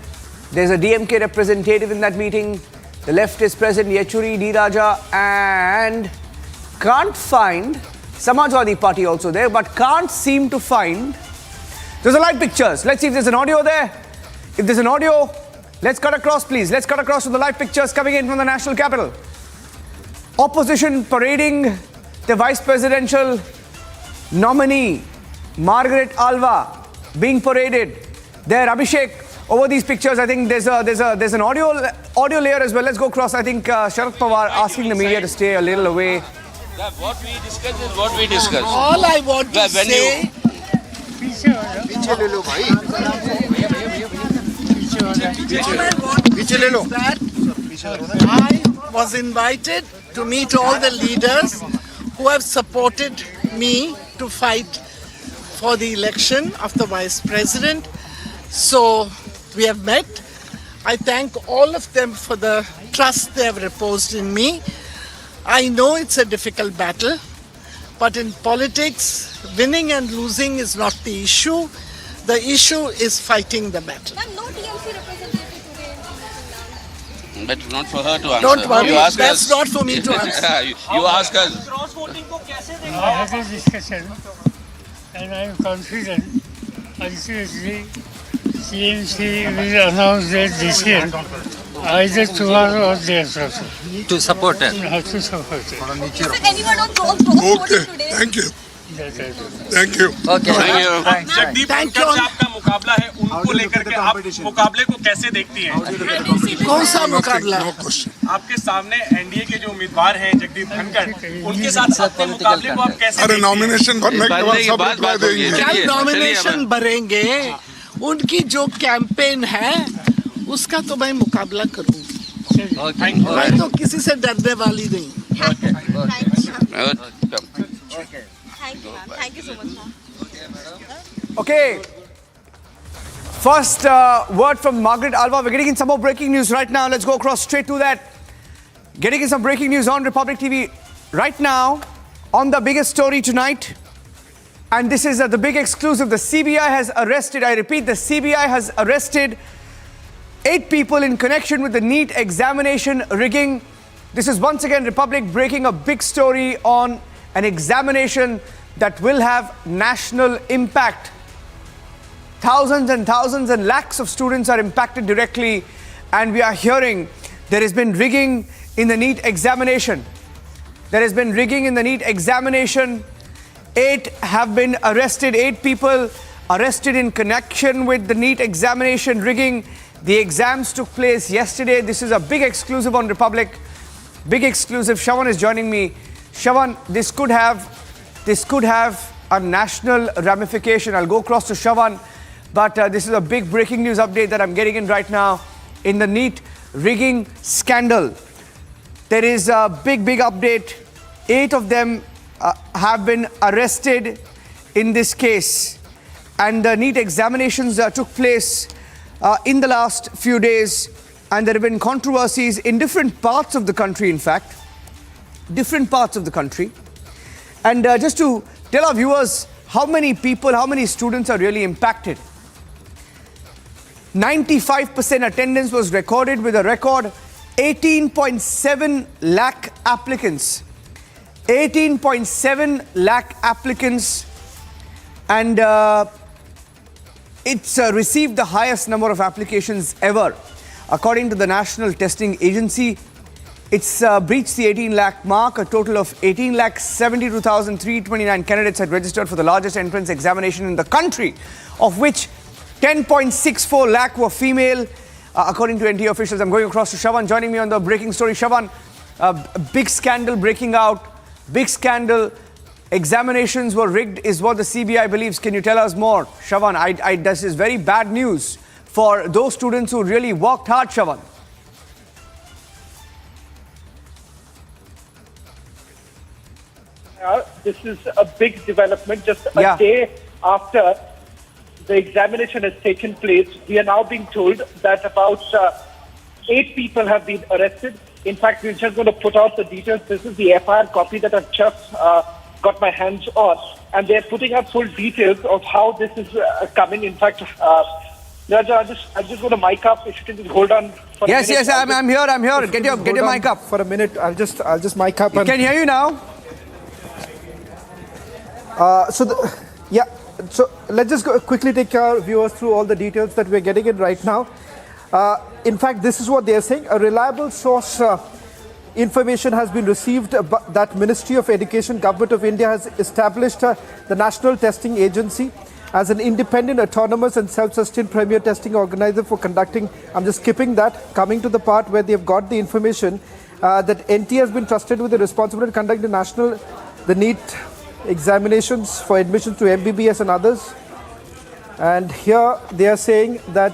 There's a DMK representative in that meeting. The left is present, Yechuri, D. Raja, and can't find Samajwadi Party also there, but can't seem to find. There's a live pictures. Let's see if there's an audio there. If there's an audio, let's cut across, please. Let's cut across to the live pictures coming in from the national capital. Opposition parading the vice presidential nominee, Margaret Alva, being paraded there. Abhishek, over these pictures, I think there's an audio layer as well. Let's go across. I think Sharad Pawar asking the media to stay a little away. What we discuss is what we discuss. All I want to say. I was invited to meet all the leaders who have supported me to fight for the election of the vice president. So we have met. I thank all of them for the trust they have reposed in me. I know it's a difficult battle, but in politics, winning and losing is not the issue. The issue is fighting the battle. But it's not for her to answer. Don't worry, You ask that's us. not for me to answer. You ask us. I had a discussion and I am confident ultimately CMC will announce their decision either tomorrow or day after. To support her. To support her. Anyone on cross-voting today? Thank you. Thank you. Okay. Thank you. Jagdeep Dhankhar से आपका मुकाबला है, उनको लेकर के आप मुकाबले को कैसे देखती हैं? कौन सा मुकाबला? आपके सामने एनडीए के जो उम्मीदवार हैं जगदीप धनखड़, उनके साथ अपने मुकाबले को आप कैसे? अरे नॉमिनेशन भरने के बाद सब रिप्लाई देंगे। क्या नॉमिनेशन चलिए, भरेंगे? उनकी जो कैंपेन है, उसका तो मैं मुकाबला करूँ। मैं तो किसी से डरने वाली नहीं। Thank you so much, ma'am. Okay. First word from Margaret Alva. We're getting in some more breaking news right now. Let's go across straight to that. Getting in some breaking news on Republic TV right now on the biggest story tonight. And this is the big exclusive. The CBI has arrested, I repeat, the CBI has arrested 8 people in connection with the NEET examination rigging. This is once again Republic breaking a big story on an examination that will have national impact. Thousands and thousands and lakhs of students are impacted directly, and we are hearing there has been rigging in the NEET examination. There has been rigging in the NEET examination. 8 have been arrested, 8 people arrested in connection with the NEET examination rigging. The exams took place yesterday. This is a big exclusive on Republic. Big exclusive. Shawan is joining me. Shawan, this could have a national ramification. I'll go across to Shawan, but this is a big breaking news update that I'm getting in right now. In the NEET rigging scandal, there is a big update. 8 of them have been arrested in this case, and the NEET examinations took place in the last few days, and there have been controversies in different parts of the country, in fact. Different parts of the country. And just to tell our viewers how many people, how many students are really impacted. 95% attendance was recorded with a record 18.7 lakh applicants. 18.7 lakh applicants, and it's received the highest number of applications ever. According to the National Testing Agency, it's breached the 18 lakh mark. A total of 18,72,329 candidates had registered for the largest entrance examination in the country, of which 10.64 lakh were female, according to NTO officials. I'm going across to Shawan, joining me on the breaking story. Shawan, big scandal breaking out, big scandal. Examinations were rigged is what the CBI believes. Can you tell us more? Shawan, this is very bad news for those students who really worked hard, Shawan. This is a big development. Just a day after the examination has taken place, we are now being told that about 8 people have been arrested. In fact, we're just going to put out the details. This is the FIR copy that I've just got my hands on. And they're putting out full details of how this is coming. In fact, Nirajan, I'm just going to mic up. If you can just hold on for a minute. Yes, I'm here. Get your mic up for a minute. I'll just mic up. Can hear you now. So let's just quickly take our viewers through all the details that we're getting in right now. In fact, this is what they're saying. A reliable source information has been received that Ministry of Education, Government of India has established the National Testing Agency as an independent, autonomous and self-sustained premier testing organizer for conducting, I'm just skipping that, coming to the part where they've got the information that NT has been trusted with the responsibility to conduct the NEET examinations for admissions to MBBS and others. And here they are saying that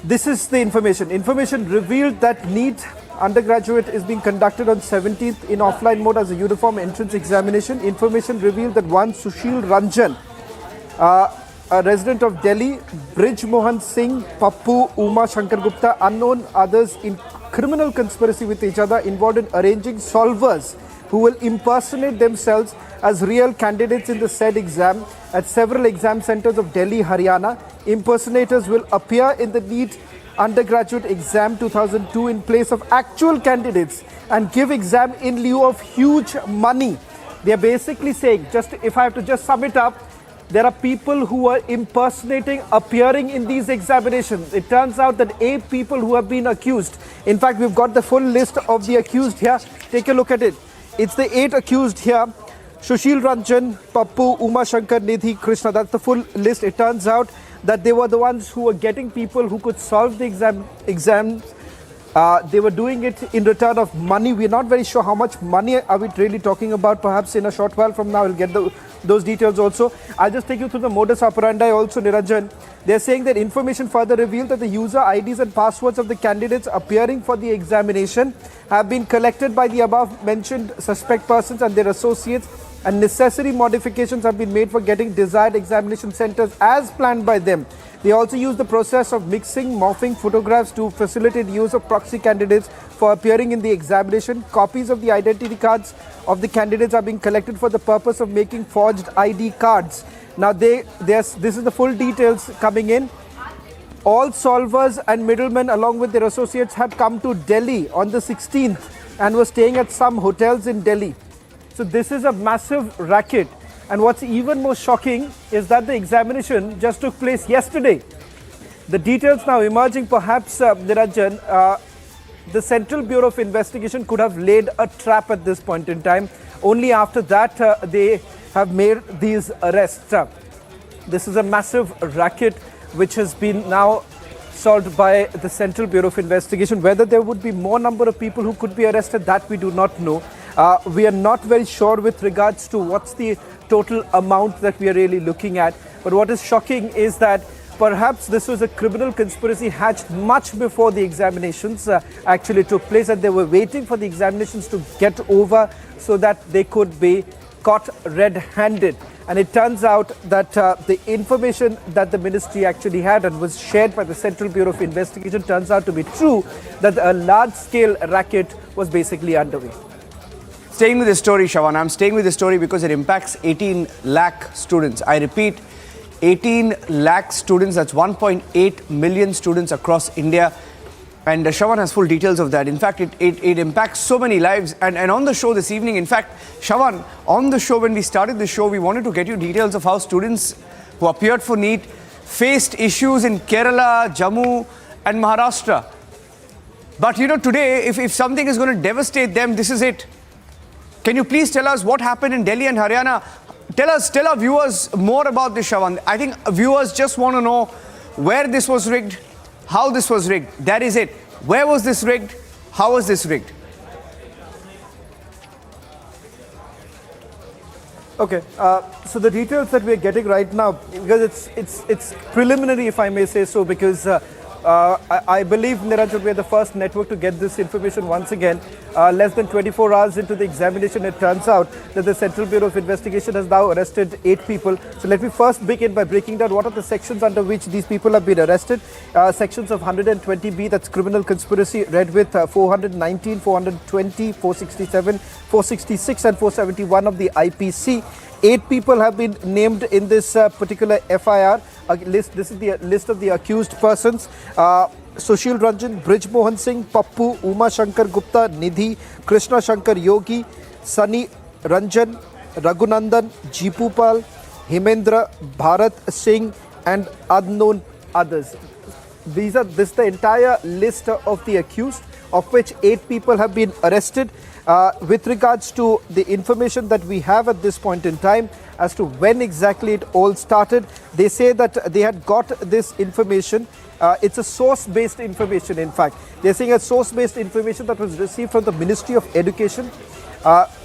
this is the information. Information revealed that NEET undergraduate is being conducted on 17th in offline mode as a uniform entrance examination. Information revealed that one Sushil Ranjan, a resident of Delhi, Brij Mohan Singh, Pappu, Uma Shankar Gupta, unknown others in criminal conspiracy with each other involved in arranging solvers who will impersonate themselves as real candidates in the said exam at several exam centers of Delhi, Haryana. Impersonators will appear in the NEET undergraduate exam 2002 in place of actual candidates and give exam in lieu of huge money. They are basically saying, if I have to just sum it up, there are people who are impersonating, appearing in these examinations. It turns out that 8 people who have been accused. In fact, we've got the full list of the accused here. Take a look at it. It's the 8 accused here. Sushil Ranjan, Pappu, Uma Shankar, Nidhi, Krishna. That's the full list. It turns out that they were the ones who were getting people who could solve the exams. They were doing it in return of money. We're not very sure how much money are we really talking about. Perhaps in a short while from now, we'll get those details also. I'll just take you through the modus operandi also, Niranjan. They're saying that information further revealed that the user IDs and passwords of the candidates appearing for the examination have been collected by the above mentioned suspect persons and their associates, and necessary modifications have been made for getting desired examination centers as planned by them. They also use the process of mixing, morphing photographs to facilitate use of proxy candidates for appearing in the examination. Copies of the identity cards of the candidates are being collected for the purpose of making forged ID cards. Now, this is the full details coming in. All solvers and middlemen along with their associates had come to Delhi on the 16th and were staying at some hotels in Delhi. So this is a massive racket. And what's even more shocking is that the examination just took place yesterday. The details now emerging, perhaps, Niranjan, the Central Bureau of Investigation could have laid a trap at this point in time. Only after that, they have made these arrests. This is a massive racket which has been now solved by the Central Bureau of Investigation. Whether there would be more number of people who could be arrested, that we do not know. We are not very sure with regards to what's the total amount that we are really looking at. But what is shocking is that perhaps this was a criminal conspiracy hatched much before the examinations actually took place, and they were waiting for the examinations to get over so that they could be caught red-handed. And it turns out that the information that the ministry actually had and was shared by the Central Bureau of Investigation turns out to be true, that a large-scale racket was basically underway. Staying with this story, Shawan, I'm staying with this story because it impacts 18 lakh students. I repeat, 18 lakh students, that's 1.8 million students across India. And Shawan has full details of that. In fact, it impacts so many lives. And on the show this evening, in fact, Shawan, on the show, when we started the show, we wanted to get you details of how students who appeared for NEET faced issues in Kerala, Jammu and Maharashtra. But you know, today, if something is going to devastate them, this is it. Can you please tell us what happened in Delhi and Haryana? Tell our viewers more about this, Shawan. I think viewers just want to know where this was rigged, how this was rigged. That is it. Where was this rigged? How was this rigged? Okay, so the details that we're getting right now, because it's preliminary, if I may say so, because I believe, Niranjan, we are the first network to get this information once again. Less than 24 hours into the examination, it turns out that the Central Bureau of Investigation has now arrested 8 people. So let me first begin by breaking down what are the sections under which these people have been arrested. Sections of 120B, that's criminal conspiracy, read with 419, 420, 467, 466 and 471 of the IPC. 8 people have been named in this particular FIR. list. This is the list of the accused persons. Sushil Ranjan, Brij Mohan Singh, Pappu, Uma Shankar Gupta, Nidhi, Krishna Shankar Yogi, Sunny Ranjan, Raghunandan, Jeepupal, Himendra, Bharat Singh, and unknown others. This is the entire list of the accused, of which 8 people have been arrested. With regards to the information that we have at this point in time as to when exactly it all started, they say that they had got this information. It's a source-based information, in fact. They're saying a source-based information that was received from the Ministry of Education,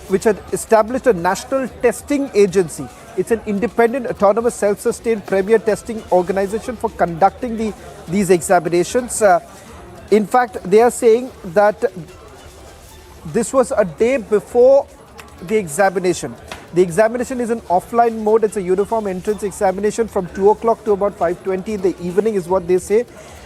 which had established a national testing agency. It's an independent, autonomous, self-sustained premier testing organization for conducting these examinations. In fact, they are saying that this was a day before the examination. The examination is in offline mode. It's a uniform entrance examination from 2 o'clock to about 5:20 in the evening is what they say.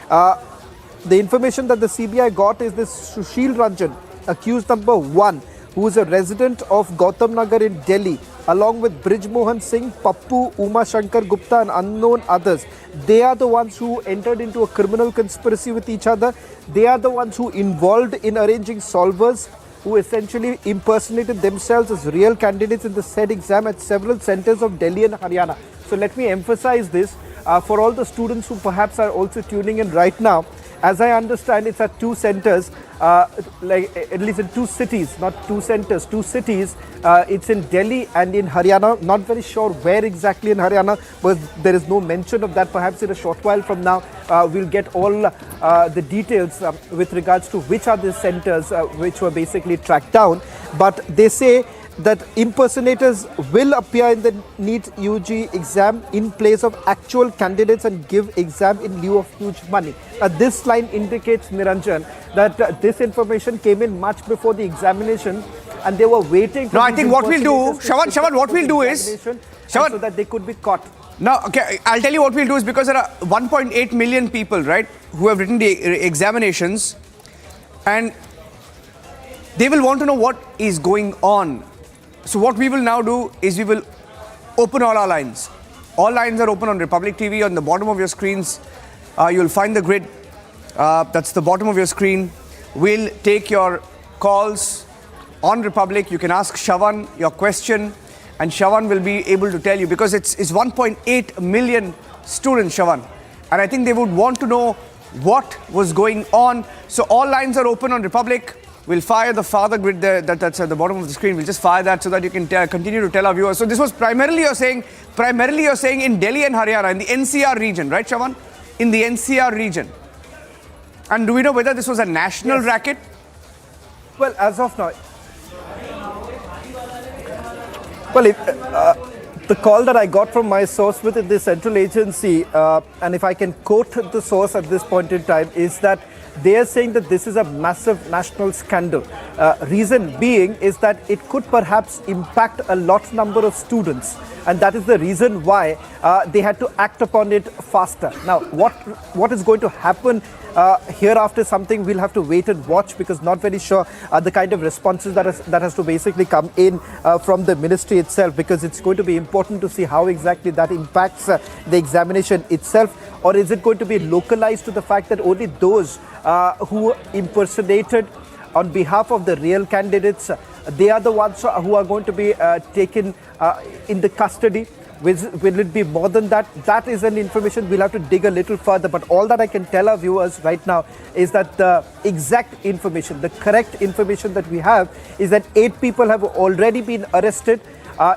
The information that the CBI got is this Sushil Ranjan, accused number 1, who is a resident of Gautam Nagar in Delhi, along with Brij Mohan Singh, Pappu, Uma Shankar Gupta and unknown others. They are the ones who entered into a criminal conspiracy with each other. They are the ones who involved in arranging solvers, who essentially impersonated themselves as real candidates in the said exam at several centers of Delhi and Haryana. So let me emphasize this for all the students who perhaps are also tuning in right now. As I understand, it's at 2 centers, like at least in 2 cities, not 2 centers, 2 cities. It's in Delhi and in Haryana. Not very sure where exactly in Haryana, but there is no mention of that. Perhaps in a short while from now, we'll get all the details with regards to which are the centers which were basically tracked down. But they say that impersonators will appear in the NEET UG exam in place of actual candidates and give exam in lieu of huge money. This line indicates, Niranjan, that this information came in much before the examination and they were waiting for... No, I think what we'll do, Shawan, what we'll do is... so that they could be caught. No, okay, I'll tell you what we'll do is, because there are 1.8 million people, right, who have written the examinations, and they will want to know what is going on. So what we will now do is we will open all our lines. All lines are open on Republic TV. On the bottom of your screens, you'll find the grid. That's the bottom of your screen. We'll take your calls on Republic. You can ask Shawan your question, and Shawan will be able to tell you, because it's 1.8 million students, Shawan. And I think they would want to know what was going on. So all lines are open on Republic. We'll fire the father grid there, that's at the bottom of the screen. We'll just fire that so that you can continue to tell our viewers. So this was primarily you're saying in Delhi and Haryana, in the NCR region, right, Shawan? In the NCR region. And do we know whether this was a national racket? Well, as of now... Well, the call that I got from my source within the central agency, and if I can quote the source at this point in time, is that they are saying that this is a massive national scandal. Reason being is that it could perhaps impact a lot number of students, and that is the reason why they had to act upon it faster. Now, what is going to happen hereafter, something we'll have to wait and watch, because not very sure the kind of responses that has to basically come in from the ministry itself, because it's going to be important to see how exactly that impacts the examination itself. Or is it going to be localized to the fact that only those who impersonated on behalf of the real candidates, they are the ones who are going to be taken in the custody? Will it be more than that? That is an information we'll have to dig a little further. But all that I can tell our viewers right now is that the exact information, the correct information that we have is that 8 people have already been arrested.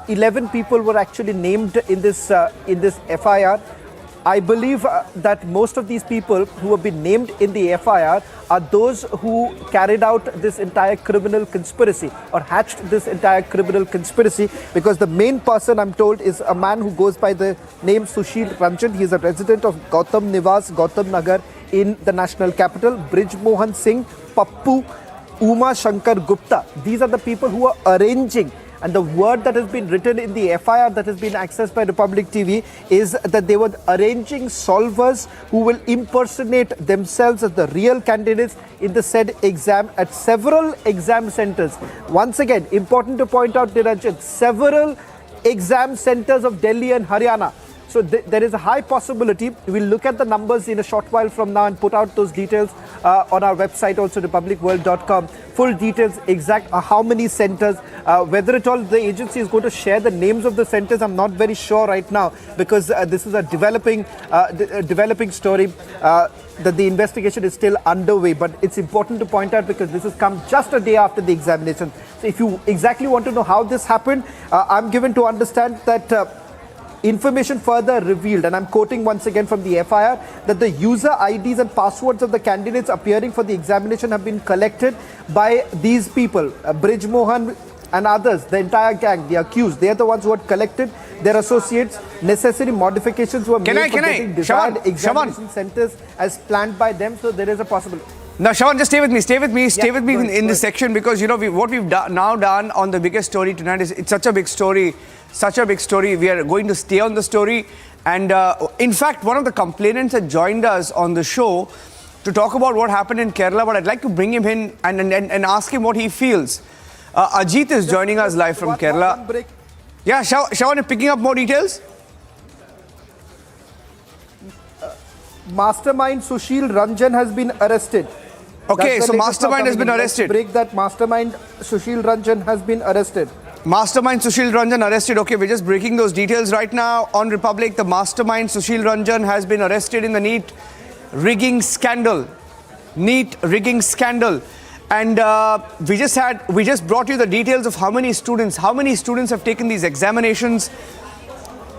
11 people were actually named in this FIR. I believe that most of these people who have been named in the FIR are those who carried out this entire criminal conspiracy or hatched this entire criminal conspiracy, because the main person, I'm told, is a man who goes by the name Sushil Ranjan. He is a resident of Gautam Nivas, Gautam Nagar in the national capital. Brij Mohan Singh, Pappu, Uma Shankar Gupta. These are the people who are arranging. And the word that has been written in the FIR that has been accessed by Republic TV is that they were arranging solvers who will impersonate themselves as the real candidates in the said exam at several exam centers. Once again, important to point out, Niranjan, several exam centers of Delhi and Haryana, So there is a high possibility. We'll look at the numbers in a short while from now and put out those details on our website, also republicworld.com. Full details, exact how many centers, whether at all the agency is going to share the names of the centers, I'm not very sure right now, because this is a developing story. That the investigation is still underway, but it's important to point out because this has come just a day after the examination. So if you exactly want to know how this happened, I'm given to understand that information further revealed, and I'm quoting once again from the FIR, that the user IDs and passwords of the candidates appearing for the examination have been collected by these people, Bridge Mohan and others, the entire gang, the accused. They are the ones who had collected their associates. Necessary modifications were made for getting desired examination centers as planned by them. So there is a possibility. Now, Shawan, just stay with me in this section, because you know what we've now done on the biggest story tonight is it's such a big story. We are going to stay on the story, and in fact, one of the complainants had joined us on the show to talk about what happened in Kerala. But I'd like to bring him in and ask him what he feels. Ajit is joining us live from Kerala. Yeah, Shawan, picking up more details. Mastermind Sushil Ranjan has been arrested. Okay, so Mastermind has been arrested. Break that. Mastermind Sushil Ranjan has been arrested. Mastermind Sushil Ranjan arrested. Okay, we're just breaking those details right now on Republic. The Mastermind Sushil Ranjan has been arrested in the NEET rigging scandal. And we just brought you the details of how many students have taken these examinations.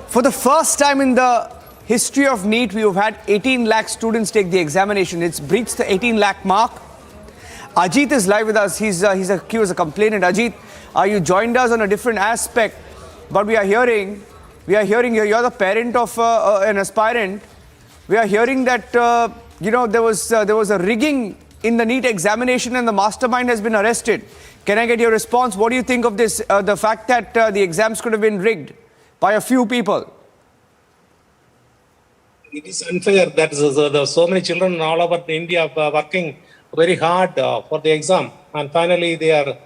For the first time in the history of NEET, we have had 18 lakh students take the examination. It's breached the 18 lakh mark. Ajit is live with us. He was a complainant. Ajit, you joined us on a different aspect, but we are hearing you're the parent of an aspirant. We are hearing that there was a rigging in the NEET examination and the mastermind has been arrested. Can I get your response? What do you think of this? The fact that the exams could have been rigged by a few people. It is unfair that so many children all over India are working very hard for the exam, and finally they are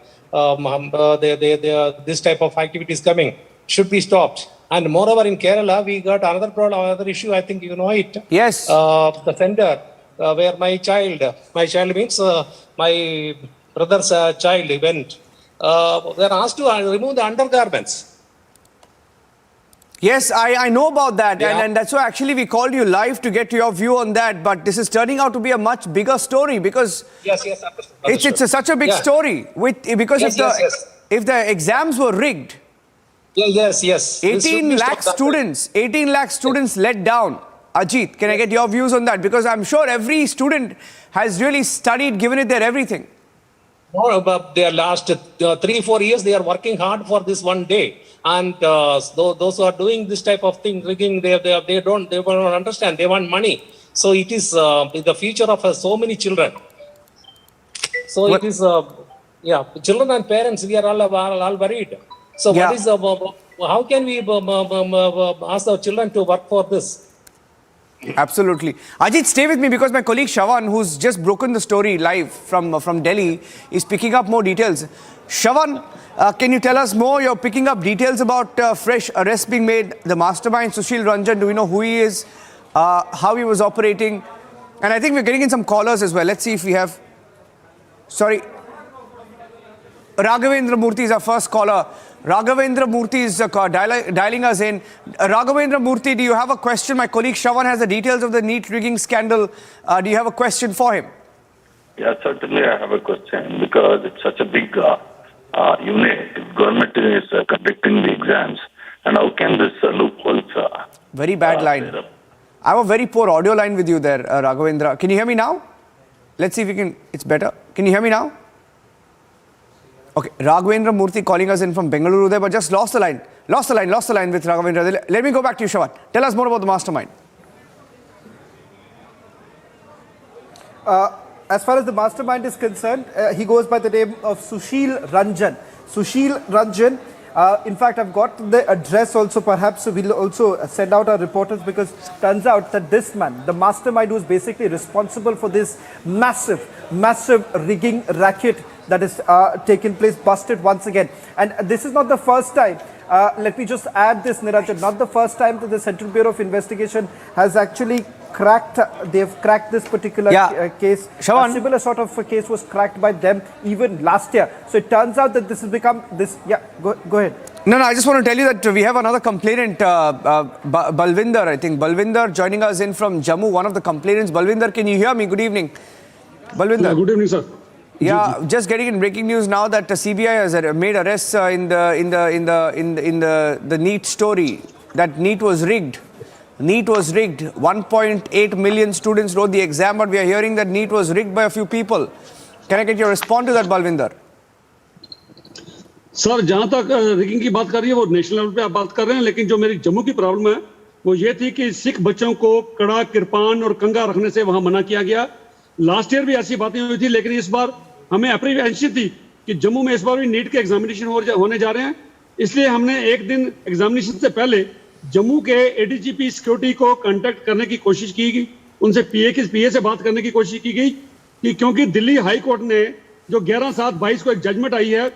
this type of activities coming should be stopped. And moreover, in Kerala, we got another problem, another issue. I think you know it. Yes. The center where my child means my brother's child went. They are asked to remove the undergarments. Yes, I know about that, and that's why actually we called you live to get your view on that. But this is turning out to be a much bigger story, because it's such a big story. If the exams were rigged, 18 lakh students let down. Ajit, can I get your views on that? Because I'm sure every student has really studied, given it their everything. No, but their last 3-4 years, they are working hard for this one day. And those who are doing this type of thing, rigging, they don't understand. They want money. So it is the future of so many children. So it is, children and parents, we are all worried. So what is how can we ask our children to work for this? Absolutely. Ajit, stay with me, because my colleague Shawan, who's just broken the story live from Delhi, is picking up more details. Shawan, can you tell us more? You're picking up details about fresh arrests being made. The mastermind, Sushil Ranjan, do we know who he is, how he was operating? And I think we're getting in some callers as well. Let's see if we have... Sorry. Raghavendra Murthy is our first caller. Raghavendra Murthy is dialing us in. Raghavendra Murthy, do you have a question? My colleague Shawan has the details of the NEET rigging scandal. Do you have a question for him? Yeah, certainly I have a question, because it's such a big unit. Government is conducting the exams, and how can this loopholes... Very bad line. I have a very poor audio line with you there, Raghavendra. Can you hear me now? Let's see if we can... It's better. Can you hear me now? Okay, Raghavendra Murthy calling us in from Bengaluru there, but just lost the line with Raghavendra. Let me go back to you, Shawan. Tell us more about the mastermind. As far as the mastermind is concerned, he goes by the name of Sushil Ranjan. Sushil Ranjan In fact, I've got the address also. Perhaps we'll also send out our reporters, because turns out that this man, the mastermind who's basically responsible for this massive rigging racket that is taken place, busted once again. And this is not the first time. Let me just add this, Niranjan, not the first time that the Central Bureau of Investigation has actually they've cracked this particular case. Shawan. A similar sort of a case was cracked by them even last year. So it turns out that this has become this. Yeah, go ahead. No, I just want to tell you that we have another complainant, Balvinder, I think. Balvinder joining us in from Jammu, one of the complainants. Balvinder, can you hear me? Good evening. Balvinder. Good evening, sir. Yeah, just getting in breaking news now that the CBI has made arrests in the NEET story. That NEET was rigged. NEET was rigged. 1.8 million students wrote the exam, but we are hearing that NEET was rigged by a few people. Can I get your response to that, Balvinder? Sir, जहां तक rigging की बात कर रही है वो national level पे आप बात कर रहे हैं, लेकिन जो मेरी जम्मू की प्रॉब्लम है वो ये थी कि सिख बच्चों को कड़ा, किरपान और कंगा रखने से वहां मना किया गया। लास्ट ईयर भी ऐसी बातें हुई थी, लेकिन इस बार हमें अप्रीहेंशन थी कि जम्मू में इस बार भी नीट के एग्जामिनेशन होने जा रहे हैं, इसलिए हमने एक दिन एग्जामिनेशन से पहले जम्मू के एडीजीपी सिक्योरिटी को कांटेक्ट करने की कोशिश की गई, उनसे पीए से बात करने की कोशिश की गई कि क्योंकि दिल्ली हाई कोर्ट ने जो 11/7/22 को एक जजमेंट आई है,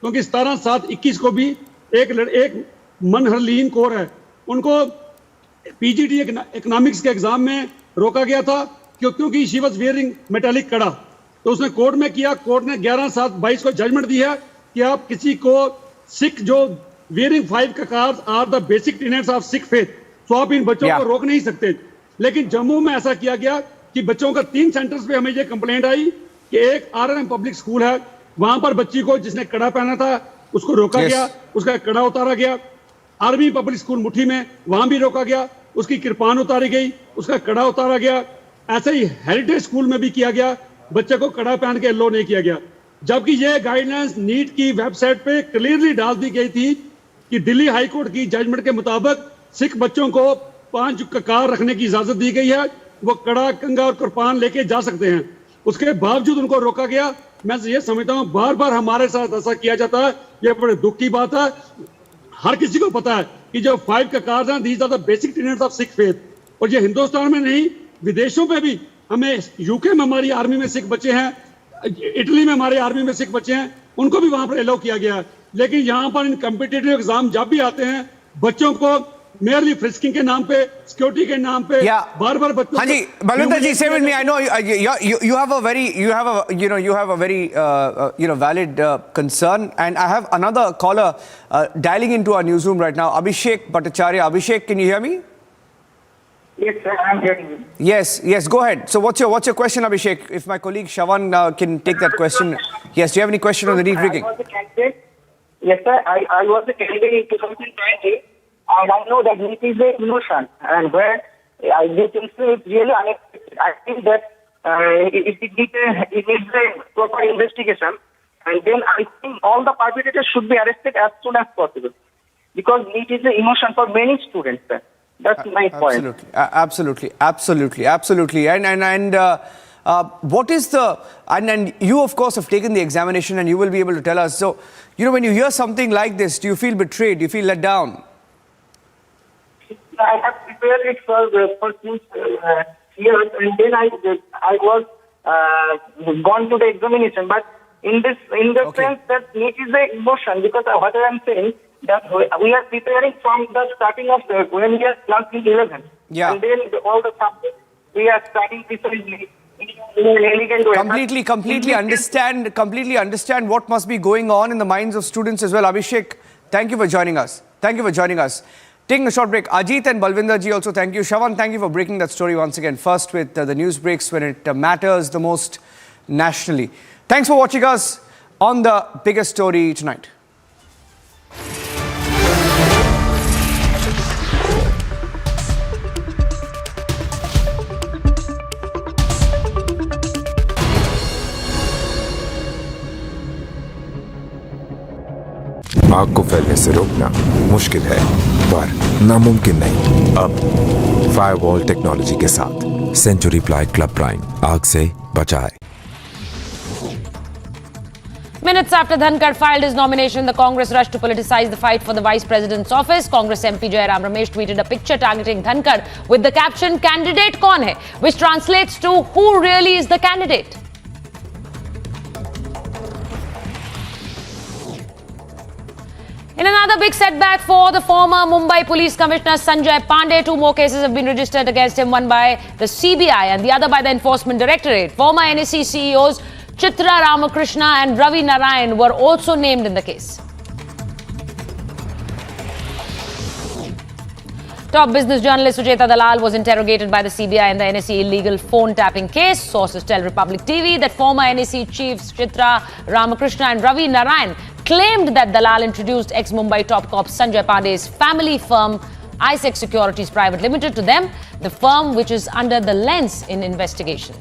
क्योंकि 17/7/21 को भी एक मनहरलीन कौर है, उनको पीजीटी इकोनॉमिक्स के एग्जाम में रोका गया था क्योंकि शी वाज वेयरिंग मेटालिक कड़ा। तो उसने कोर्ट में किया, कोर्ट ने 11/7/22 को जजमेंट दिया कि आप किसी को सिख जो wearing 5 kakars are the basic tenets of Sikh faith, तो आप इन बच्चों को रोक नहीं सकते। लेकिन जम्मू में ऐसा किया गया कि बच्चों का 3 सेंटर्स पे हमें ये कंप्लेंट आई कि एक आरएनएम पब्लिक स्कूल है, वहां पर बच्ची को जिसने कड़ा पहना था उसको रोका गया, उसका कड़ा उतारा गया। आर्मी पब्लिक स्कूल मुट्ठी में वहां भी रोका गया, उसकी कृपान उतारी गई, उसका कड़ा उतारा गया। ऐसे ही हेरिटेज स्कूल में भी किया गया, बच्चे को कड़ा पहन के अलाउ नहीं किया गया, जबकि यह गाइडलाइंस नीट की वेबसाइट पे क्लियरली डाल दी गई थी कि दिल्ली हाई कोर्ट की जजमेंट के मुताबिक सिख बच्चों को 5 ककार रखने की इजाजत दी गई है, वो कड़ा, कंगा और कुर्बान लेके जा सकते हैं। उसके बावजूद उनको रोका गया। मैं ये समझता हूँ बार बार हमारे साथ ऐसा किया जाता है, ये बड़े दुख की बात है। हर किसी को पता है कि जो 5 ककार हैं, these are the basic tenets of Sikh faith, और ये हिंदुस्तान में नहीं विदेशों में भी, हमें यूके में हमारी आर्मी में सिख बच्चे हैं, इटली में हमारे आर्मी में सिख बच्चे हैं, उनको भी वहां पर अलाउ किया गया। लेकिन यहाँ पर इन कॉम्पिटिटिव एग्जाम जब भी आते हैं, बच्चों को मेयरली फ्रिस्किंग के नाम पे, सिक्योरिटी के नाम पे बार-बार बच्चों हाँ जी, बलविंदर जी, stay with me. I know you have a very valid concern, and I have another caller dialing into our newsroom right now, Abhishek Bhattacharya. Abhishek, can you hear me? Yes, sir, I'm hearing you. Yes, go ahead. So what's your question, Abhishek? If my colleague Shawan can take that question. Yes, do you have any question on the NEET rigging? Yes, sir, I was a candidate in 2020, and I know that NEET is an emotion, and where this is really unexpected. I think that it needs a proper investigation, and then I think all the perpetrators should be arrested as soon as possible, because NEET is an emotion for many students, sir. That's my point. Absolutely. And what is the, and you of course have taken the examination and you will be able to tell us. So, when you hear something like this, do you feel betrayed? Do you feel let down? I have prepared it for 6 years, and then I was gone to the examination. But in the sense that NEET is an emotion, because what I am saying, that we are preparing from the starting of when we are class 11. Yeah. And then all the subjects we are studying precisely. Completely understand what must be going on in the minds of students as well. Abhishek, thank you for joining us. Taking a short break, Ajit and Balvinder ji also thank you. Shawan, thank you for breaking that story once again. First with the news breaks when it matters the most nationally. Thanks for watching us on the biggest story tonight. आग को फैलने से रोकना मुश्किल है, पर नामुमकिन नहीं। अब फायरवॉल टेक्नोलॉजी के साथ सेंचुरी प्लाई क्लब प्राइम आग से बचाए। Minutes after Dhankar filed his nomination, the Congress rushed to politicize the fight for the Vice President's office. Congress MP Jairam Ramesh tweeted a picture targeting Dhankar with the caption, "Candidate kaun hai?" which translates to "Who really is the candidate?" In another big setback for the former Mumbai Police Commissioner Sanjay Pandey, 2 more cases have been registered against him, one by the CBI and the other by the Enforcement Directorate. Former NEC CEOs Chitra Ramakrishna and Ravi Narayan were also named in the case. Top business journalist Sucheta Dalal was interrogated by the CBI in the NEC illegal phone tapping case. Sources tell Republic TV that former NEC chiefs Chitra Ramakrishna and Ravi Narayan claimed that Dalal introduced ex-Mumbai top cop Sanjay Pandey's family firm ISEC Securities Private Limited to them, the firm which is under the lens in investigation.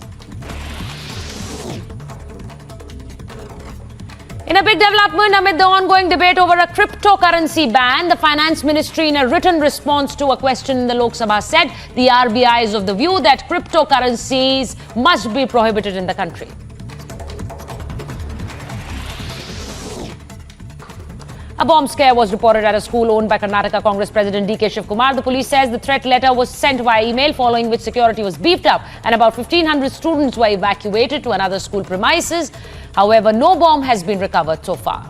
In a big development amid the ongoing debate over a cryptocurrency ban, the Finance Ministry, in a written response to a question in the Lok Sabha, said the RBI is of the view that cryptocurrencies must be prohibited in the country. A bomb scare was reported at a school owned by Karnataka Congress President D.K. Shiv Kumar. The police says the threat letter was sent via email, following which security was beefed up and about 1,500 students were evacuated to another school premises. However, no bomb has been recovered so far.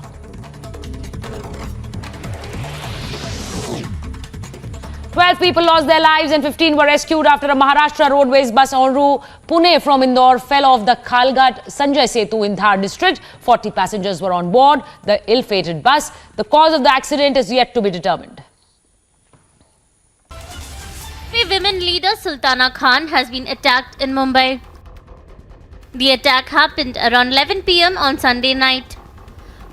Twelve people lost their lives and 15 were rescued after a Maharashtra Roadways bus en route Pune from Indore fell off the Khalghat Sanjay Setu in Dhar district. 40 passengers were on board the ill-fated bus. The cause of the accident is yet to be determined. Women leader Sultana Khan has been attacked in Mumbai. The attack happened around 11 p.m. on Sunday night.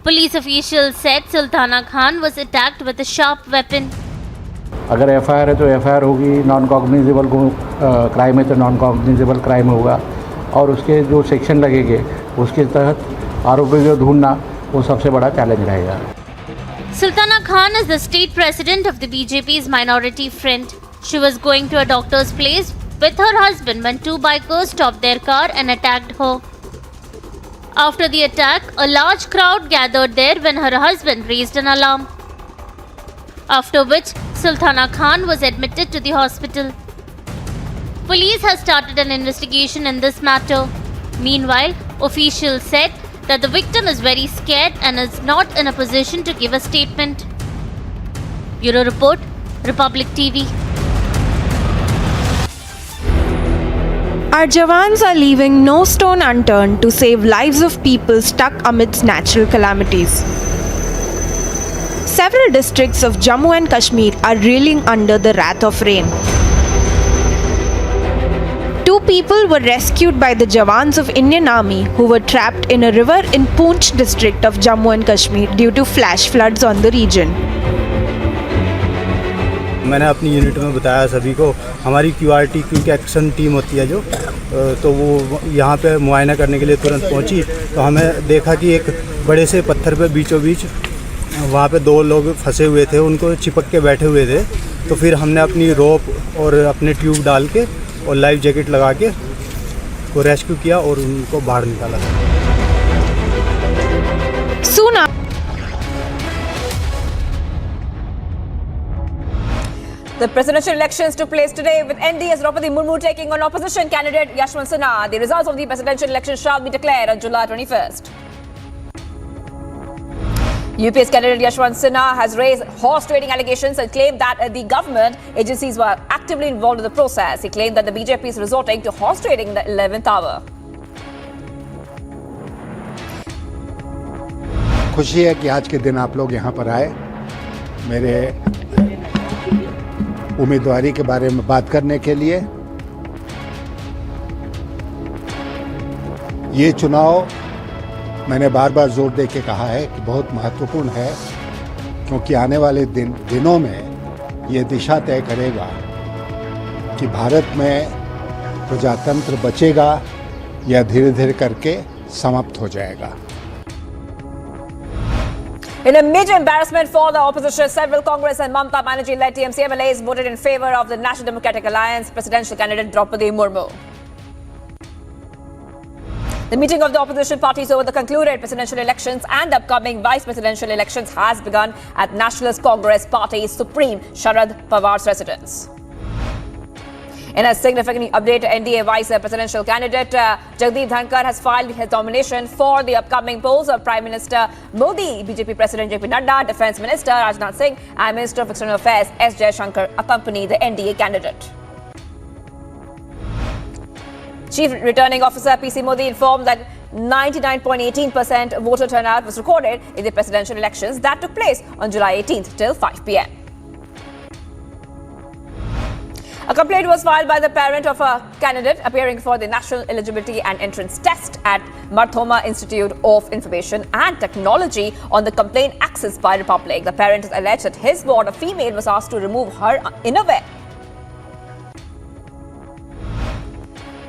Police officials said Sultana Khan was attacked with a sharp weapon. अगर FIR है तो FIR होगी, non cognizable crime है तो non cognizable crime होगा और उसके जो सेक्शन लगेंगे उसके तहत आरोपी को ढूंढना वो सबसे बड़ा चैलेंज रहेगा. Sultana Khan is the state president of the BJP's minority front. She was going to a doctor's place with her husband when 2 bikers stopped their car and attacked her. After the attack, a large crowd gathered there when her husband raised an alarm. After which, Sultana Khan was admitted to the hospital. Police has started an investigation in this matter. Meanwhile, officials said that the victim is very scared and is not in a position to give a statement. Bureau Report, Republic TV. Our Jawans are leaving no stone unturned to save lives of people stuck amidst natural calamities. Several districts of Jammu and Kashmir are reeling under the wrath of rain. 2 people were rescued by the Jawans of Indian Army who were trapped in a river in Poonch district of Jammu and Kashmir due to flash floods on the region. मैंने अपनी unit में बताया सभी को, हमारी QRT quick action team होती है जो, तो वो यहाँ पे मुआयना करने के लिए तुरंत पहुँची, तो हमें देखा कि एक बड़े से पत्थर पे बीचों बीच वहाँ पे 2 लोग फंसे हुए थे, उनको चिपक के बैठे हुए थे. तो फिर हमने अपनी रोप और अपने ट्यूब डाल के और लाइफ जैकेट लगा के वो रेस्क्यू किया और उनको बाहर निकाला. Soon The presidential elections took place today with NDA's Draupadi Murmu taking on opposition candidate Yashwant Sinha. The results of the presidential election shall be declared on July 21st. UP's candidate Yashwant Sinha has raised horse trading allegations and claimed that the government agencies were actively involved in the process. He claimed that the BJP is resorting to horse trading in the 11th hour. खुशी है कि आज के दिन आप लोग यहाँ पर आए मेरे उम्मीदवारी के बारे में बात करने के लिए. ये चुनाव मैंने बार बार जोर दे के कहा है कि बहुत महत्वपूर्ण है, क्योंकि आने वाले दिनों में ये दिशा तय करेगा कि भारत में प्रजातंत्र बचेगा या धीरे धीरे करके समाप्त हो जाएगा. In a major embarrassment for the opposition, several Congress and Mamata Banerjee-led TMC MLAs voted in favour of the National Democratic Alliance presidential candidate Draupadi Murmu. The meeting of the opposition parties over the concluded presidential elections and upcoming vice presidential elections has begun at Nationalist Congress Party's Supreme Sharad Pawar's residence. In a significant update, NDA vice presidential candidate Jagdeep Dhankar has filed his nomination for the upcoming polls of Prime Minister Modi. BJP President JP Nadda, Defence Minister Rajnath Singh and Minister of External Affairs S. Jaishankar accompany the NDA candidate. Chief Returning Officer PC Modi informed that 99.18% voter turnout was recorded in the presidential elections that took place on July 18th till 5 p.m. A complaint was filed by the parent of a candidate appearing for the National Eligibility and Entrance Test at Marthoma Institute of Information and Technology on the complaint accessed by Republic. The parent has alleged that his ward, a female, was asked to remove her innerwear.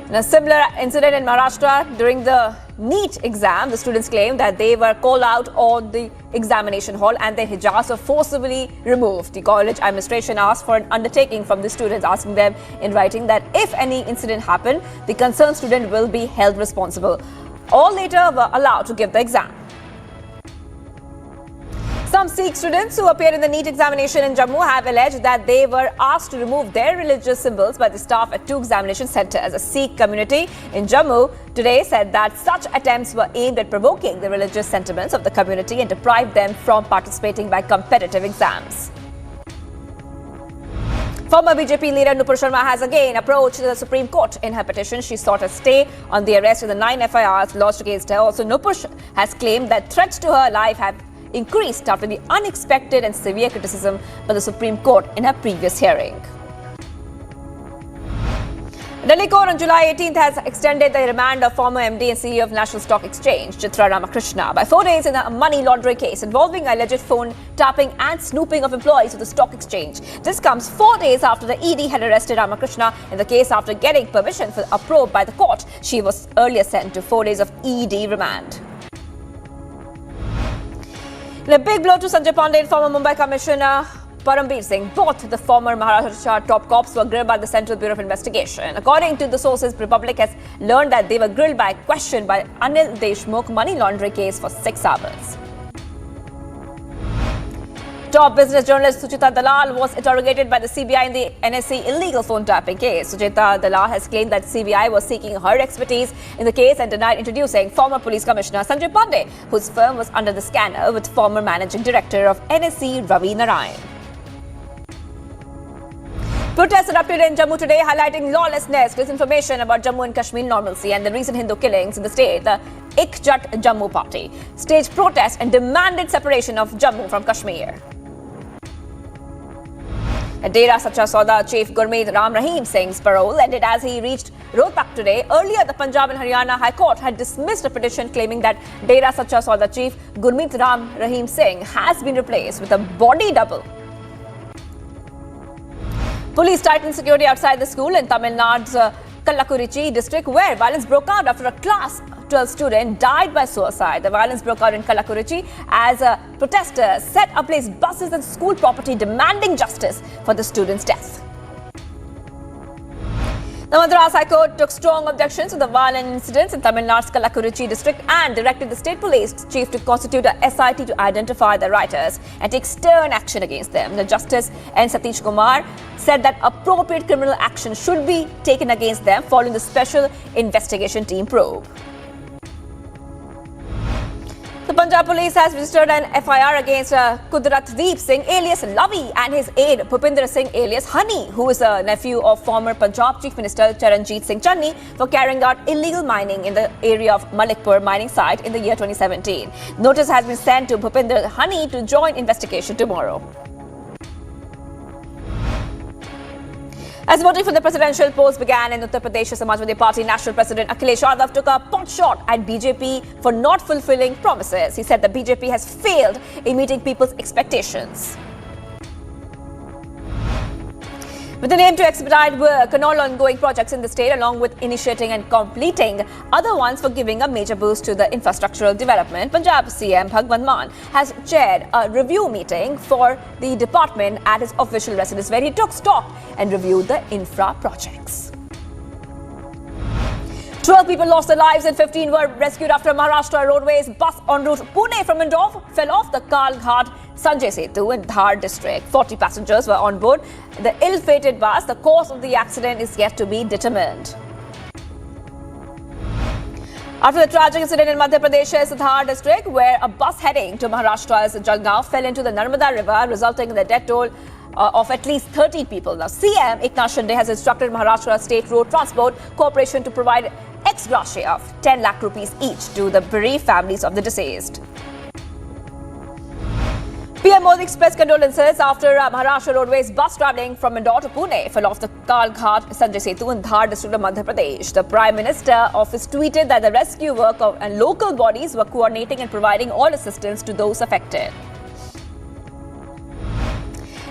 In a similar incident in Maharashtra, during the NEET exam, the students claimed that they were called out on the examination hall and their hijabs were forcibly removed. The college administration asked for an undertaking from the students, asking them in writing that if any incident happened, the concerned student will be held responsible. All later were allowed to give the exam. Some Sikh students who appeared in the NEET examination in Jammu have alleged that they were asked to remove their religious symbols by the staff at 2 examination centres. A Sikh community in Jammu today said that such attempts were aimed at provoking the religious sentiments of the community and deprived them from participating by competitive exams. Former BJP leader Nupur Sharma has again approached the Supreme Court. In her petition, she sought a stay on the arrest of the 9 FIRs lodged against her. Also, Nupur has claimed that threats to her life have increased after the unexpected and severe criticism by the Supreme Court in her previous hearing. Delhi Court on July 18th has extended the remand of former MD and CEO of National Stock Exchange, Chitra Ramakrishna, by 4 days in a money laundering case involving alleged phone tapping and snooping of employees of the stock exchange. This comes 4 days after the ED had arrested Ramakrishna in the case after getting permission for a probe by the court. She was earlier sent to 4 days of ED remand. In a big blow to Sanjay Pandey and former Mumbai Commissioner Parambir Singh, both the former Maharashtra top cops were grilled by the Central Bureau of Investigation. According to the sources, Republic has learned that they were grilled by questioned by Anil Deshmukh money laundering case for 6 hours. Top business journalist Suchita Dalal was interrogated by the CBI in the NSE illegal phone tapping case. Suchita Dalal has claimed that CBI was seeking her expertise in the case and denied introducing former police commissioner Sanjay Pandey, whose firm was under the scanner with former managing director of NSE Ravi Narayan. Protests erupted in Jammu today, highlighting lawlessness, disinformation about Jammu and Kashmir normalcy and the recent Hindu killings in the state. The Ik Jat Jammu party staged protests and demanded separation of Jammu from Kashmir. Dera Sacha Sauda Chief Gurmeet Ram Rahim Singh's parole ended as he reached Rohtak today. Earlier, the Punjab and Haryana High Court had dismissed a petition claiming that Dera Sacha Sauda Chief Gurmeet Ram Rahim Singh has been replaced with a body double. Police tightened security outside the school in Tamil Nadu's Kallakurichi district, where violence broke out after a class 12 student died by suicide. The violence broke out in Kallakurichi as protesters set ablaze buses and school property demanding justice for the student's death. The Madras High Court took strong objections to the violent incidents in Tamil Nadu's Kallakurichi district and directed the state police chief to constitute a SIT to identify the rioters and take stern action against them. The Justice N. Satish Kumar said that appropriate criminal action should be taken against them following the special investigation team probe. The Punjab police has registered an FIR against Kudratdeep Singh alias Lavi and his aide Bhupinder Singh alias Honey, who is a nephew of former Punjab Chief Minister Charanjit Singh Channi, for carrying out illegal mining in the area of Malikpur mining site in the year 2017. Notice has been sent to Bhupinder Honey to join investigation tomorrow. As voting for the presidential polls began in Uttar Pradesh, Samajwadi Party National President Akhilesh Yadav took a pot shot at BJP for not fulfilling promises. He said the BJP has failed in meeting people's expectations. With an aim to expedite work on all ongoing projects in the state, along with initiating and completing other ones for giving a major boost to the infrastructural development, Punjab CM Bhagwant Mann has chaired a review meeting for the department at his official residence, where he took stock and reviewed the infra projects. 12 people lost their lives and 15 were rescued after Maharashtra Roadways bus en route Pune from Indore fell off the Kalghat Sanjay Setu in Bihar district. 40 passengers were on board the ill-fated bus. The cause of the accident is yet to be determined. After the tragic incident in Madhya Pradesh's Bihar district, where a bus heading to Maharashtra's Jalgaon fell into the Narmada River, resulting in the death toll of at least 13 people. Now, CM Eknath Shinde has instructed Maharashtra State Road Transport Corporation to provide ex gratia of 10 lakh rupees each to the bereaved families of the deceased. PM Modi expressed condolences after Maharashtra Roadways bus travelling from Indore to Pune fell off the Kalghat Sanjay Setu in Bihar district of Madhya Pradesh. The Prime Minister office tweeted that the rescue work and local bodies were coordinating and providing all assistance to those affected.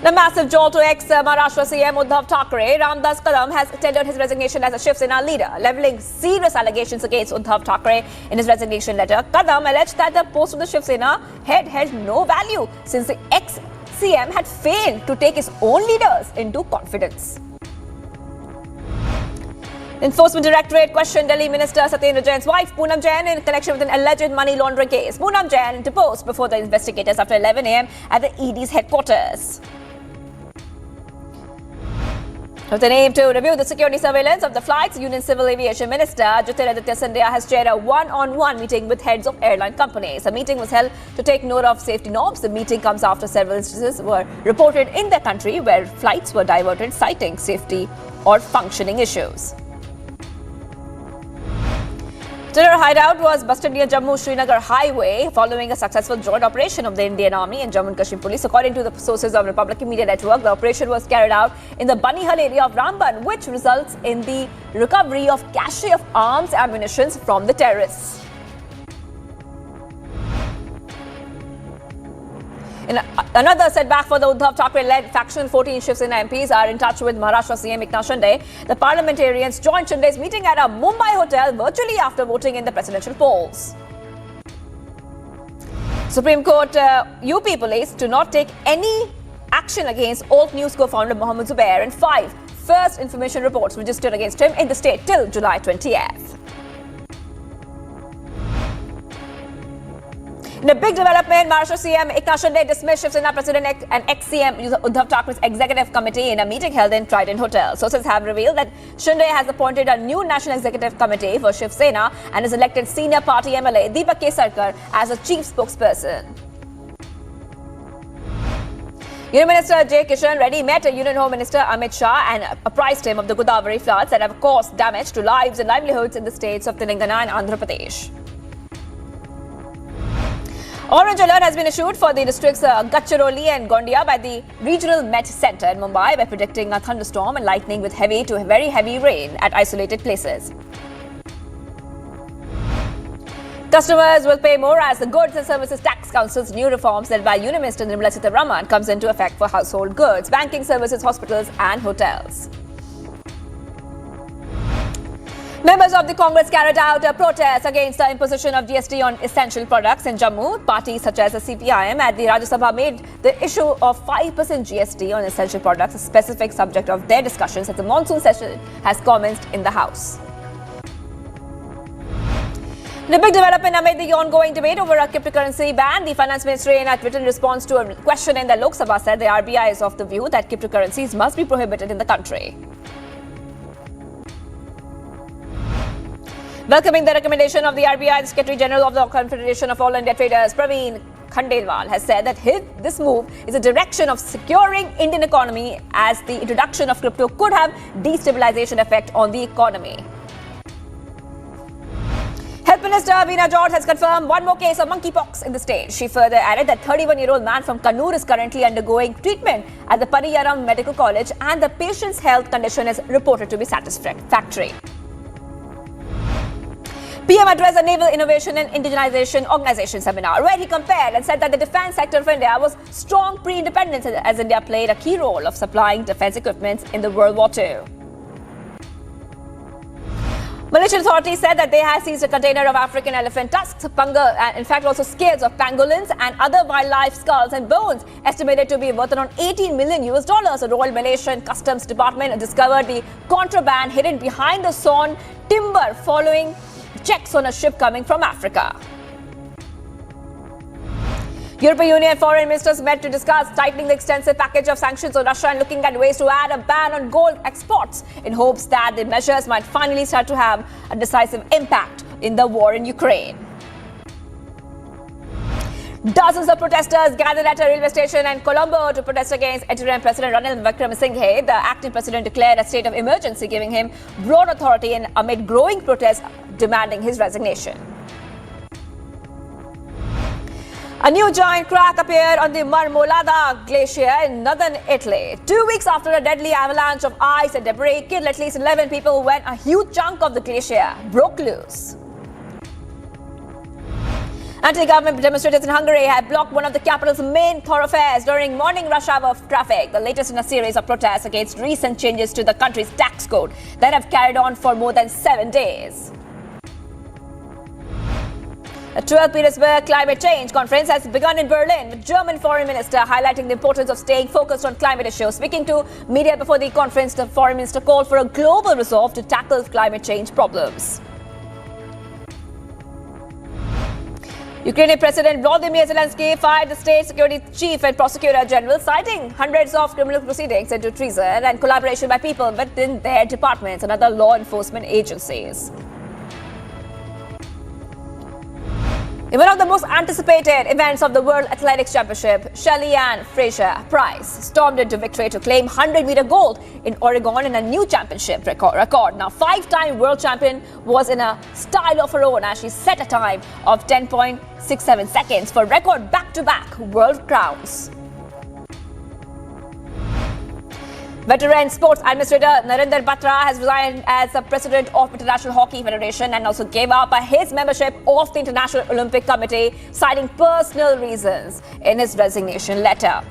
The massive jolt to ex-Maharashtra CM Uddhav Thackeray, Ramdas Kadam has tendered his resignation as a Shiv Sena leader, levelling serious allegations against Uddhav Thackeray in his resignation letter. Kadam alleged that the post of the Shiv Sena head held no value since the ex-CM had failed to take his own leaders into confidence. The Enforcement Directorate questioned Delhi Minister Satyendra Jain's wife, Poonam Jain, in connection with an alleged money laundering case. Poonam Jain deposed before the investigators after 11 a.m. at the ED's headquarters. With an aim to review the security surveillance of the flights, Union Civil Aviation Minister Jyotiraditya Scindia has chaired a one-on-one meeting with heads of airline companies. A meeting was held to take note of safety norms. The meeting comes after several instances were reported in the country where flights were diverted, citing safety or functioning issues. Terror hideout was busted near Jammu-Srinagar highway following a successful joint operation of the Indian Army and Jammu and Kashmir Police. According to the sources of Republican Media Network, the operation was carried out in the Banihal area of Ramban, which results in the recovery of cache of arms and ammunition from the terrorists. In another setback for the Uddhav Thackeray-led faction, 14 Shiv Sena MPs are in touch with Maharashtra CM Eknath Shinde. The parliamentarians joined Shinde's meeting at a Mumbai hotel virtually after voting in the presidential polls. Supreme Court UP police to not take any action against Alt News co-founder Mohammed Zubair and 5 first information reports registered against him in the state till July 20th. In a big development, Maharashtra CM Eknath Shinde dismissed Shiv Sena President and ex-CM Uddhav Thackeray's executive committee in a meeting held in Trident Hotel. Sources have revealed that Shinde has appointed a new national executive committee for Shiv Sena and has elected senior party MLA Deepak Kesarkar as a chief spokesperson. Union Minister J. Kishan Reddy met Union Home Minister Amit Shah and apprised him of the Godavari floods that have caused damage to lives and livelihoods in the states of Telangana and Andhra Pradesh. Orange alert has been issued for the districts Gadchiroli and Gondia by the Regional Met Centre in Mumbai by predicting a thunderstorm and lightning with heavy to very heavy rain at isolated places. Customers will pay more as the Goods and Services Tax Council's new reforms led by Union Minister Nirmala Sitharaman comes into effect for household goods, banking services, hospitals and hotels. Members of the Congress carried out a protest against the imposition of GST on essential products in Jammu. Parties such as the CPIM at the Rajya Sabha made the issue of 5% GST on essential products a specific subject of their discussions as the monsoon session has commenced in the House. The big development amid the ongoing debate over a cryptocurrency ban, the Finance Ministry in a written response to a question in the Lok Sabha said the RBI is of the view that cryptocurrencies must be prohibited in the country. Welcoming the recommendation of the RBI, the Secretary General of the Confederation of All India Traders, Praveen Khandelwal, has said that this move is a direction of securing Indian economy as the introduction of crypto could have destabilization effect on the economy. Health Minister Veena George has confirmed one more case of monkeypox in the state. She further added that 31-year-old man from Kannur is currently undergoing treatment at the Pariyaram Medical College and the patient's health condition is reported to be satisfactory. PM addressed a Naval Innovation and Indigenization Organization seminar where he compared and said that the defense sector of India was strong pre-independence as India played a key role of supplying defense equipment in the World War II. Malaysian authorities said that they had seized a container of African elephant tusks, and in fact also scales of pangolins and other wildlife skulls and bones, estimated to be worth around $18 million. The Royal Malaysian Customs Department discovered the contraband hidden behind the sawn timber following checks on a ship coming from Africa. European Union foreign ministers met to discuss tightening the extensive package of sanctions on Russia and looking at ways to add a ban on gold exports in hopes that the measures might finally start to have a decisive impact in the war in Ukraine. Dozens of protesters gathered at a railway station in Colombo to protest against interim President Ranil Wickremesinghe. The acting president declared a state of emergency, giving him broad authority and amid growing protests demanding his resignation. A new giant crack appeared on the Marmolada Glacier in northern Italy. 2 weeks after a deadly avalanche of ice and debris killed at least 11 people when a huge chunk of the glacier broke loose. Anti-government demonstrators in Hungary have blocked one of the capital's main thoroughfares during morning rush hour of traffic, the latest in a series of protests against recent changes to the country's tax code that have carried on for more than 7 days. The 12th Petersburg Climate Change Conference has begun in Berlin, with German Foreign Minister highlighting the importance of staying focused on climate issues. Speaking to media before the conference, the Foreign Minister called for a global resolve to tackle climate change problems. Ukrainian President Volodymyr Zelensky fired the state security chief and prosecutor general, citing hundreds of criminal proceedings into treason and collaboration by people within their departments and other law enforcement agencies. In one of the most anticipated events of the World Athletics Championship, Shelly-Ann Fraser-Price stormed into victory to claim 100-meter gold in Oregon in a new championship record. Now, five-time world champion was in a style of her own as she set a time of 10.67 seconds for record back-to-back world crowns. Veteran sports administrator Narinder Batra has resigned as the president of International Hockey Federation and also gave up his membership of the International Olympic Committee, citing personal reasons in his resignation letter.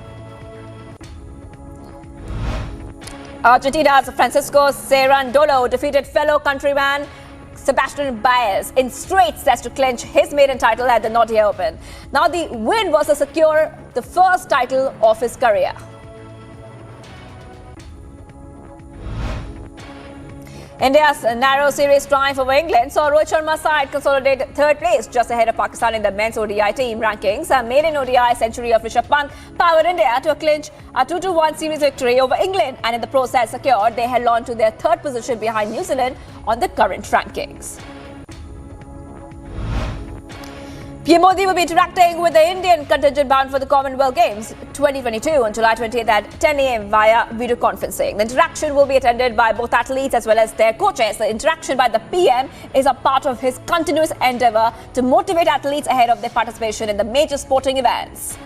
Argentina's Francisco Cerundolo defeated fellow countryman Sebastian Baez in straight sets to clinch his maiden title at the Nordic Open. Now the win was to secure the first title of his career. India's narrow series triumph over England saw Rohit Sharma's side consolidate third place, just ahead of Pakistan in the men's ODI team rankings. A maiden ODI century of Rishabh Pant powered India to clinch a 2-1 series victory over England, and in the process secured they held on to their third position behind New Zealand on the current rankings. PM Modi will be interacting with the Indian contingent bound for the Commonwealth Games 2022 on July 20th at 10 a.m. via video conferencing. The interaction will be attended by both athletes as well as their coaches. The interaction by the PM is a part of his continuous endeavour to motivate athletes ahead of their participation in the major sporting events.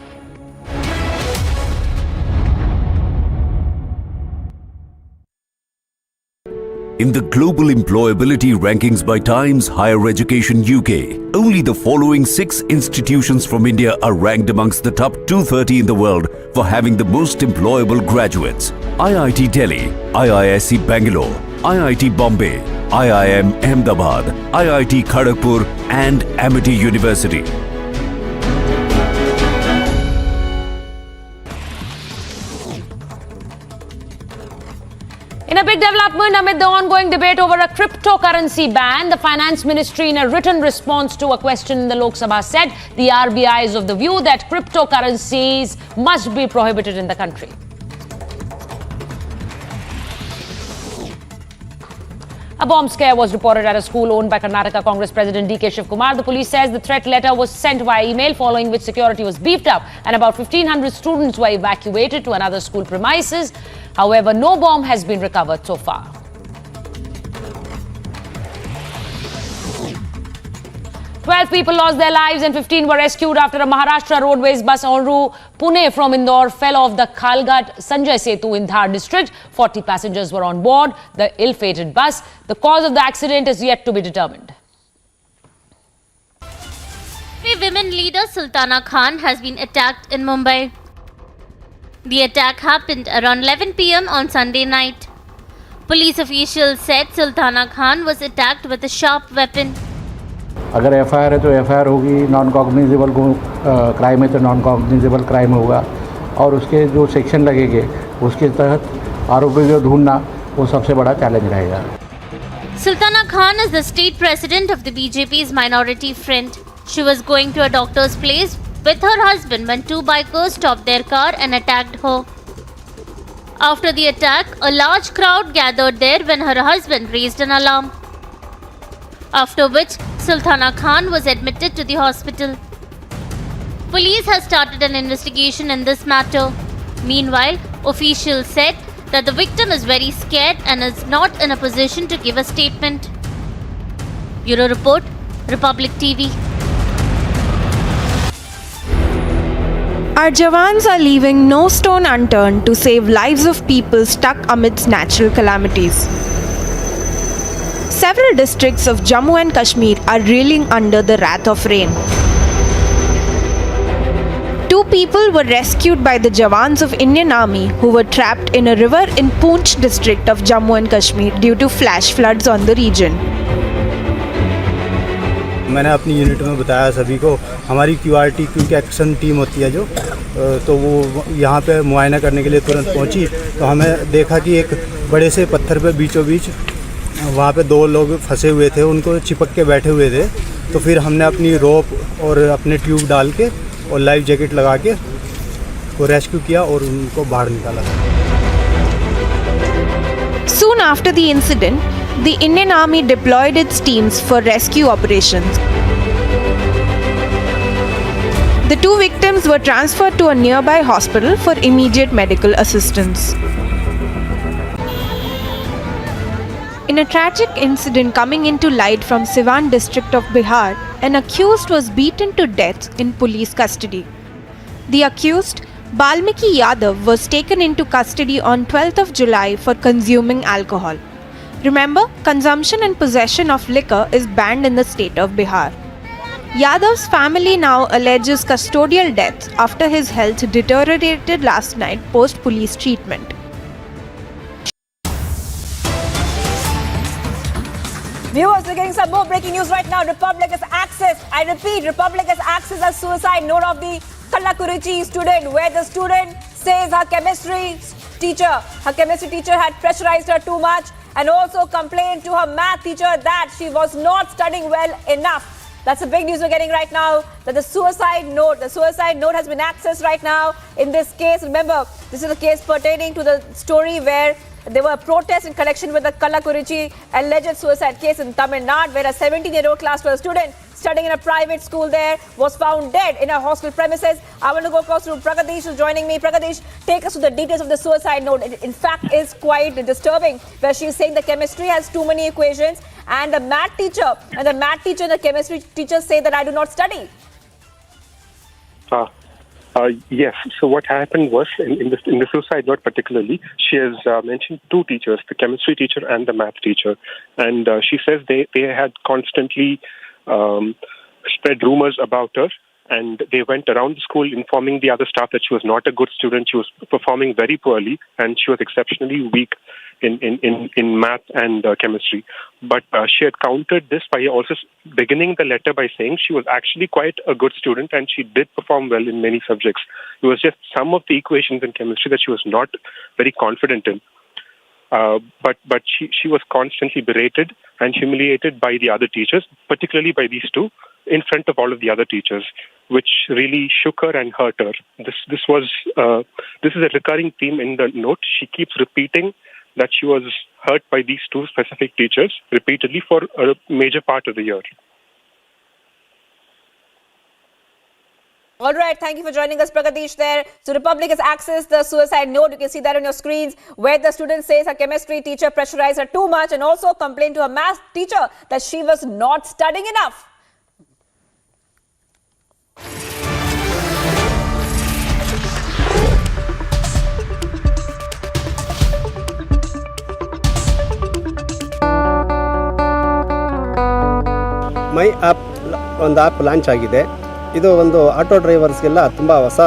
In the global employability rankings by Times Higher Education UK, only the following 6 institutions from India are ranked amongst the top 230 in the world for having the most employable graduates. IIT Delhi, IISc Bangalore, IIT Bombay, IIM Ahmedabad, IIT Kharagpur and Amity University. In a big development amid the ongoing debate over a cryptocurrency ban, the Finance Ministry, in a written response to a question in the Lok Sabha, said the RBI is of the view that cryptocurrencies must be prohibited in the country. A bomb scare was reported at a school owned by Karnataka Congress President D.K. Shiv Kumar. The police says the threat letter was sent via email, following which security was beefed up and about 1,500 students were evacuated to another school premises. However, no bomb has been recovered so far. Twelve people lost their lives and 15 were rescued after a Maharashtra Roadways bus en route Pune from Indore fell off the Khalghat Sanjay Setu in Dhar district. 40 passengers were on board the ill-fated bus. The cause of the accident is yet to be determined. Women leader Sultana Khan has been attacked in Mumbai. The attack happened around 11 p.m. on Sunday night. Police officials said Sultana Khan was attacked with a sharp weapon. अगर FIR है तो FIR होगी, non cognizable crime है तो non cognizable crime होगा और उसके जो सेक्शन लगेंगे उसके तहत आरोपी को ढूंढना वो सबसे बड़ा चैलेंज रहेगा. Sultana Khan is the state president of the BJP's minority front. She was going to a doctor's place with her husband when two bikers stopped their car and attacked her. After the attack, a large crowd gathered there when her husband raised an alarm. After which, Sultana Khan was admitted to the hospital. Police has started an investigation in this matter. Meanwhile, officials said that the victim is very scared and is not in a position to give a statement. Bureau Report, Republic TV. Our Jawans are leaving no stone unturned to save lives of people stuck amidst natural calamities. Several districts of Jammu and Kashmir are reeling under the wrath of rain. Two people were rescued by the Jawans of Indian Army who were trapped in a river in Poonch district of Jammu and Kashmir due to flash floods on the region. मैंने अपनी unit में बताया सभी को, हमारी QRT quick action team होती है जो, तो वो यहाँ पे मुआयना करने के लिए तुरंत पहुँची, तो हमें देखा कि एक बड़े से पत्थर पे बीचों बीच वहाँ पे दो लोग फंसे हुए थे, उनको चिपक के बैठे हुए थे. तो फिर हमने अपनी रोप और अपने ट्यूब डाल के और लाइफ जैकेट लगा के वो रेस्क्यू किया और उनको बाहर निकाला. Soon after the incident, the Indian Army deployed its teams for rescue operations. The two victims were transferred to a nearby hospital for immediate medical assistance. In a tragic incident coming into light from Siwan district of Bihar, an accused was beaten to death in police custody. The accused, Balmiki Yadav, was taken into custody on 12th of July for consuming alcohol. Remember, consumption and possession of liquor is banned in the state of Bihar. Yadav's family now alleges custodial death after his health deteriorated last night post-police treatment. Viewers, we're getting some more breaking news right now. Republic has accessed, I repeat, Republic has accessed a suicide note of the Kallakurichi student, where the student says her chemistry teacher had pressurized her too much and also complained to her math teacher that she was not studying well enough. That's the big news we're getting right now, that the suicide note has been accessed right now in this case. Remember, this is a case pertaining to the story where there were protests in connection with the Kallakurichi alleged suicide case in Tamil Nadu, where a 17-year-old class 12 student studying in a private school there was found dead in a hostel premises. I want to go across to Pragadesh, who's joining me. Pragadesh, take us to the details of the suicide note. It, in fact, is quite disturbing, where she's saying the chemistry has too many equations, and the math teacher and the chemistry teacher say that I do not study. Yes. So what happened was, in the suicide note particularly, she has mentioned two teachers, the chemistry teacher and the math teacher. And she says they had constantly spread rumors about her. And they went around the school informing the other staff that she was not a good student. She was performing very poorly, and she was exceptionally weak in math and chemistry. But she had countered this by also beginning the letter by saying she was actually quite a good student and she did perform well in many subjects. It was just some of the equations in chemistry that she was not very confident in. But she was constantly berated and humiliated by the other teachers, particularly by these two, in front of all of the other teachers, which really shook her and hurt her. This is a recurring theme in the note. She keeps repeating that she was hurt by these two specific teachers repeatedly for a major part of the year. All right, thank you for joining us, Pragadesh there. So Republic has accessed the suicide note. You can see that on your screens, where the student says her chemistry teacher pressurized her too much and also complained to her math teacher that she was not studying enough. My app ಒಂದು app launch ಆಗಿದೆ. ಇದು ಒಂದು auto ಡ್ರೈವರ್ಸ್ಗೆಲ್ಲ ತುಂಬ ಹೊಸ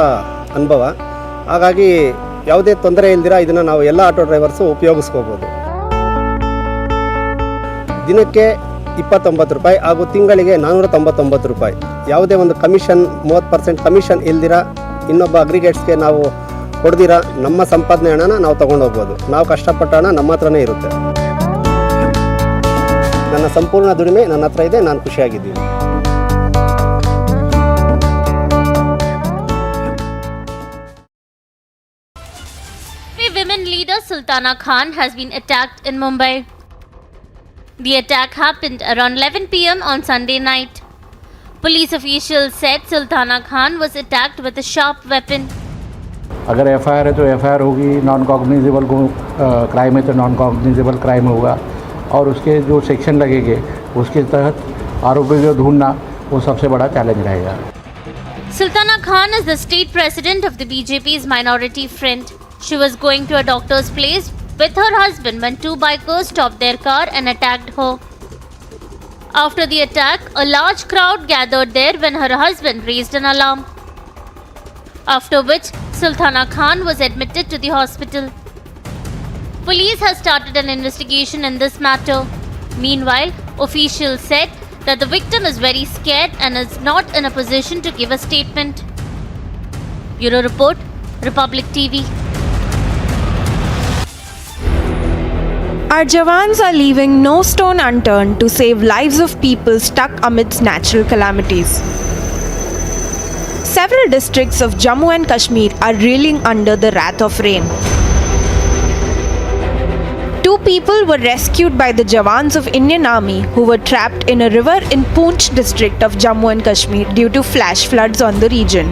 ಅನುಭವ. ಹಾಗಾಗಿ ಯಾವುದೇ ತೊಂದರೆ ಇಲ್ದಿರ ಇದನ್ನು ನಾವು ಎಲ್ಲ ಆಟೋ ಡ್ರೈವರ್ಸು ಉಪಯೋಗಿಸ್ಕೋಬೋದು. ದಿನಕ್ಕೆ 29 ರೂಪಾಯಿ ಹಾಗೂ ತಿಂಗಳಿಗೆ 499 ರೂಪಾಯಿ. ಯಾವುದೇ ಒಂದು ಕಮಿಷನ್ 30% ಕಮಿಷನ್ ಇಲ್ದಿರ ಇನ್ನೊಬ್ಬ ಅಗ್ರಿಗೇಟ್ಸ್ಗೆ ನಾವು ಕೊಡ್ದಿರ ನಮ್ಮ ಸಂಪಾದನೆ ಹಣನ ನಾವು ತೊಗೊಂಡು ಹೋಗ್ಬೋದು. ನಾವು ಕಷ್ಟಪಟ್ಟ ಹಣ ನಮ್ಮ ಹತ್ರನೇ ಇರುತ್ತೆ. ನನ್ನ ಸಂಪೂರ್ಣ ದುಡಿಮೆ ನನ್ನ ಹತ್ರ ಇದೆ, ನಾನು ಖುಷಿಯಾಗಿದ್ದೀನಿ. Women leader Sultana Khan has been attacked in Mumbai. The attack happened around 11 p.m. on Sunday night. Police officials said Sultana Khan was attacked with a sharp weapon. अगर एफआईआर है तो एफआईआर होगी, नॉन कॉग्निजेबल क्राइम है तो non cognizable crime होगा और उसके जो सेक्शन लगेंगे उसके तहत आरोपी को ढूंढना वो सबसे बड़ा चैलेंज रहेगा. Sultana Khan is the state president of the BJP's minority front. She was going to a doctor's place with her husband when two bikers stopped their car and attacked her. After the attack, a large crowd gathered there when her husband raised an alarm. After which, Sultana Khan was admitted to the hospital. Police has started an investigation in this matter. Meanwhile, officials said that the victim is very scared and is not in a position to give a statement. Bureau Report, Republic TV. Our Jawans are leaving no stone unturned to save lives of people stuck amidst natural calamities. Several districts of Jammu and Kashmir are reeling under the wrath of rain. Two people were rescued by the Jawans of Indian Army who were trapped in a river in Poonch district of Jammu and Kashmir due to flash floods on the region.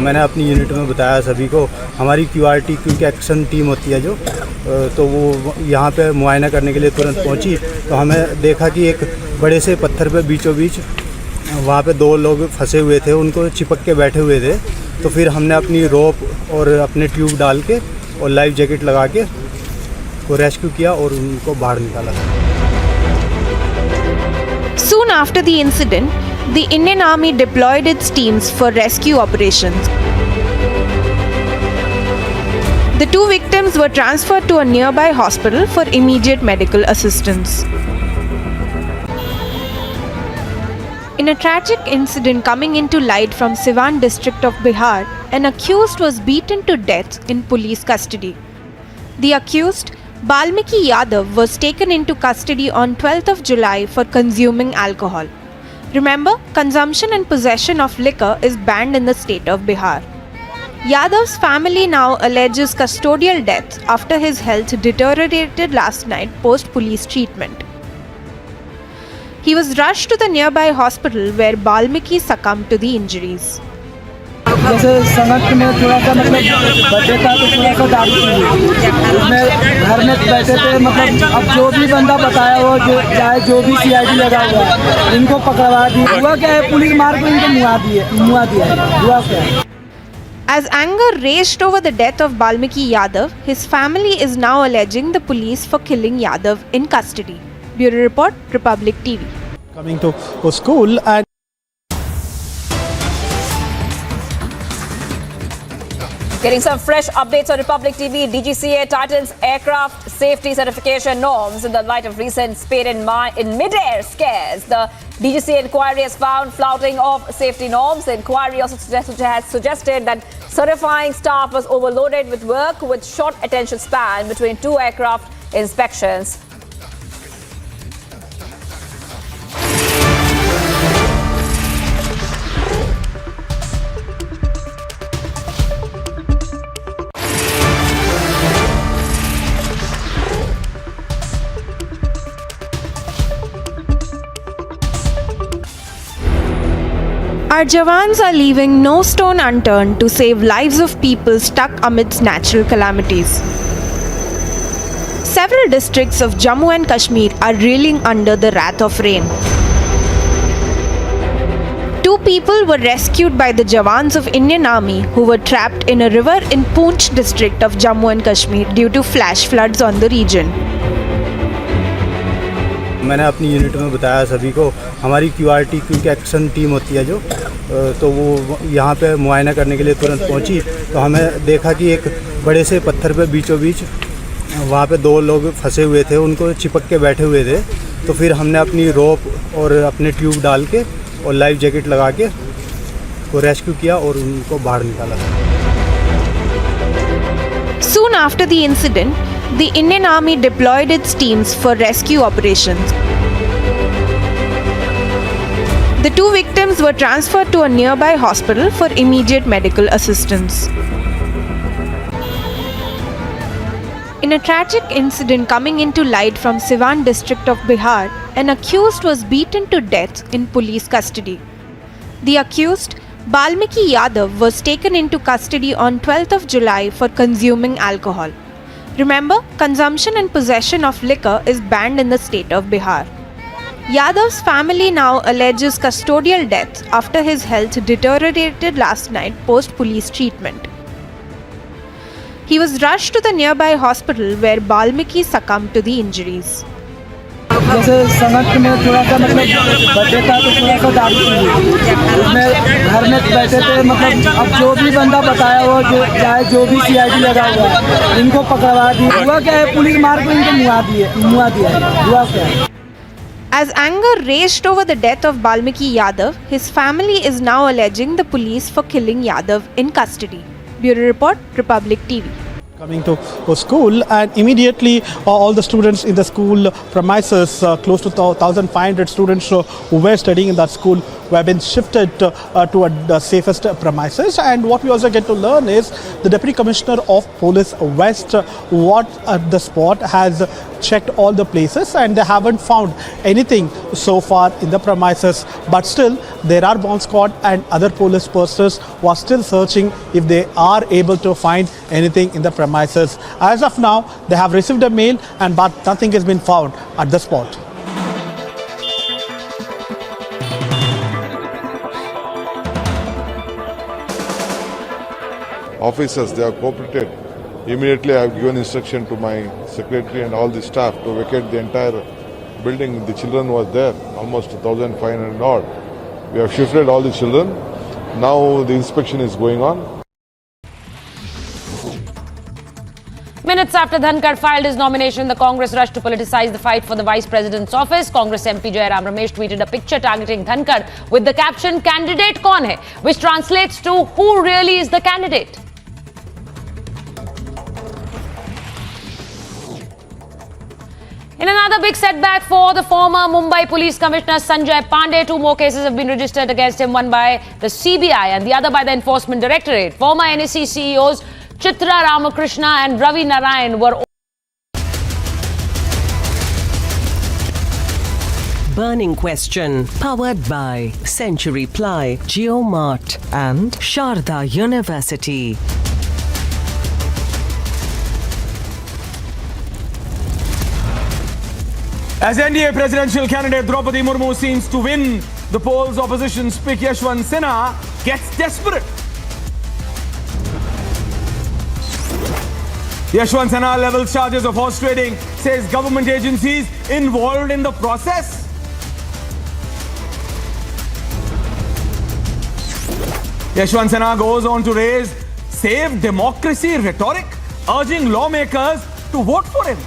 मैंने अपनी unit में बताया सभी को, हमारी QRT quick action team होती है जो, तो वो यहाँ पे मुआयना करने के लिए तुरंत पहुँची. तो हमें देखा कि एक बड़े से पत्थर पे बीचों बीच वहाँ पे दो लोग फंसे हुए थे, उनको चिपक के बैठे हुए थे. तो फिर हमने अपनी रोप और अपने ट्यूब डाल के और लाइफ जैकेट लगा के वो रेस्क्यू किया और उनको बाहर निकाला. Soon after the incident, the Indian Army deployed its teams for rescue operations. The two victims were transferred to a nearby hospital for immediate medical assistance. In a tragic incident coming into light from Siwan district of Bihar, an accused was beaten to death in police custody. The accused, Balmiki Yadav, was taken into custody on 12th of July for consuming alcohol. Remember, consumption and possession of liquor is banned in the state of Bihar. Yadav's family now alleges custodial death after his health deteriorated last night post-police treatment. He was rushed to the nearby hospital where Balmiki succumbed to the injuries. जैसे संगत में थोड़ा सा मतलब birthday था तो थोड़ा सा दारू पी उसमें घर में बैठे थे. मतलब अब जो भी बंदा बताया वो जो चाहे जो भी CID लगा हुआ है इनको पकड़वा दी. हुआ क्या है, पुलिस मार के इनको मुआ दिया है. हुआ क्या है. As anger raged over the death of Balmiki Yadav, his family is now alleging the police for killing Yadav in custody. Bureau Report, Republic TV. Coming to school and Getting some fresh updates on Republic TV, DGCA tightens aircraft safety certification norms in the light of recent spade in mid-air scares. The DGCA inquiry has found flouting of safety norms. The inquiry also has suggested that certifying staff was overloaded with work with short attention span between two aircraft inspections. Our Jawans are leaving no stone unturned to save lives of people stuck amidst natural calamities. Several districts of Jammu and Kashmir are reeling under the wrath of rain. Two people were rescued by the Jawans of Indian Army who were trapped in a river in Poonch district of Jammu and Kashmir due to flash floods on the region. मैंने अपनी unit में बताया सभी को, हमारी QRT quick action team होती है जो, तो वो यहाँ पे मुआयना करने के लिए तुरंत पहुँची. तो हमें देखा कि एक बड़े से पत्थर पे बीचों बीच वहाँ पे 2 लोग फंसे हुए थे, उनको चिपक के बैठे हुए थे। तो फिर हमने अपनी रोप और अपने ट्यूब डाल के और लाइफ जैकेट लगा के वो रेस्क्यू किया और उनको बाहर निकाला। Soon after the incident, the Indian Army deployed its teams for rescue operations. The 2 victims were transferred to a nearby hospital for immediate medical assistance. In a tragic incident coming into light from Siwan district of Bihar, an accused was beaten to death in police custody. The accused, Balmiki Yadav, was taken into custody on 12th of July for consuming alcohol. Remember, consumption and possession of liquor is banned in the state of Bihar. Yadav's family now alleges custodial death after his health deteriorated last night post-police treatment. He was rushed to the nearby hospital where Balmiki succumbed to the injuries. जैसे संगत में थोड़ा सा मतलब birthday था तो थोड़ा सा दारू पी उसमें घर में बैठे थे, मतलब अब जो भी बंदा बताया वो जो चाहे जो भी CID लगा हुआ है इनको पकड़वा दिया। हुआ क्या है, पुलिस मार को इनको मुआ दिया हुआ क्या है। As anger raged over the death of Balmiki Yadav, his family is now alleging the police for killing Yadav in custody. Bureau Report, Republic TV. Coming to school, and immediately all the students in the school premises, close to 1,500 students who were studying in that school, were been shifted to the safest premises. And what we also get to learn is the Deputy Commissioner of Police West, the spot, has checked all the places and they haven't found anything so far in the premises. But still, there are bomb squad and other police personnel who are still searching if they are able to find anything in the premises. As of now, they have received a mail but nothing has been found at the spot. Officers, they have cooperated. Immediately I have given instruction to my secretary and all the staff to vacate the entire building. The children was there, almost 1,500 odd. We have shifted all the children. Now the inspection is going on. Minutes after Dhankar filed his nomination, the Congress rushed to politicize the fight for the Vice President's office. Congress MP Jairam Ramesh tweeted a picture targeting Dhankar with the caption, "Candidate kaun hai?" which translates to "Who really is the candidate?" In another big setback for the former Mumbai Police Commissioner Sanjay Pandey, 2 more cases have been registered against him, one by the CBI and the other by the Enforcement Directorate. Former NEC CEOs Chitra Ramakrishna and Ravi Narayan were Burning Question, powered by Century Ply, GeoMart and Sharda University. As NDA presidential candidate Draupadi Murmu seems to win the polls, opposition Speaker Shiv Sena gets desperate. Yashwant Sena levels charges of horse trading, says government agencies involved in the process. Yashwant Sena goes on to raise save democracy rhetoric, urging lawmakers to vote for him.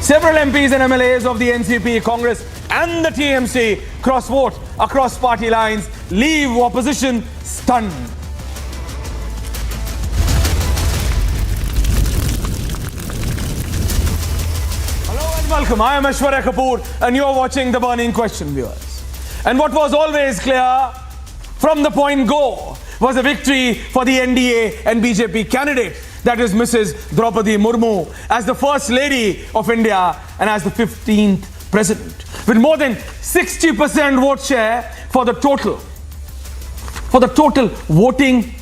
Several MPs and MLAs of the NCP, Congress and the TMC cross-vote across party lines, leave opposition stunned. Welcome, I am Aishwarya Kapoor and you are watching The Burning Question, viewers. And what was always clear from the point go was a victory for the NDA and BJP candidate, that is Mrs. Draupadi Murmu, as the First Lady of India and as the 15th President, with more than 60% vote share for the total voting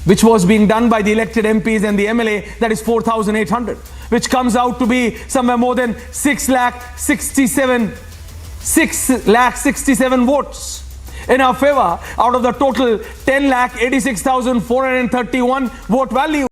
which was being done by the elected MPs and the MLA, that is 4,800. Which comes out to be somewhere more than 6,67 votes in our favor out of the total 10,86,431 vote value.